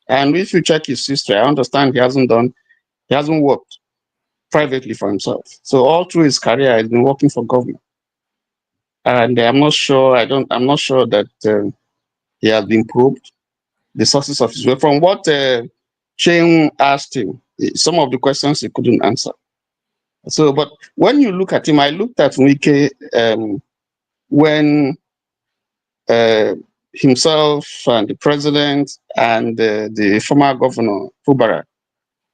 And if you check his history, I understand he hasn't worked privately for himself. So all through his career, he's been working for government. And I'm not sure that he has been probed the sources of his wealth. From what Chen asked him, some of the questions he couldn't answer. So, but when you look at him, I looked at Wike when himself and the president and the former governor, Fubarak,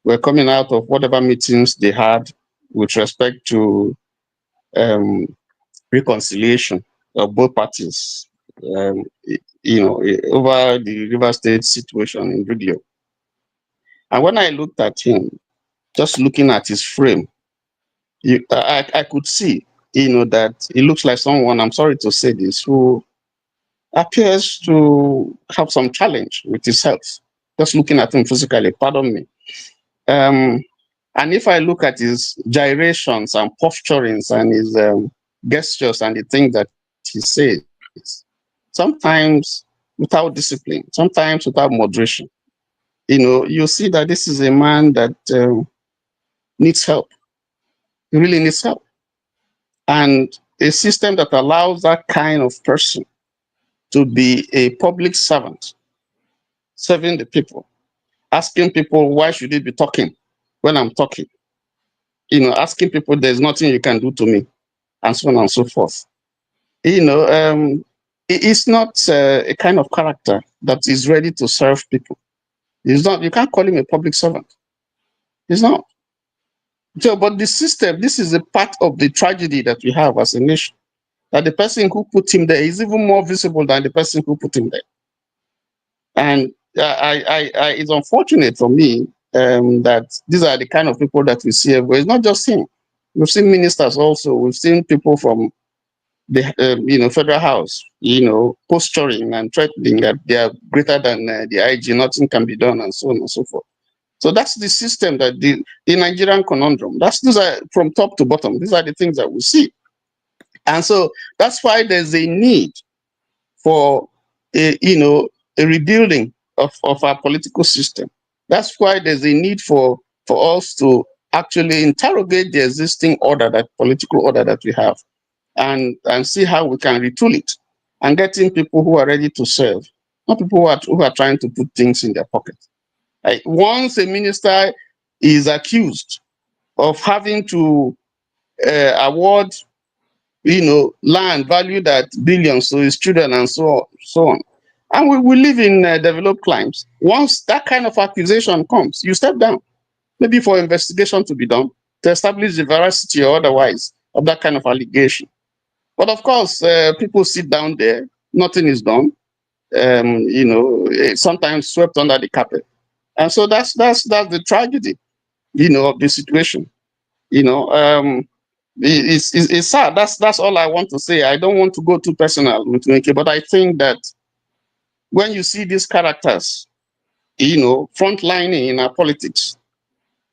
were coming out of whatever meetings they had with respect to reconciliation of both parties, over the River State situation in video. And when I looked at him, just looking at his frame, I could see, that he looks like someone, I'm sorry to say this, who appears to have some challenge with his health. Just looking at him physically, pardon me. And if I look at his gyrations and posturings and his gestures and the things that he says, sometimes without discipline, sometimes without moderation, you see that this is a man that needs help. He really needs help. And a system that allows that kind of person to be a public servant, serving the people, asking people, why should he be talking when I'm talking? Asking people, there's nothing you can do to me, and so on and so forth. It's not a kind of character that is ready to serve people. He's not. You can't call him a public servant. He's not. So, but the system, this is a part of the tragedy that we have as a nation, that the person who put him there is even more visible than the person who put him there. And it's unfortunate for me that these are the kind of people that we see everywhere. It's not just him. We've seen ministers also. We've seen people from the federal house, posturing and threatening that they are greater than the IG, nothing can be done, and so on and so forth. So that's the system, that the Nigerian conundrum. These are from top to bottom. These are the things that we see. And so that's why there's a need for a rebuilding of our political system. That's why there's a need for us to actually interrogate the existing order, that political order that we have, and see how we can retool it and get in people who are ready to serve, not people who are trying to put things in their pocket. Like, once a minister is accused of having to award land valued at billions to his children and so on. And we live in developed climes. Once that kind of accusation comes, you step down, maybe for investigation to be done, to establish the veracity or otherwise of that kind of allegation. But of course, people sit down there, nothing is done, sometimes swept under the carpet. And so that's the tragedy, of the situation. It's sad. That's all I want to say. I don't want to go too personal with Nweke, but I think that when you see these characters, frontlining in our politics,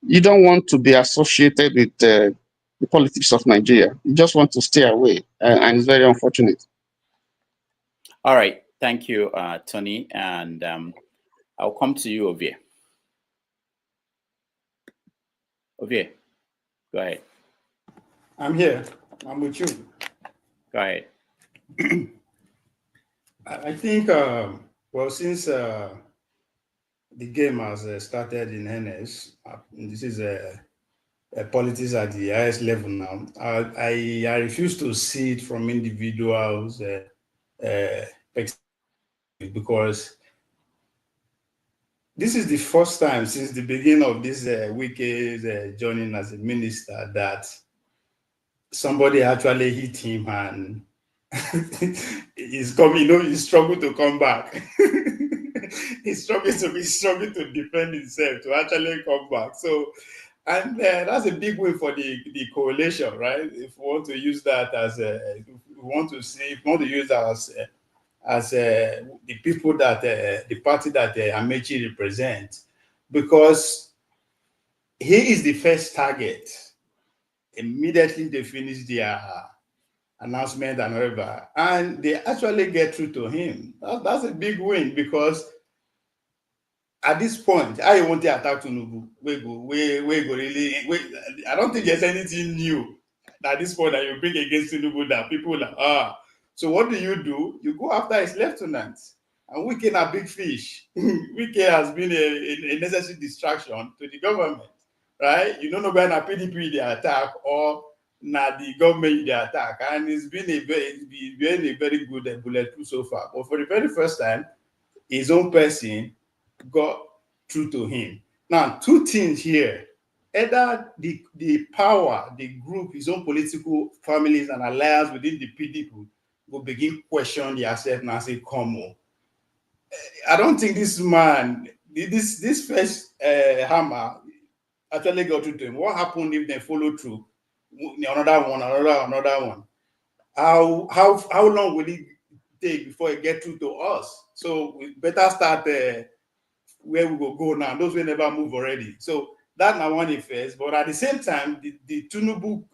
you don't want to be associated with the politics of Nigeria. You just want to stay away, and it's very unfortunate. All right. Thank you, Tony. And I'll come to you, Ovie. Ovie, go ahead. I'm here. I'm with you. Go ahead. I think, since the game has started in earnest, this is politics at the highest level now. I refuse to see it from individuals because this is the first time since the beginning of this Wike's journey as a minister that somebody actually hit him and he's coming. He struggled to come back. He's struggling to defend himself, to actually come back. So, and that's a big win for the coalition, right? If we want to use that as as the people that the party that Amaechi represents, because he is the first target. Immediately they finish their announcement and whatever, and they actually get through to him. That's a big win, because at this point, I want to attack Tinubu. I don't think there's anything new at this point that you bring against Tinubu that people are. So what do? You go after his lieutenant, and Wike a big fish. Wike has been a necessary distraction to the government, right? You don't know when a PDP they attack or na the government they attack, and it's been a very good bulletproof so far. But for the very first time, his own person got through to him. Now, two things here: either the power, the group, his own political families and alliance within the PDP will begin question themselves and say, "Come on." I don't think this man, this first hammer actually got through to him. What happened if they follow through? Another one. How long will it take before it get through to us? So we better start where we will go now. Those will never move already. So that now one first, but at the same time, the Tinubu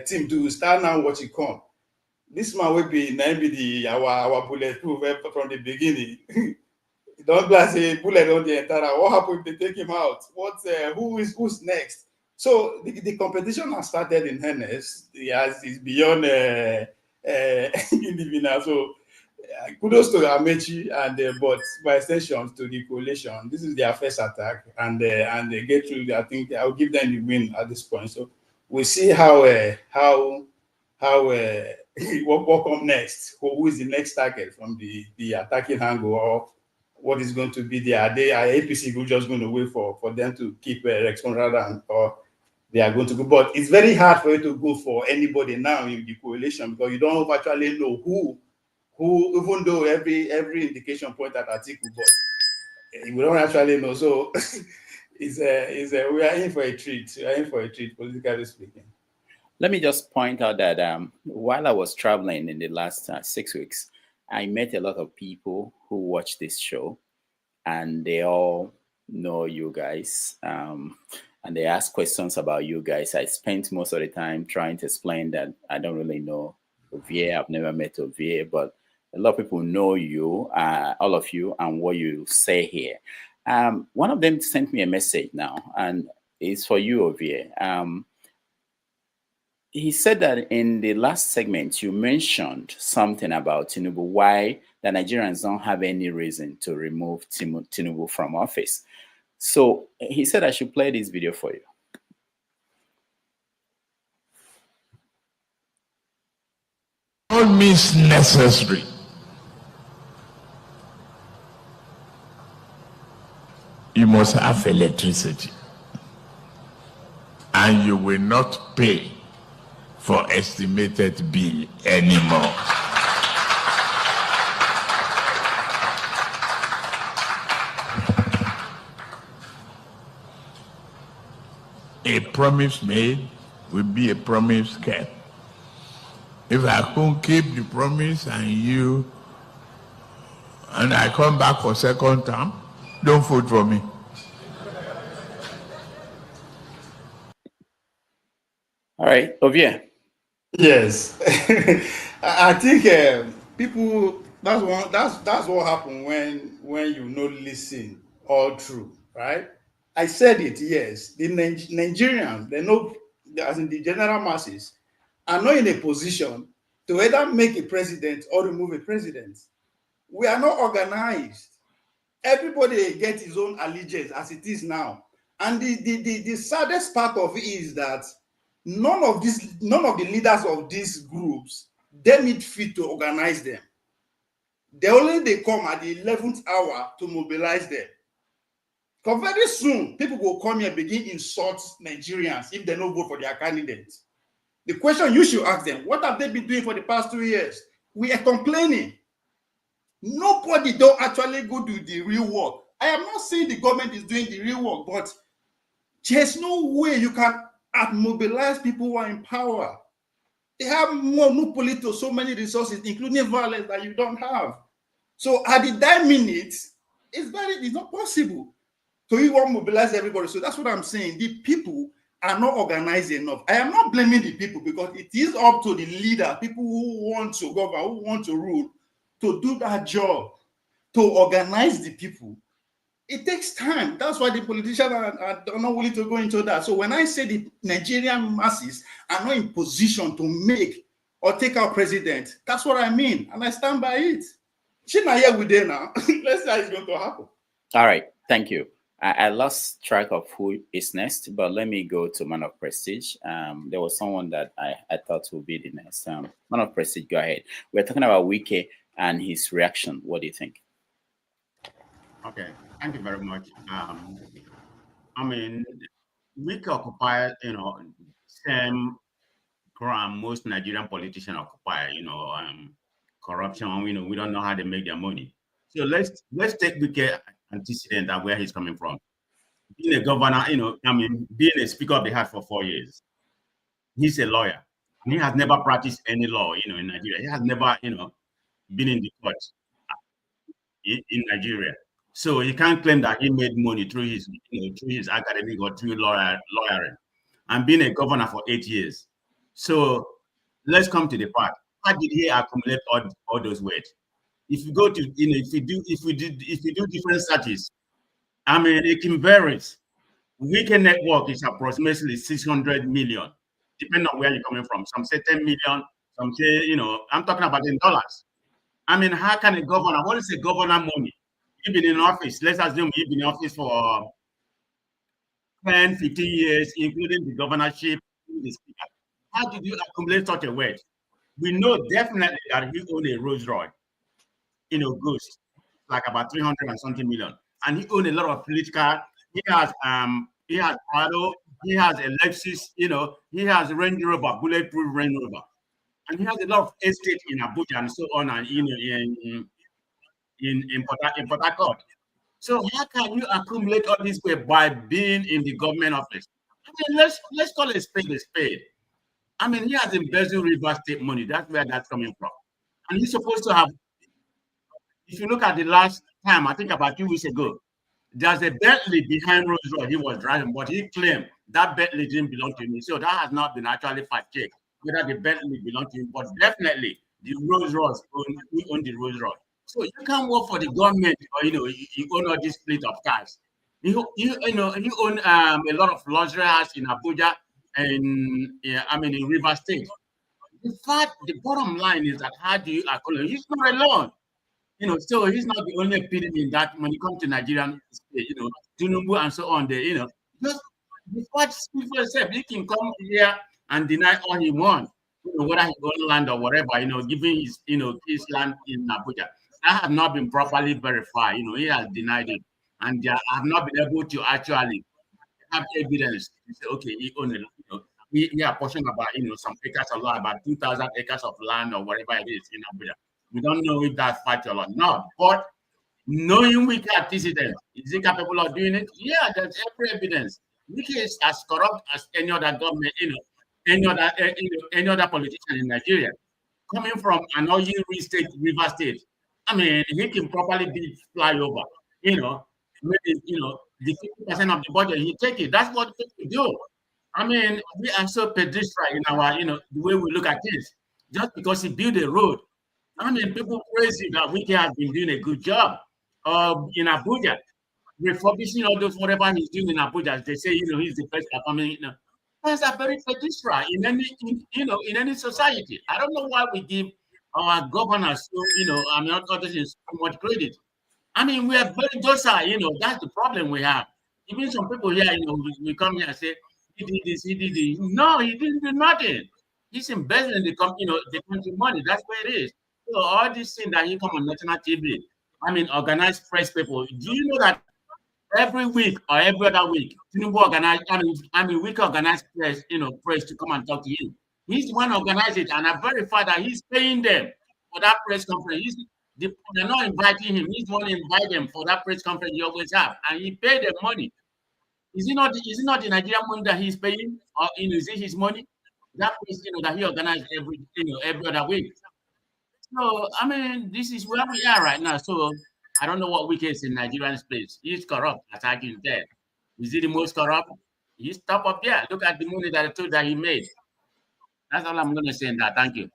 team to start now what you come. This man will be the our bulletproof from the beginning. Don't blast a bullet on the entire. What happened if they take him out? Who's next? So the competition has started in earnest. It's beyond individual. So kudos to Amaechi and but by extension to the coalition. This is their first attack, and they get through. I think I'll give them the win at this point. So we'll see how what come next. Who is the next target from the attacking angle, or what is going to be their APC who just going to wait for them to keep responding, or they are going to go. But it's very hard for you to go for anybody now in the coalition because you don't actually know who even though every indication point at Atiku, but we don't actually know. So we are in for a treat. We are in for a treat, politically speaking. Let me just point out that while I was traveling in the last 6 weeks, I met a lot of people who watch this show, and they all know you guys, and they ask questions about you guys. I spent most of the time trying to explain that I don't really know Ovie. I've never met Ovie, but a lot of people know you, all of you, and what you say here. One of them sent me a message now, and it's for you, Ovie. He said that in the last segment, you mentioned something about Tinubu, why the Nigerians don't have any reason to remove Tinubu from office. So he said I should play this video for you. All means necessary. You must have electricity, and you will not pay for estimated bill anymore. A promise made will be a promise kept. If I can't keep the promise and I come back for second term, don't vote for me. All right, Ovie. Yes, I think people. That's what happened when you not listen all through, right? I said it. Yes, the Nigerians, they know, as in the general masses, are not in a position to either make a president or remove a president. We are not organized. Everybody gets his own allegiance as it is now, and the saddest part of it is that none of the leaders of these groups deem it fit to organize them. They come at the 11th hour to mobilize them. Because very soon, people will come here and begin insult Nigerians if they don't vote for their candidates. The question you should ask them, what have they been doing for the past 2 years? We are complaining. Nobody don't actually go do the real work. I am not saying the government is doing the real work, but there's no way you can mobilize people who are in power. They have monopoly to so many resources, including violence, that you don't have. So at the dying minute, it's not possible. So you want to mobilize everybody. So that's what I'm saying. The people are not organized enough. I am not blaming the people because it is up to the leader, people who want to govern, who want to rule, to do that job, to organize the people. It takes time. That's why the politicians are not willing to go into that. So when I say the Nigerian masses are not in position to make or take our president, that's what I mean. And I stand by it. She's not here with them now. Let's see how it's going to happen. All right. Thank you. I lost track of who is next, but let me go to Man of Prestige. There was someone that I thought would be the next. Man of Prestige, go ahead. We're talking about Wike and his reaction. What do you think? Okay, thank you very much. I mean, Wike occupied, same ground most Nigerian politicians occupy, corruption. We don't know how they make their money. So let's take Wike antecedent and where he's coming from. Being a governor, being a speaker of the House for 4 years. He's a lawyer. And he has never practiced any law, in Nigeria. He has never, been in the court in Nigeria. So he can't claim that he made money through his, through his academic or through lawyering, and being a governor for 8 years. So let's come to the part. How did he accumulate all those weights? If you go to, if you do different searches, I mean, it can vary. Weekend network is approximately 600 million, depending on where you're coming from. Some say 10 million, some say, I'm talking about in dollars. I mean, how can a governor, what is a governor money? You've been in office, let's assume you've been in office for 10, 15 years, including the governorship, the speaker. How did you accumulate such a wealth? We know definitely that he owned a Rolls Royce, Ghost, like about 300 and something million. And he owned a lot of political, he has Prado, he has a Lexus, he has Range Rover, bulletproof Range Rover. And he has a lot of estate in Abuja and so on, and in Port Harcourt. So how can you accumulate all this way by being in the government office? I mean, let's call a spade a spade. I mean, he has embezzled River State money. That's where that's coming from. And he's supposed to have, if you look at the last time, I think about 2 weeks ago, there's a Bentley behind Rolls Royce he was driving, but he claimed that Bentley didn't belong to him. So that has not been actually fact-checked, whether the Bentley belonged to him, but definitely the Rolls Royce, he owned the Rolls Royce. So you can't work for the government, or you own all this fleet of cars. You own a lot of luxury house in Abuja and in River State. In fact, the bottom line is that how do you accumulate? He's not alone. So he's not the only epidemic in that when it comes to Nigerian state, Tinubu and so on. Just before people say he can come here and deny all he wants, whether he own land or whatever, giving his land in Abuja. That has not been properly verified. He has denied it, and they have not been able to actually have evidence to say, okay, he owned it. He apportioned about some acres of land, about 2,000 acres of land or whatever it is in Abuja. We don't know if that's fact or not. But knowing Wike antecedent, is he capable of doing it? Yeah, there's every evidence. Wike is as corrupt as any other government, any other politician in Nigeria. Coming from an oil state, River State, I mean, he can properly be flyover. Maybe the 50% of the budget, he take it. That's what people do. I mean, we are so pedestrian in our, the way we look at this. Just because he built a road, I mean, people crazy that Wike has been doing a good job in Abuja, refurbishing all those whatever he's doing in Abuja. They say, he's the best performing. That's a very pedestrian in any society. I don't know why we give our governors, not others so much credit. I mean, we are very docile. That's the problem we have. Even some people here, we come here and say, he did this, he did this. No, he didn't do nothing. He's embezzling the country money. That's where it is. So all these things that he come on national TV, organized press people. Do you know that every week or every other week, Tinubu organize, Wike organized press, press to come and talk to him. He's the one organized it, and I verify that he's paying them for that press conference. They're not inviting him. He's the one invite them for that press conference he always have, and he paid them money. Is it not the Nigerian money that he's paying, or is it his money? That is, that he organized every other week. So this is where we are right now. So I don't know what Wike is in Nigerian space. He's corrupt, as I can tell. Is he the most corrupt? He's top up there. Look at the money that he made. That's all I'm gonna say in that. Thank you.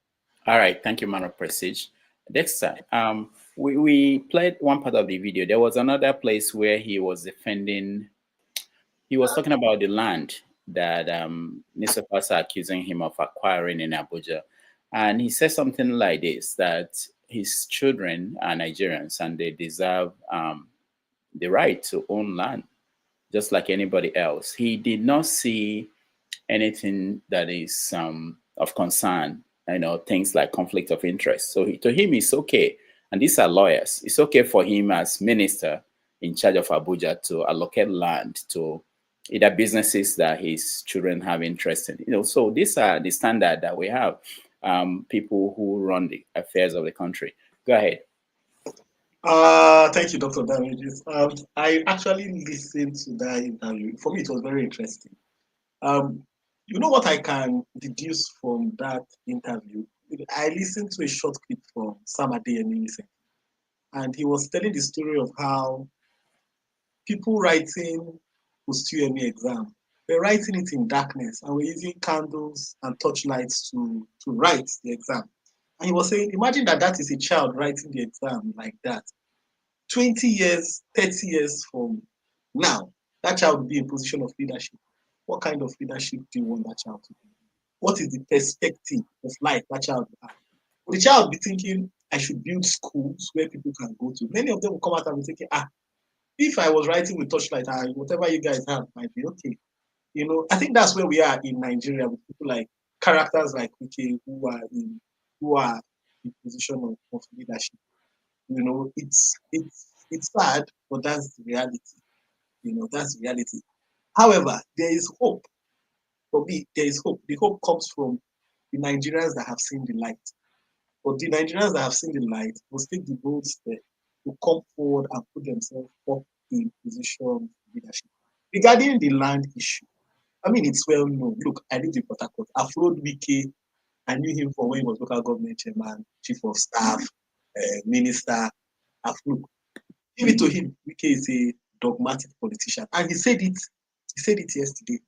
All right, thank you, man of Prestige. Next time, we played one part of the video. There was another place where he was defending. He was talking about the land that newspapers are accusing him of acquiring in Abuja. And he said something like this, that his children are Nigerians and they deserve the right to own land, just like anybody else. He did not see anything that is of concern, things like conflict of interest. So to him, it's okay. And these are lawyers. It's okay for him as minister in charge of Abuja to allocate land to either businesses that his children have interest in. So these are the standard that we have. People who run the affairs of the country. Go ahead. Thank you, Dr. Damages. I actually listened to that interview. For me, it was very interesting. You know what I can deduce from that interview? I listened to a short clip from Sam Adeyemi, and he was telling the story of how people writing post-UME exam, they're writing it in darkness, and we're using candles and torchlights to write the exam. And he was saying, imagine that is a child writing the exam like that. 20 years, 30 years from now, that child will be in position of leadership. What kind of leadership do you want that child to be? What is the perspective of life that child will have? The child will be thinking, I should build schools where people can go to. Many of them will come out and be thinking, if I was writing with torchlight, whatever you guys have might be okay. You know, I think that's where we are in Nigeria with people like characters like Wike who are in position of leadership. You know, it's sad, but that's the reality. You know, that's the reality. However, there is hope. For me, there is hope. The hope comes from the Nigerians that have seen the light. But the Nigerians that have seen the light must take the bold step to come forward and put themselves up in position of leadership. Regarding the land issue, I mean, it's well known. Look, I lived in Port Harcourt. I followed Wike. I knew him from when he was local government chairman, chief of staff, minister. Look, give it to him. Wike is a dogmatic politician. And he said it yesterday.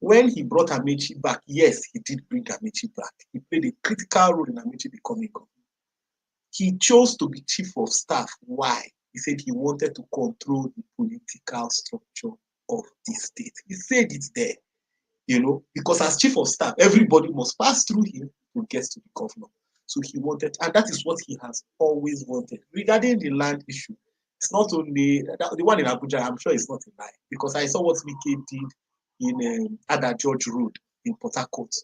When he brought Amaechi back, yes, he did bring Amaechi back. He played a critical role in Amaechi becoming governor. He chose to be chief of staff. Why? He said he wanted to control the political structure of the state. He said it there, you know, because as chief of staff, everybody must pass through him to get to the governor. So he wanted, and that is what he has always wanted. Regarding the land issue, it's not only the one in Abuja. I'm sure it's not a lie, because I saw what Wike did in Ada George Road in Port Harcourt,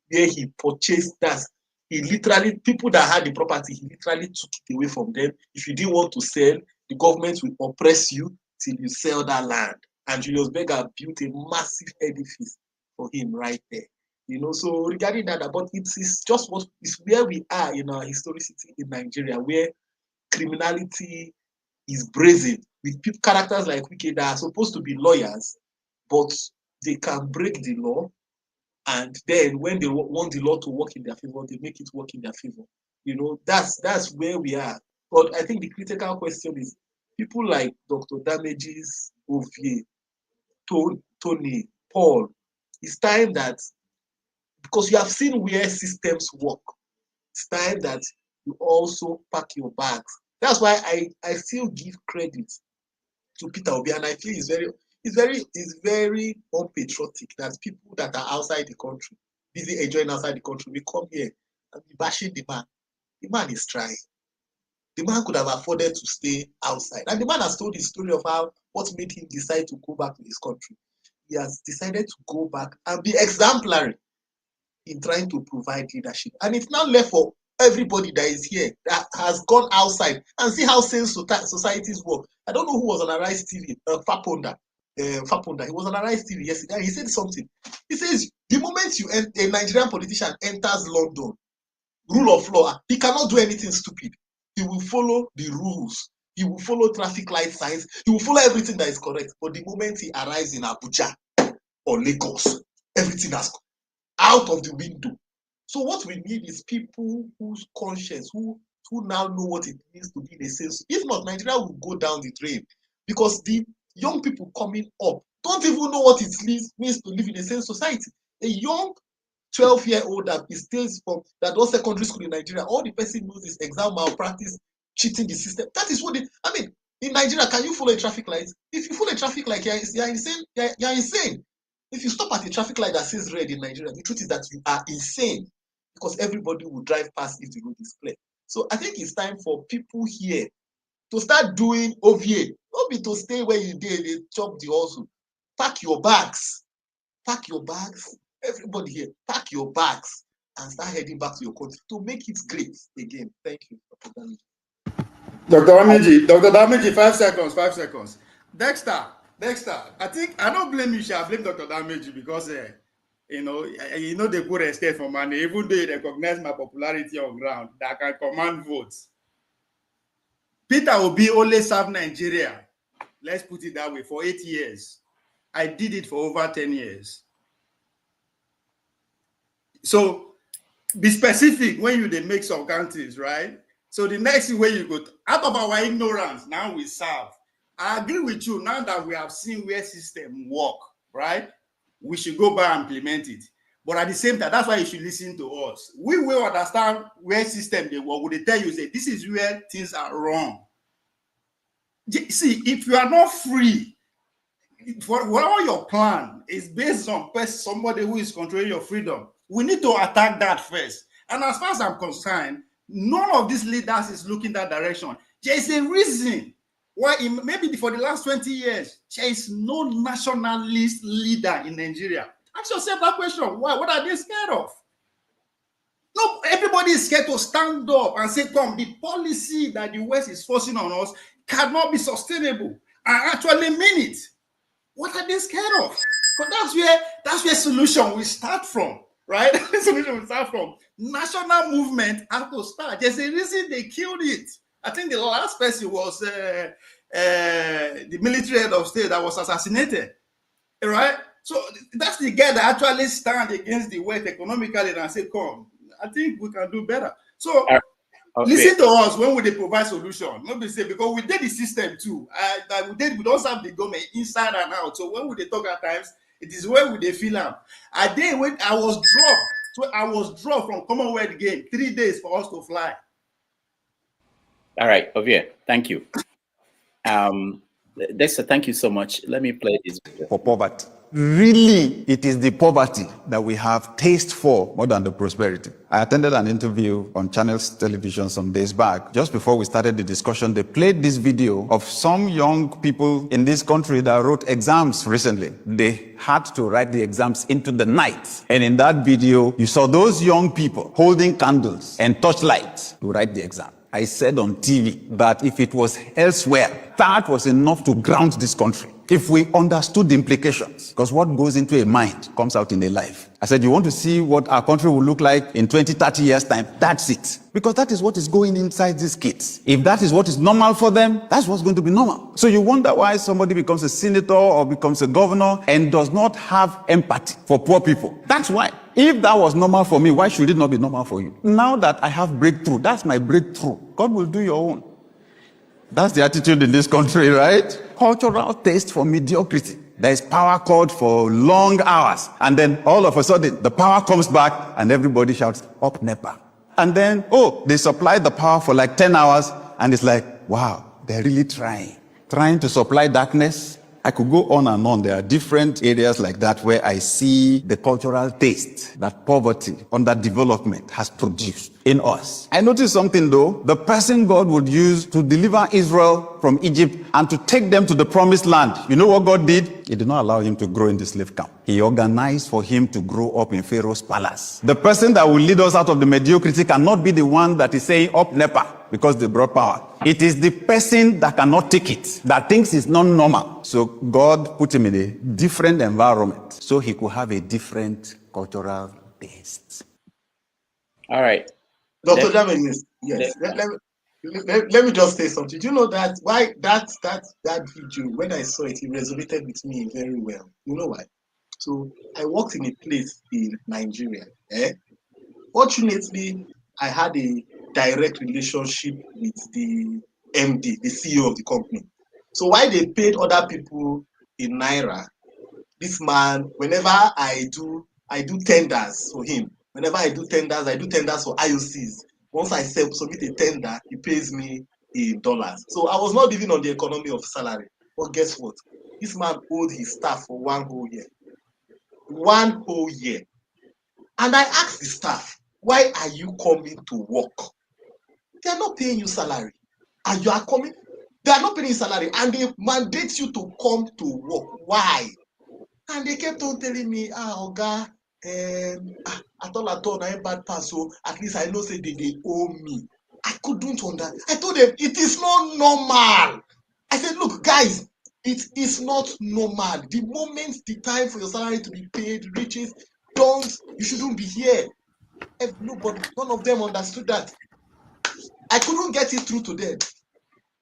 where he purchased that. He literally, people that had the property, he literally took it away from them. If you didn't want to sell, the government will oppress you till you sell that land. And Julius Berger built a massive edifice for him right there. You know, so regarding that, but it's just what is where we are in our historicity in Nigeria, where criminality is brazen with people, characters like Wike that are supposed to be lawyers, but they can break the law. And then when they want the law to work in their favor, they make it work in their favor. You know, that's where we are. But I think the critical question is people like Dr. Damages, Ovie, Tony, Paul. It's time that, because you have seen where systems work, it's time that you also pack your bags. That's why I still give credit to Peter Obi, and I feel it's very unpatriotic that people that are outside the country, busy enjoying outside the country, we come here and be bashing the man. The man is trying. The man could have afforded to stay outside. And the man has told his story of what made him decide to go back to his country. He has decided to go back and be exemplary in trying to provide leadership. And it's now left for everybody that is here, that has gone outside, and see how sane societies work. I don't know who was on Arise TV, Faponda. He was on Arise TV yesterday, and he said something. He says, the moment a Nigerian politician enters London, rule of law, he cannot do anything stupid. He will follow the rules. He will follow traffic light signs. He will follow everything that is correct. But the moment he arrives in Abuja or Lagos, everything has gone out of the window. So what we need is people whose conscience, who now know what it means to be in a sense. If not, Nigeria will go down the drain, because the young people coming up don't even know what it means to live in a sane society. A young 12-year-old that does secondary school in Nigeria, all the person knows is exam malpractice, cheating the system. That is what in Nigeria, can you follow a traffic light? If you follow a traffic light, you're insane. You're insane. If you stop at a traffic light that says red in Nigeria, the truth is that you are insane, because everybody will drive past if the road is clear. So I think it's time for people here to start doing OVA, not be to stay where you did, they chop the hustle. Pack your bags. Everybody here, pack your bags and start heading back to your country to make it great again. Thank you, Dr. Dr. Damaechi, 5 seconds. Dexter, I think I don't blame you, I blame Dr. Damaechi, because you know they could escape from money, even though they recognize my popularity on ground, that I can command votes. Peter Obi only served Nigeria, let's put it that way, for 8 years. I did it for over 10 years. So be specific when you make some counties, right? So the next way you go out of our ignorance, now we serve. I agree with you. Now that we have seen where system work, right? We should go back and implement it. But at the same time, that's why you should listen to us. We will understand where system they work. Would they tell you, say, this is where things are wrong. See, if you are not free, for whatever your plan is based on somebody who is controlling your freedom, we need to attack that first. And as far as I'm concerned, none of these leaders is looking that direction. There is a reason why, maybe for the last 20 years, there is no nationalist leader in Nigeria. Ask yourself that question. Why? What are they scared of? No, everybody is scared to stand up and say, come, the policy that the West is forcing on us cannot be sustainable. I actually mean it. What are they scared of? But that's where solution will start from, right? Solution will start from. National movement has to start. There's a reason they killed it. I think the last person was the military head of state that was assassinated, right? So that's the guy that actually stand against the West economically and say, come, I think we can do better. So listen to us when we provide solution. Nobody say, because we did the system too. We don't have the government inside and out. So when we talk at times, it is where we feel them. I was dropped. So I was dropped from Commonwealth game. 3 days for us to fly. All right, Ovie, thank you. Dexter, thank you so much. Let me play this video. For poverty. Really, it is the poverty that we have taste for more than the prosperity. I attended an interview on Channels Television some days back. Just before we started the discussion, they played this video of some young people in this country that wrote exams recently. They had to write the exams into the night. And in that video, you saw those young people holding candles and torchlights to write the exam. I said on TV that if it was elsewhere, that was enough to ground this country. If we understood the implications, because what goes into a mind comes out in a life. I said, you want to see what our country will look like in 20, 30 years' time? That's it. Because that is what is going inside these kids. If that is what is normal for them, that's what's going to be normal. So you wonder why somebody becomes a senator or becomes a governor and does not have empathy for poor people. That's why. If that was normal for me, why should it not be normal for you? Now that I have breakthrough, that's my breakthrough. God will do your own. That's the attitude in this country, right? Cultural taste for mediocrity. There is power called for long hours. And then all of a sudden, the power comes back and everybody shouts, up NEPA. And then, they supply the power for like 10 hours. And it's like, wow, they're really trying to supply darkness. I could go on and on. There are different areas like that where I see the cultural taste that poverty, underdevelopment has produced in us. I noticed something though. The person God would use to deliver Israel from Egypt and to take them to the promised land. You know what God did? He did not allow him to grow in the slave camp. He organized for him to grow up in Pharaoh's palace. The person that will lead us out of the mediocrity cannot be the one that is saying up NEPA because they brought power. It is the person that cannot take it, that thinks it's not normal. So God put him in a different environment so he could have a different cultural taste. All right. Dr. Jamin, yes. Let me just say something. Do you know that why that video, when I saw it, it resonated with me very well. You know why? So I worked in a place in Nigeria. Fortunately, I had a direct relationship with the MD, the CEO of the company. So while they paid other people in Naira, this man, whenever I do tenders for him. Whenever I do tenders for IOCs. Once I submit a tender, he pays me in dollars. So I was not living on the economy of salary. But guess what? This man owed his staff for 1 whole year. 1 whole year. And I asked the staff, why are you coming to work? They are not paying you salary. And you are coming, they are not paying you salary. And they mandate you to come to work. Why? And they kept on telling me, Oga, at all, I ain't bad pass, so at least I know say they owe me. I couldn't understand. I told them, it is not normal. I said, look, guys, it is not normal. The moment the time for your salary to be paid reaches, you shouldn't be here. Nobody, none of them understood that. I couldn't get it through to them.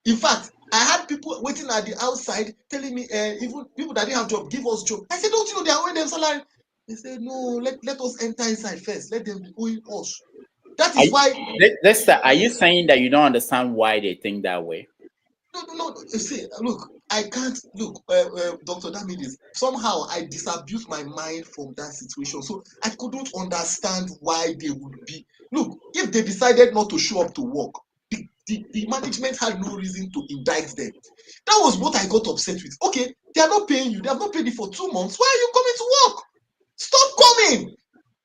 In fact, I had people waiting at the outside telling me, even people that didn't have job, give us job. I said, don't you know they are owing them salary? They said, no, let us enter inside first. Let them be owing us. That is why. Dexter, are you saying that you don't understand why they think that way? No. See, look, I can't look, Dr. Damides. Somehow I disabused my mind from that situation, so I couldn't understand why they would be. Look, if they decided not to show up to work, the management had no reason to indict them. That was what I got upset with. Okay, they are not paying you. They have not paid you for 2 months. Why are you coming to work? Stop coming.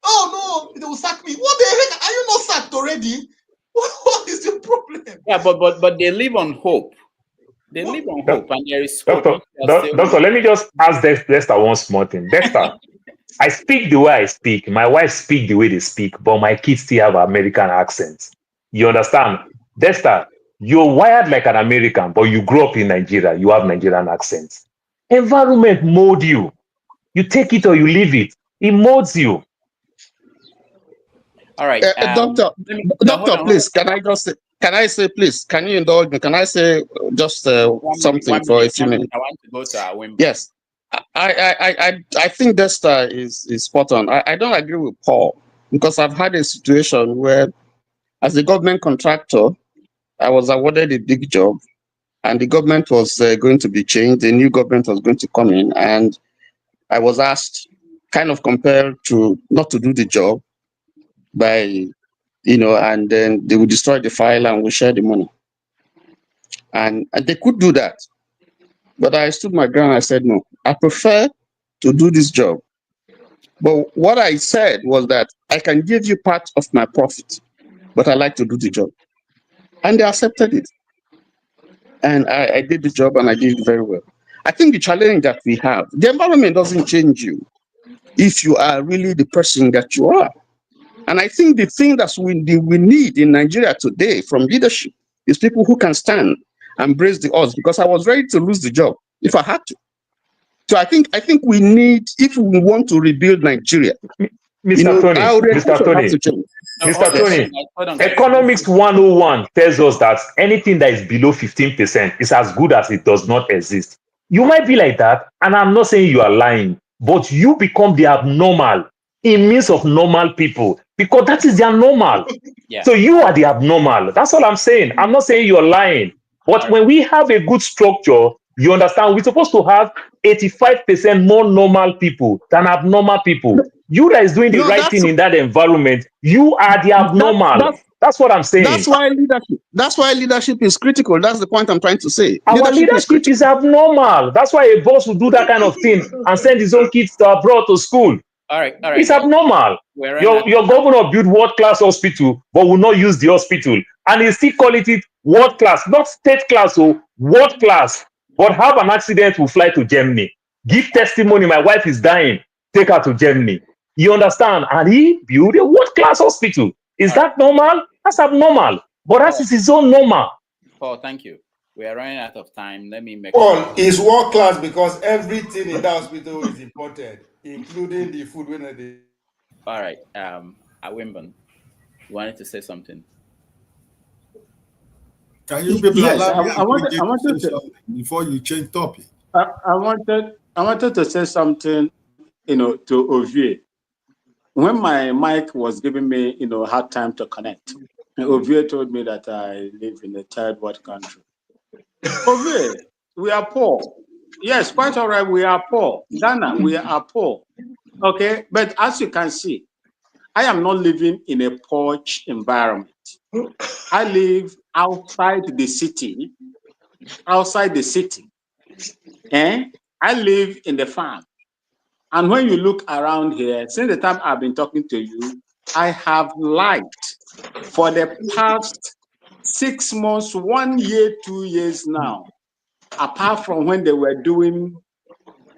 Oh no, they will sack me. What the heck? Are you not sacked already? What is the problem? Yeah, but they live on hope. They live on hope, and there is hope. Doctor, let me just ask Dexter one small thing. Dexter, I speak the way I speak. My wife speak the way they speak, but my kids still have American accents. You understand? Dexter, you're wired like an American, but you grew up in Nigeria. You have Nigerian accents. Environment mold you. You take it or you leave it. It molds you. All right, doctor, please, can I say, please, can you indulge me? Can I say just something for a few minutes? I want to go to our women. Yes, I think Dexter is spot on. I don't agree with Paul, because I've had a situation where, as a government contractor, I was awarded a big job, and the government was going to be changed. The new government was going to come in, and I was asked, kind of compelled to not to do the job by, and then they would destroy the file and we share the money. And they could do that. But I stood my ground. I said, no, I prefer to do this job. But what I said was that I can give you part of my profit, but I like to do the job. And they accepted it. And I did the job, and I did it very well. I think the challenge that we have, the environment doesn't change you if you are really the person that you are. And I think the thing that we need in Nigeria today from leadership is people who can stand and brace the odds, because I was ready to lose the job if I had to. So I think we need, if we want to rebuild Nigeria, Mr. Tony, Economics 101 tells us that anything that is below 15% is as good as it does not exist. You might be like that, and I'm not saying you are lying, but you become the abnormal in midst of normal people, because that is their normal. Yeah. So you are the abnormal. That's all I'm saying. I'm not saying you're lying. But when we have a good structure, you understand, we're supposed to have 85% more normal people than abnormal people. You that is doing the right thing in that environment, you are the abnormal. That's what I'm saying. That's why leadership is critical. That's the point I'm trying to say. Our leadership is abnormal. That's why a boss will do that kind of thing and send his own kids to abroad to school. All right. It's abnormal. Your governor built world-class hospital, but will not use the hospital. And he still call it world-class, not state class, or world-class. But have an accident, will fly to Germany. Give testimony, my wife is dying. Take her to Germany. You understand? And he built a world-class hospital. Is that normal? That's abnormal. But that is his own normal. Paul, thank you. We are running out of time. Let me make Paul is world class because everything in the hospital is imported, including the food when they. All right. Awimban, you wanted to say something? Can you people allow me I wanted to say something before you change topic? I wanted to say something, to Ovie. When my mic was giving me, hard time to connect, Ovie told me that I live in a third world country. Ovie, we are poor. Yes, quite all right, we are poor. Ghana, we are poor. Okay, but as you can see, I am not living in a poor environment. I live outside the city. And I live in the farm. And when you look around here, since the time I've been talking to you, I have liked for the past 6 months, 1 year, 2 years now, apart from when they were doing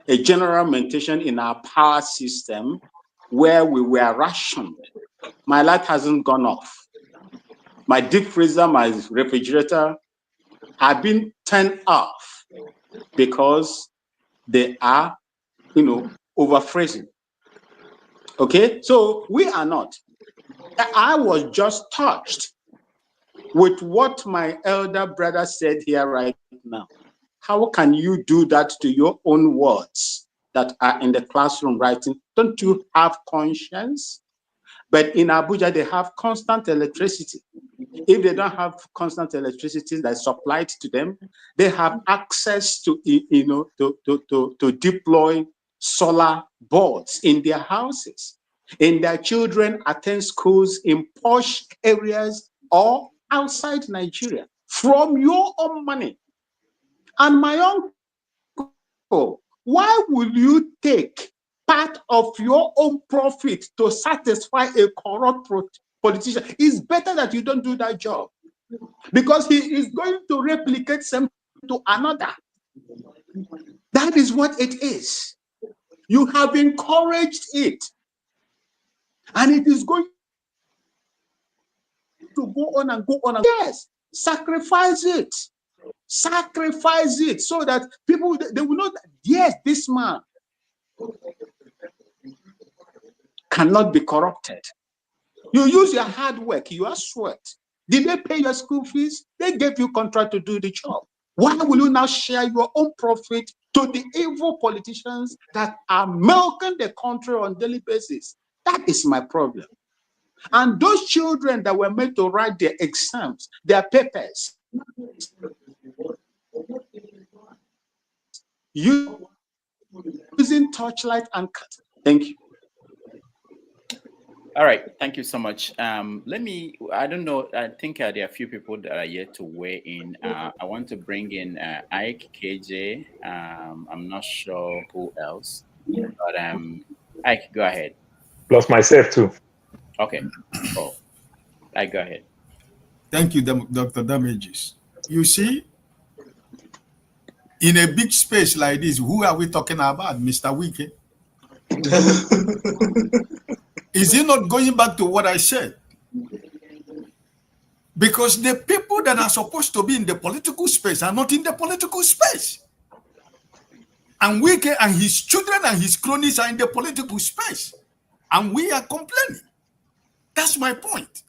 a general maintenance in our power system where we were rationed. My light hasn't gone off. My deep freezer, my refrigerator have been turned off because they are, over freezing. Okay, so we are not. I was just touched with what my elder brother said here right now. How can you do that to your own words that are in the classroom writing? Don't you have conscience? But in Abuja, they have constant electricity. If they don't have constant electricity that's supplied to them, they have access to, to deploy solar boards in their houses. And their children attend schools in posh areas or outside Nigeria from your own money. And my uncle, why will you take part of your own profit to satisfy a corrupt politician? It's better that you don't do that job, because he is going to replicate something to another. That is what it is. You have encouraged it, and it is going to go on and go on. Yes, sacrifice it. Sacrifice it so that people, they will know that, yes, this man cannot be corrupted. You use your hard work, your sweat. Did they pay your school fees? They gave you contract to do the job. Why will you now share your own profit to the evil politicians that are milking the country on a daily basis? That is my problem. And those children that were made to write their exams, their papers, using torchlight and cut. Thank you. All right, thank you so much. I don't know, I think there are a few people that are yet to weigh in. I want to bring in Ike, KJ, I'm not sure who else, but Ike, go ahead. Plus myself too. Okay, oh, Ike, go ahead. Thank you, Dr. Damages. You see, in a big space like this, who are we talking about, Mr. Wike? Is he not going back to what I said? Because the people that are supposed to be in the political space are not in the political space. And Wike and his children and his cronies are in the political space. And we are complaining. That's my point.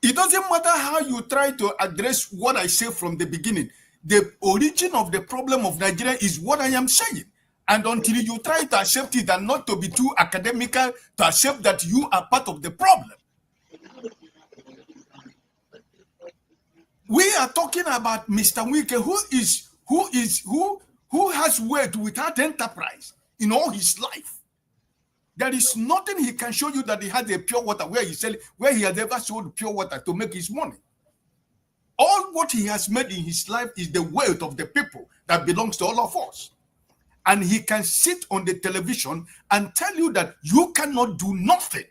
It doesn't matter how you try to address what I say from the beginning. The origin of the problem of Nigeria is what I am saying. And until you try to accept it and not to be too academical, to accept that you are part of the problem. We are talking about Mr. Wike, who has worked without enterprise in all his life. There is nothing he can show you that he has a pure water where he has ever sold pure water to make his money. All what he has made in his life is the wealth of the people that belongs to all of us. And he can sit on the television and tell you that you cannot do nothing.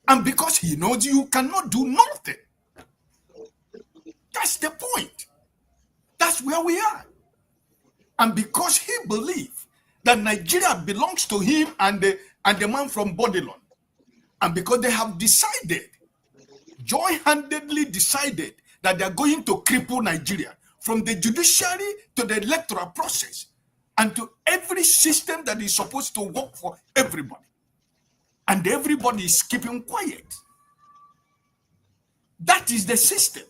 And because he knows you cannot do nothing. That's the point. That's where we are. And because he believes that Nigeria belongs to him and the man from Babylon, and because they have decided, joy-handedly decided, that they are going to cripple Nigeria from the judiciary to the electoral process, and to every system that is supposed to work for everybody. And everybody is keeping quiet. That is the system.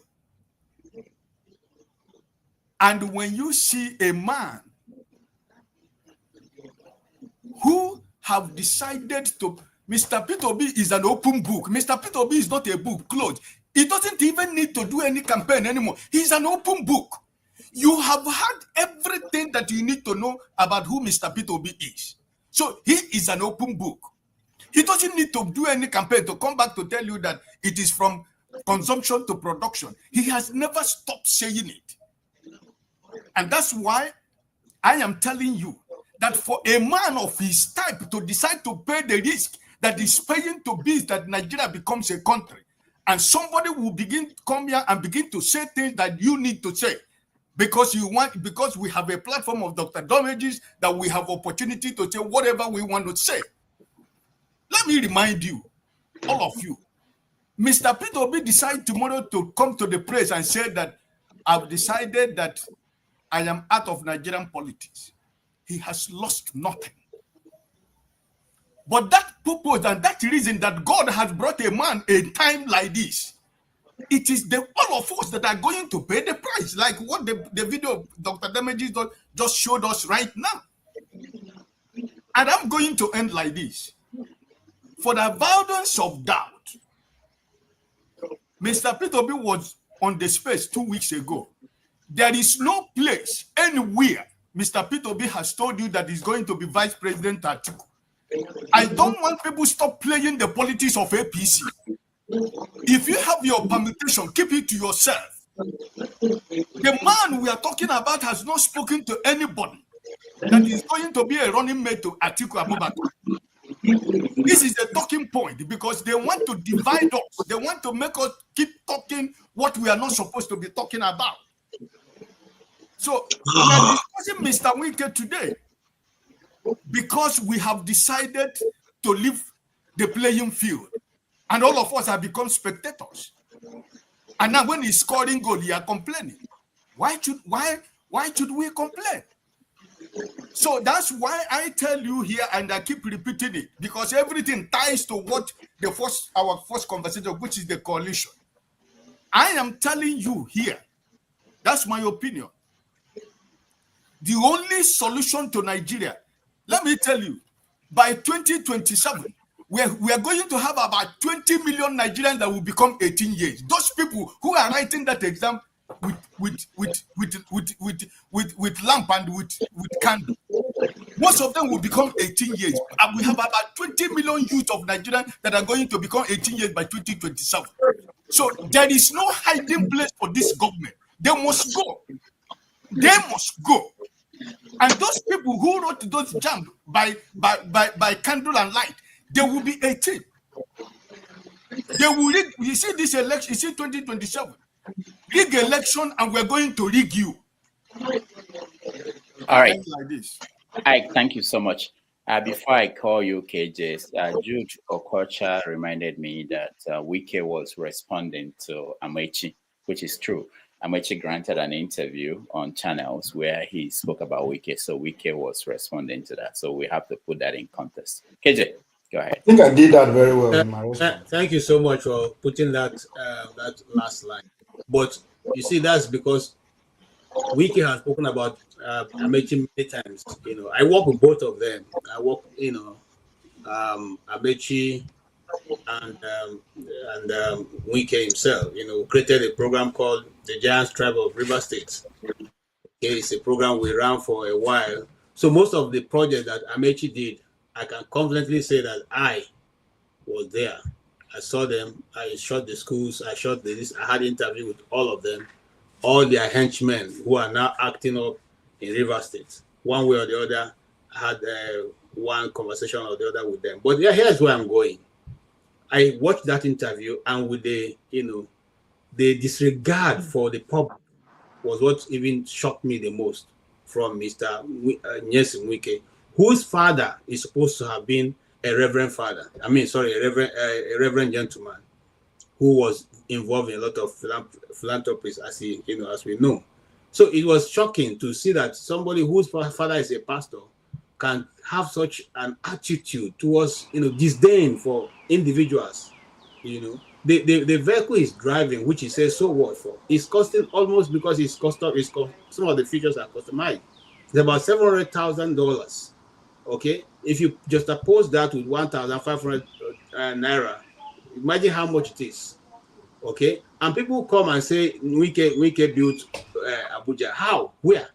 And when you see a man who have decided to, Mr. Peter Obi is an open book. Mr. Peter Obi is not a book closed. He doesn't even need to do any campaign anymore. He's an open book. You have had everything that you need to know about who Mr. Peter Obi is. So he is an open book. He doesn't need to do any campaign to come back to tell you that it is from consumption to production. He has never stopped saying it. And that's why I am telling you that for a man of his type to decide to pay the risk that is paying to be that Nigeria becomes a country, and somebody will begin to come here and begin to say things that you need to say, because we have a platform of Dr. Damages that we have opportunity to say whatever we want to say. Let me remind you, all of you, Mr. Peter Obi decide tomorrow to come to the press and say that I've decided that I am out of Nigerian politics. He has lost nothing. But that purpose and that reason that God has brought a man a time like this, it is all of us that are going to pay the price, like what the video of Dr. Damages just showed us right now. And I'm going to end like this. For the avoidance of doubt, Mr. Peter Obi was on the space 2 weeks ago. There is no place anywhere Mr. Peter Obi has told you that he's going to be Vice President Atiku. I don't want people to stop playing the politics of APC. If you have your permutation, keep it to yourself. The man we are talking about has not spoken to anybody that is going to be a running mate to Atiku Abubakar. This is the talking point because they want to divide us. They want to make us keep talking what we are not supposed to be talking about. So we are discussing Mr. Wike today because we have decided to leave the playing field, and all of us have become spectators. And now when he's scoring goal, he are complaining. Why should we complain? So that's why I tell you here, and I keep repeating it, because everything ties to what our first conversation, which is the coalition. I am telling you here, that's my opinion. The only solution to Nigeria, let me tell you, by 2027, we are going to have about 20 million Nigerians that will become 18 years. Those people who are writing that exam with lamp and with candle, most of them will become 18 years. And we have about 20 million youth of Nigeria that are going to become 18 years by 2027. So there is no hiding place for this government. They must go. They must go. And those people who wrote those jams by candle and light, they will be 18. They will rig. You see this election, you see 2027. Rig election and we're going to rig you. All right. Like this. Thank you so much. Before I call you, KJ, Jude Okocha reminded me that Wike was responding to Amaechi, which is true. Amaechi granted an interview on channels where he spoke about Wike, so Wike was responding to that. So we have to put that in context. KJ, go ahead. I think I did that very well in my response. Thank you so much for putting that last line. But you see, that's because Wike has spoken about Amaechi many times. You know, I work with both of them. I work, Amaechi and Wike himself. You know, created a program called the Giants Tribe of River State. Okay, it's a program we ran for a while. So most of the projects that Amaechi did, I can confidently say that I was there. I saw them. I shot the schools. I shot this. I had interview with all of them, all their henchmen who are now acting up in River State. One way or the other, I had one conversation or the other with them. But yeah, here's where I'm going. I watched that interview, and with the disregard for the public was what even shocked me the most from Mr. Wike, whose father is supposed to have been a reverend father. I mean, sorry, a reverend gentleman who was involved in a lot of philanthropies, as we know. So it was shocking to see that somebody whose father is a pastor can have such an attitude towards, disdain for individuals. The vehicle is driving, which he says so what for, is costing almost, because it's some of the features are customized. It's about $700,000. Okay, if you just oppose that with 1,500 naira, imagine how much it is. Okay, and people come and say Wike built Abuja. How? Where?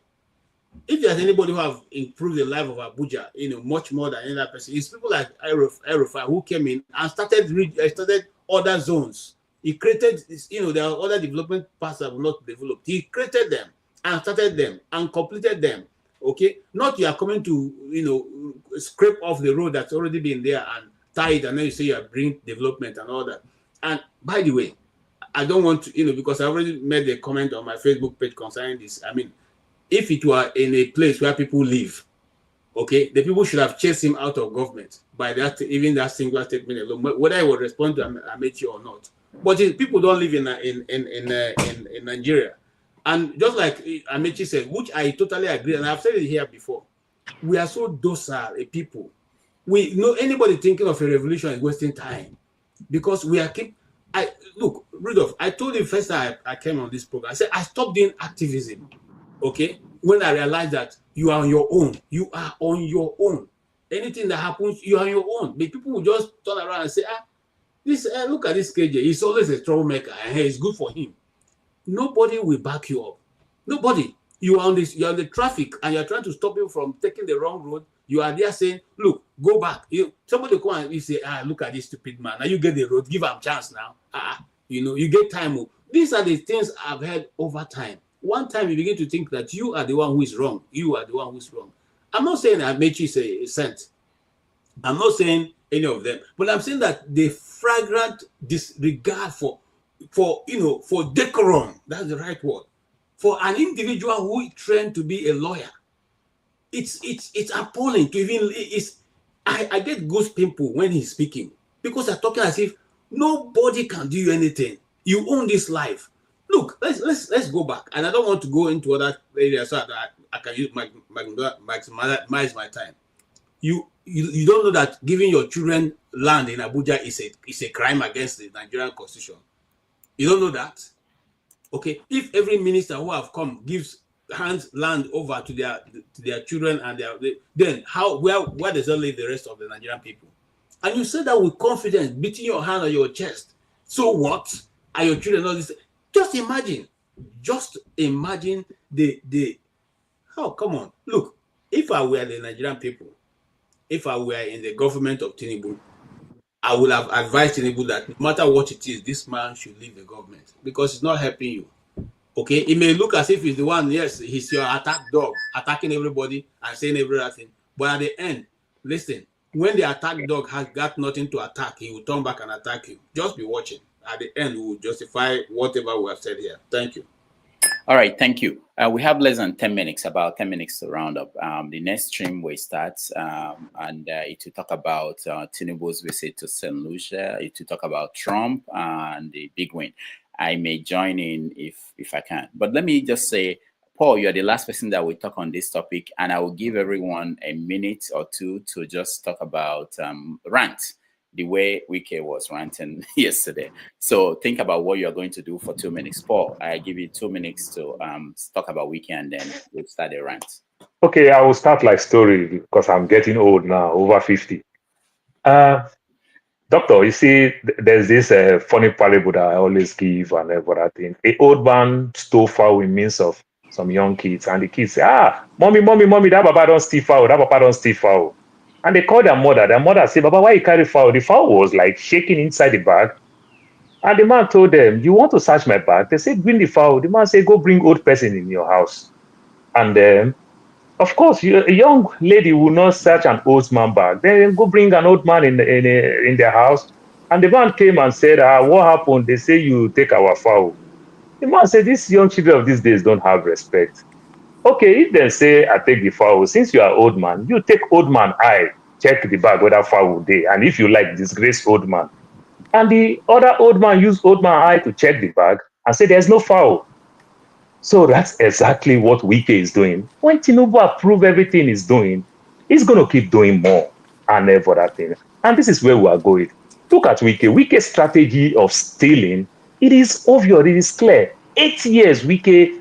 If there's anybody who have improved the life of Abuja, much more than any other person, it's people like Rufai who came in and started other zones. He created, there are other development parts that were not developed. He created them and started them and completed them. Okay, not you are coming to scrape off the road that's already been there and tie it, and then you say you are bringing development and all that. And by the way, I don't want to, because I already made a comment on my Facebook page concerning this. I mean, if it were in a place where people live, okay, the people should have chased him out of government by that, even that single statement alone, whether I would respond to Amaechi or not. But people don't live in Nigeria. And just like Amaechi said, which I totally agree, and I've said it here before, we are so docile a people. We know anybody thinking of a revolution is wasting time, because we are look, Rudolph, I told you first time I came on this program, I said I stopped doing activism, okay, when I realized that you are on your own. You are on your own. Anything that happens, you are on your own. But people will just turn around and say, look at this KJ. He's always a troublemaker, and hey, it's good for him. Nobody will back you up. Nobody. You are on the traffic, and you're trying to stop people from taking the wrong road. You are there saying, look, go back. Somebody come and you say, look at this stupid man. Now you get the road, give him a chance now. You get time. These are the things I've heard over time. One time you begin to think that you are the one who is wrong. You are the one who is wrong. I'm not saying Amaechi is a saint. I'm not saying any of them, but I'm saying that the flagrant disregard for decorum, that's the right word, for an individual who trained to be a lawyer. It's appalling to even. I get goosebumps when he's speaking because they're talking as if nobody can do you anything. You own this life. Look, let's go back, and I don't want to go into other areas so that I can use maximize my time. You don't know that giving your children land in Abuja is a crime against the Nigerian Constitution. You don't know that? Okay, if every minister who have come hands land over to their children and then where does that leave the rest of the Nigerian people? And you say that with confidence, beating your hand on your chest. So what? Are your children all this? Just imagine the come on. Look, if I were the Nigerian people, if I were in the government of Tinubu, I would have advised Tinubu that no matter what it is, this man should leave the government because it's not helping you. Okay, it may look as if he's the one, yes, he's your attack dog, attacking everybody and saying everything. But at the end, listen, when the attack dog has got nothing to attack, he will turn back and attack you. Just be watching. At the end, we will justify whatever we have said here. Thank you. All right, thank you. We have less than 10 minutes, about 10 minutes to round up. The next stream will start, and it will talk about Tinubu's visit to St. Lucia. It will talk about Trump and the big win. I may join in if I can. But let me just say, Paul, you're the last person that will talk on this topic, and I will give everyone a minute or two to just talk about rant, the way Wike was ranting yesterday. So think about what you're going to do for 2 minutes. Paul, I give you 2 minutes to talk about Wike, and then we'll start a rant. Okay, I will start like story because I'm getting old now, over 50. Doctor, you see, there's this funny parable that I always give and everything. An old man stole fowl in midst of some young kids, and the kids say, mommy, that Baba don't steal fowl, that Papa don't steal fowl. And they call their mother. Their mother say, Baba, why you carry fowl? The fowl was like shaking inside the bag. And the man told them, you want to search my bag? They said, bring the fowl. The man said, go bring old person in your house. And of course, a young lady will not search an old man bag. Then go bring an old man in their house. And the man came and said, what happened? They say you take our fowl. The man said, these young children of these days don't have respect. Okay, if they say, I take the fowl, since you are old man, you take old man eye, check the bag whether fowl dey. And if you like, disgrace old man. And the other old man use old man eye to check the bag and say, there's no fowl. So that's exactly what Wike is doing. When Tinubu approve everything he's doing, he's going to keep doing more and every other thing. And this is where we are going. Look at Wike. Wike's strategy of stealing, it is obvious, it is clear. 8 years Wike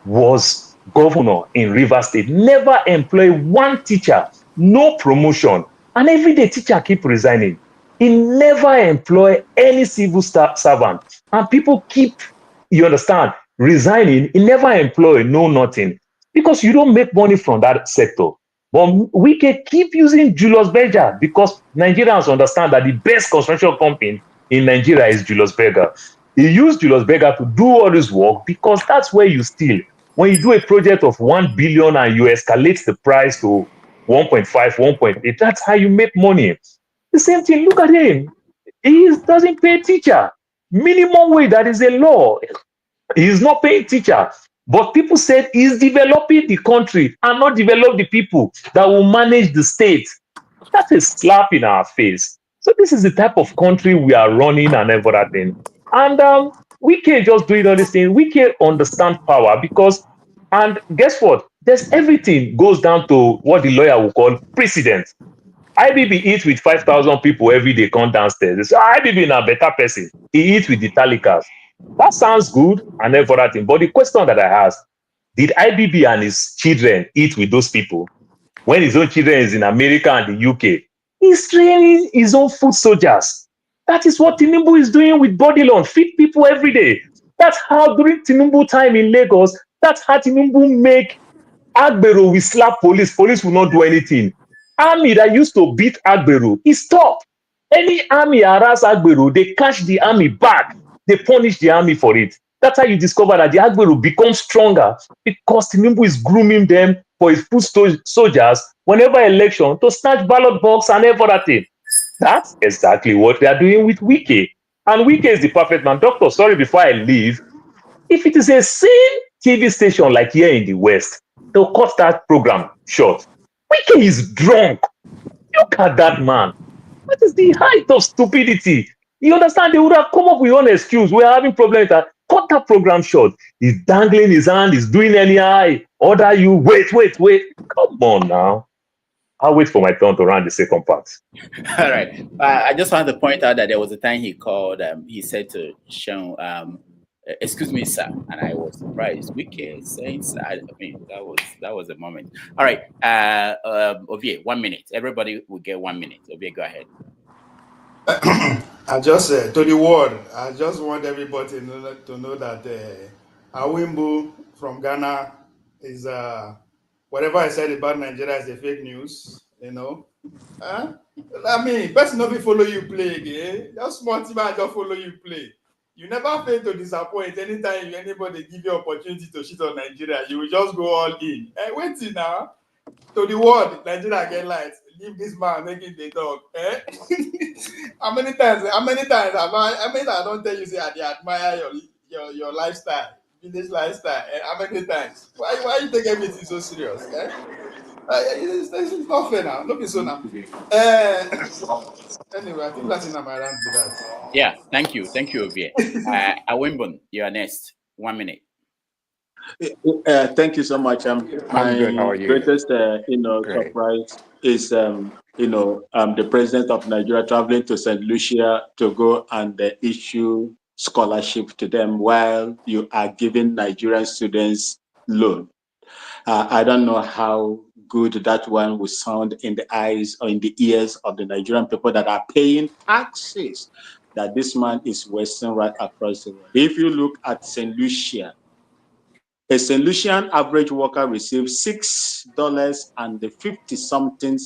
was governor in Rivers State, never employ one teacher, no promotion. And every day teacher keep resigning. He never employ any civil servant. And people keep, you understand, resigning. He never employ, no nothing. Because you don't make money from that sector. But we can keep using Julius Berger because Nigerians understand that the best construction company in Nigeria is Julius Berger. He used Julius Berger to do all this work because that's where you steal. When you do a project of 1 billion and you escalate the price to 1.5, 1.8, that's how you make money. The same thing, look at him. He doesn't pay teacher. Minimum wage, that is a law. He's not paying teacher. But people said he's developing the country and not develop the people that will manage the state. That's a slap in our face. So this is the type of country we are running and everything. And we can't just do all these things. We can't understand power because, and guess what? There's everything goes down to what the lawyer will call precedent. IBB eats with 5,000 people every day, come downstairs. So IBB is a better person. He eats with the Talikas. That sounds good and everything. But the question that I asked, did IBB and his children eat with those people? when his own children is in America and the UK. He's training his own foot soldiers. That is what Tinubu is doing with body loan, feed people every day. That's how during Tinubu time in Lagos, that's how Tinubu make Agbero will slap police. Police will not do anything. Army that used to beat Agbero is stopped. Any army harass Agbero, they catch the army back. They punish the army for it. That's how you discover that the Agbero becomes stronger because Tinubu is grooming them for his foot soldiers whenever election to snatch ballot box and everything. That's exactly what they are doing with Wike. And Wike is the perfect man. Doctor, sorry, before I leave, if it is a same TV station like here in the West, they'll cut that program short. Wike is drunk. Look at that man. That is the height of stupidity. You understand? They would have come up with one excuse. We're having problems. That cut that program short. He's dangling his hand. He's doing any order you. Wait. Come on now. I'll wait for my turn to run the second part. All right. I just wanted to point out that there was a time he called. He said to Sean, "Excuse me, sir," and I was surprised. Wike saying, "Sir," I mean, that was a moment. All right. Ovie, 1 minute. Everybody will get 1 minute. Ovie, go ahead. I just to the world. I just want everybody to know that Awimbu from Ghana is whatever I said about Nigeria is a fake news. You know, I mean, person not follow you play again. Just small team I just follow you play. You never fail to disappoint. Anytime anybody give you opportunity to shit on Nigeria, you will just go all in. Wait till now. To the world, Nigeria get light. Leave this man making the talk. How many times I don't tell you say I admire your lifestyle, village lifestyle. How many times? Why you take everything so serious? It's not fair now. Look at so now. Anyway, I think that's enough. I ran to that. Yeah, thank you, Ovie. Awimbun, you're next. 1 minute. Thank you so much. I'm good. How are you? Greatest, surprise is, the president of Nigeria traveling to St. Lucia to go and issue scholarship to them while you are giving Nigerian students loan. I don't know how good that one will sound in the eyes or in the ears of the Nigerian people that are paying taxes, that this man is wasting right across the world. If you look at St. Lucia, a St. Lucian average worker receives $6.50-something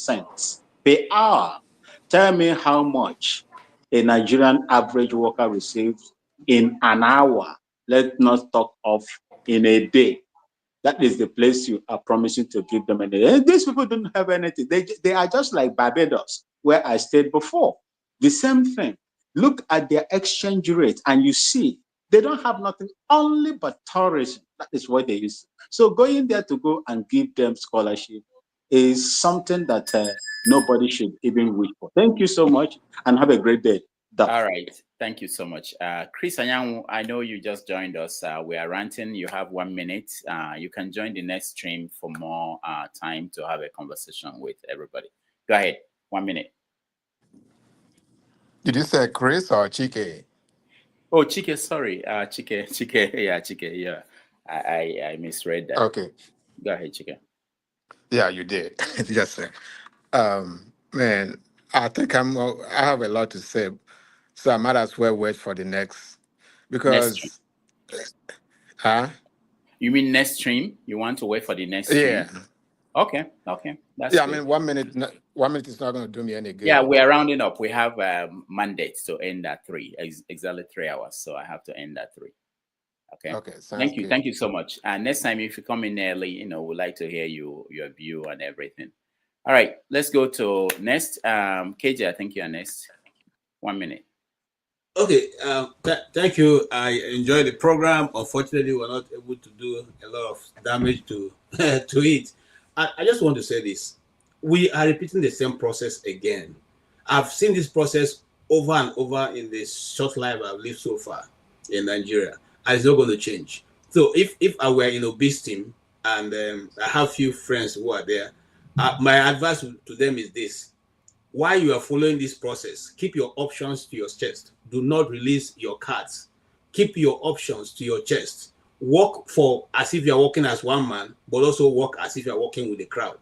per hour. Tell me how much a Nigerian average worker receives in an hour. Let's not talk of in a day. That is the place you are promising to give them. And these people don't have anything. They are just like Barbados, where I stayed before. The same thing. Look at their exchange rate and you see they don't have nothing, only but tourism. That is what they use. So going there to go and give them scholarship is something that nobody should even wish for. Thank you so much and have a great day. All right. Thank you so much. Chris Anyanwu, I know you just joined us. We are ranting. You have 1 minute. You can join the next stream for more time to have a conversation with everybody. Go ahead. 1 minute. Did you say Chris or Chike? Oh, Chike, sorry. Chike. Yeah, Chike. Yeah. I misread that. Okay. Go ahead, Chike. Yeah, you did. Yes, sir. Man, I think I have a lot to say. So I might as well wait for the next, because You mean next stream? You want to wait for the next stream? Yeah. Okay. That's yeah, good. I mean 1 minute. 1 minute is not going to do me any good. Yeah, we are rounding up. We have mandates to end at 3, exactly 3 hours. So I have to end at 3. Okay. Okay. Thank you. Good. Thank you so much. And next time, if you come in early, we'd like to hear your view and everything. All right, let's go to next. KJ, I think you're next. 1 minute. Okay. Thank you. I enjoyed the program. Unfortunately, we're not able to do a lot of damage to it. I just want to say this. We are repeating the same process again. I've seen this process over and over in this short life I've lived so far in Nigeria. And it's not going to change. So if I were in Obi's team and I have few friends who are there, my advice to them is this. While you are following this process, keep your options to your chest. Do not release your cards. Keep your options to your chest. Work for as if you're working as one man, but also work as if you're working with the crowd.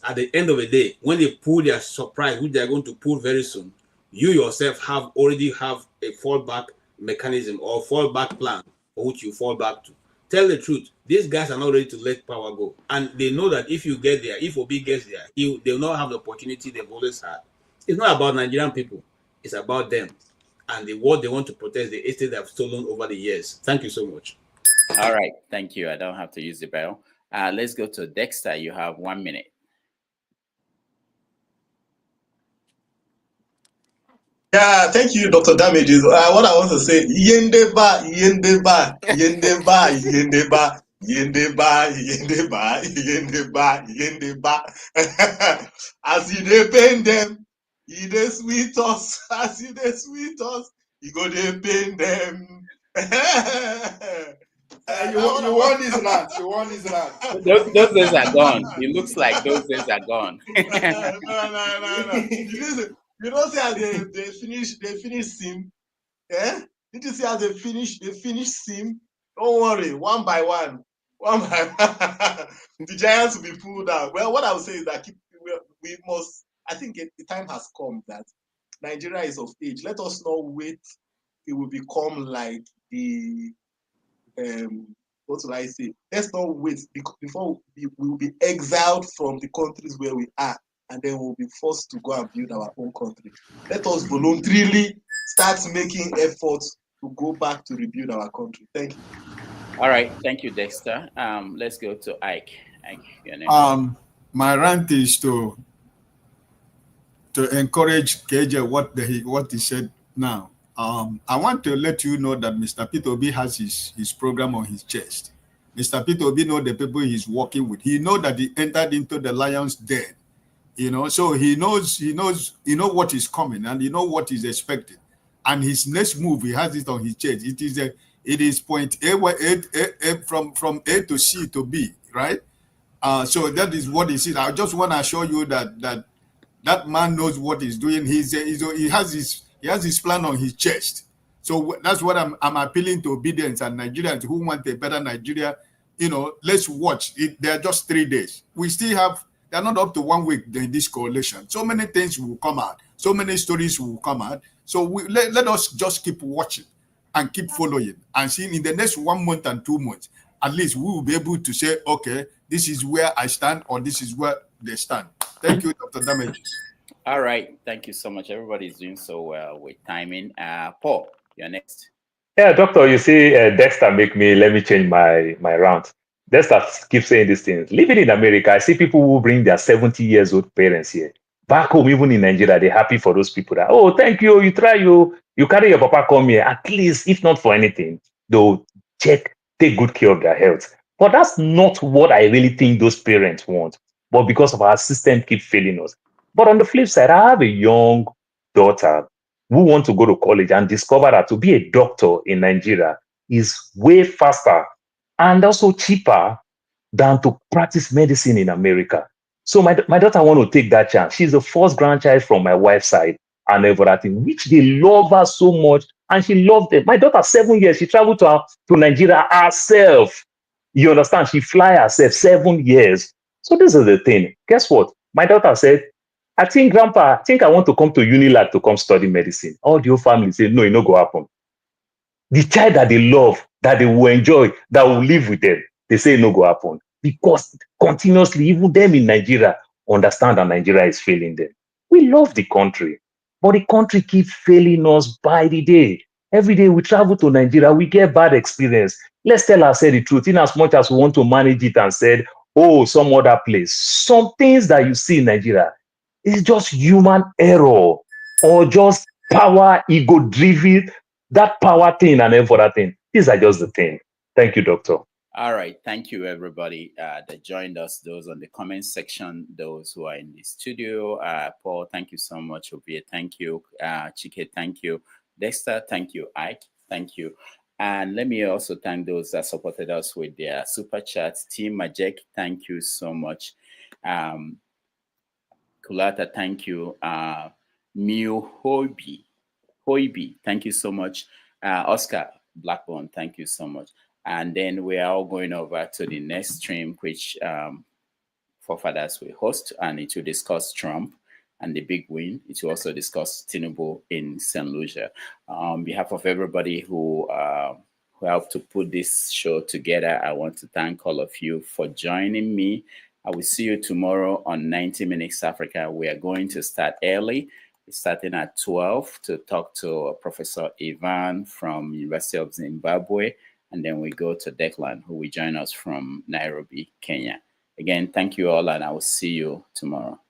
at the end of the day, when they pull their surprise, which they are going to pull very soon, you yourself already have a fallback mechanism or fallback plan for which you fall back to. Tell the truth. These guys are not ready to let power go. And they know that if you get there, if Obi gets there, they will not have the opportunity they've always had. It's not about Nigerian people. It's about them and what they want to protect, the estate they have stolen over the years. Thank you so much. All right. Thank you. I don't have to use the bell. Let's go to Dexter. You have 1 minute. Yeah, thank you, Dr. Damages. What I want to say, Yendeba, Yendeba, Yendeba, Yendeba, Yendeba, Yendeba, Yendeba, Yendeba. As you dey pain them, you dey sweet us. As you dey sweet us, you go dey pain them. You won this round. You won this round. Those days are gone. It looks like those days are gone. No. You don't see how they finish sim. Yeah? Did you see how they finish sim? Don't worry, one by one. The Giants will be pulled out. Well, what I would say is that we must, I think the time has come that Nigeria is of age. Let us not wait till we become like the what will I say? Let's not wait before we will be exiled from the countries where we are, and then we'll be forced to go and build our own country. Let us voluntarily start making efforts to go back to rebuild our country. Thank you. All right. Thank you, Dexter. Let's go to Ike. Ike, your name. My rant is to encourage KJ what he said now. I want to let you know that Mr. Peter Obi has his program on his chest. Mr. Peter Obi knows the people he's working with. He knows that he entered into the lion's den, so he knows what is coming and he knows what is expected. And his next move, he has it on his chest. It is point A from A to C to B, right? So that is what he says. I just want to assure you that man knows what he's doing. He has his plan on his chest. So that's what I'm appealing to obedience and Nigerians who want a better Nigeria. Let's watch. There are just 3 days. We still have. They're not up to 1 week in this coalition. So many things will come out. So many stories will come out. So let us just keep watching and keep following and seeing in the next 1 month and 2 months. At least we will be able to say, okay, this is where I stand or this is where they stand. Thank you, Dr. Damages. All right. Thank you so much. Everybody's doing so well with timing. Paul, you're next. Yeah, doctor, you see, Dexter let me change my round. Dexter keeps saying these things. Living in America, I see people who bring their 70-year-old parents here. Back home, even in Nigeria, they're happy for those people that, oh, thank you, you try, you carry your papa come here. At least, if not for anything, they'll take good care of their health. But that's not what I really think those parents want. But because of our system keep failing us. But on the flip side, I have a young daughter who want to go to college and discover that to be a doctor in Nigeria is way faster and also cheaper than to practice medicine in America. So my daughter want to take that chance. She's the first grandchild from my wife's side and everything, which they love her so much. And she loved it. My daughter, 7 years, she traveled to Nigeria herself. You understand? She fly herself 7 years. So this is the thing. Guess what? My daughter said, I think, Grandpa, I want to come to Unilag to come study medicine. All the whole family said, no, it no go happen. The child that they love, that they will enjoy, that will live with them, they say it no go happen. Because continuously, even them in Nigeria understand that Nigeria is failing them. We love the country, but the country keeps failing us by the day. Every day we travel to Nigeria, we get bad experience. Let's tell ourselves the truth. In as much as we want to manage it and said, oh, some other place. Some things that you see in Nigeria, it's just human error or just power, ego-driven, that power thing and every other thing. These are just the thing. Thank you, Doctor. All right. Thank you, everybody that joined us, those on the comment section, those who are in the studio. Paul, thank you so much. Obia, thank you. Chike, thank you. Dexter, thank you. Ike, thank you. And let me also thank those that supported us with their super chats. Team Majek, thank you so much. Kulata, thank you. Miu Hoibi, thank you so much. Oscar Blackburn, thank you so much. And then we are all going over to the next stream, which forefathers will host, and it will discuss Trump and the big win. It will also discuss Tinubu in St. Lucia. On behalf of everybody who helped to put this show together, I want to thank all of you for joining me. I will see you tomorrow on 90 Minutes Africa. We are going to start early, starting at 12 to talk to Professor Ivan from University of Zimbabwe. And then we go to Declan, who will join us from Nairobi, Kenya. Again, thank you all, and I will see you tomorrow.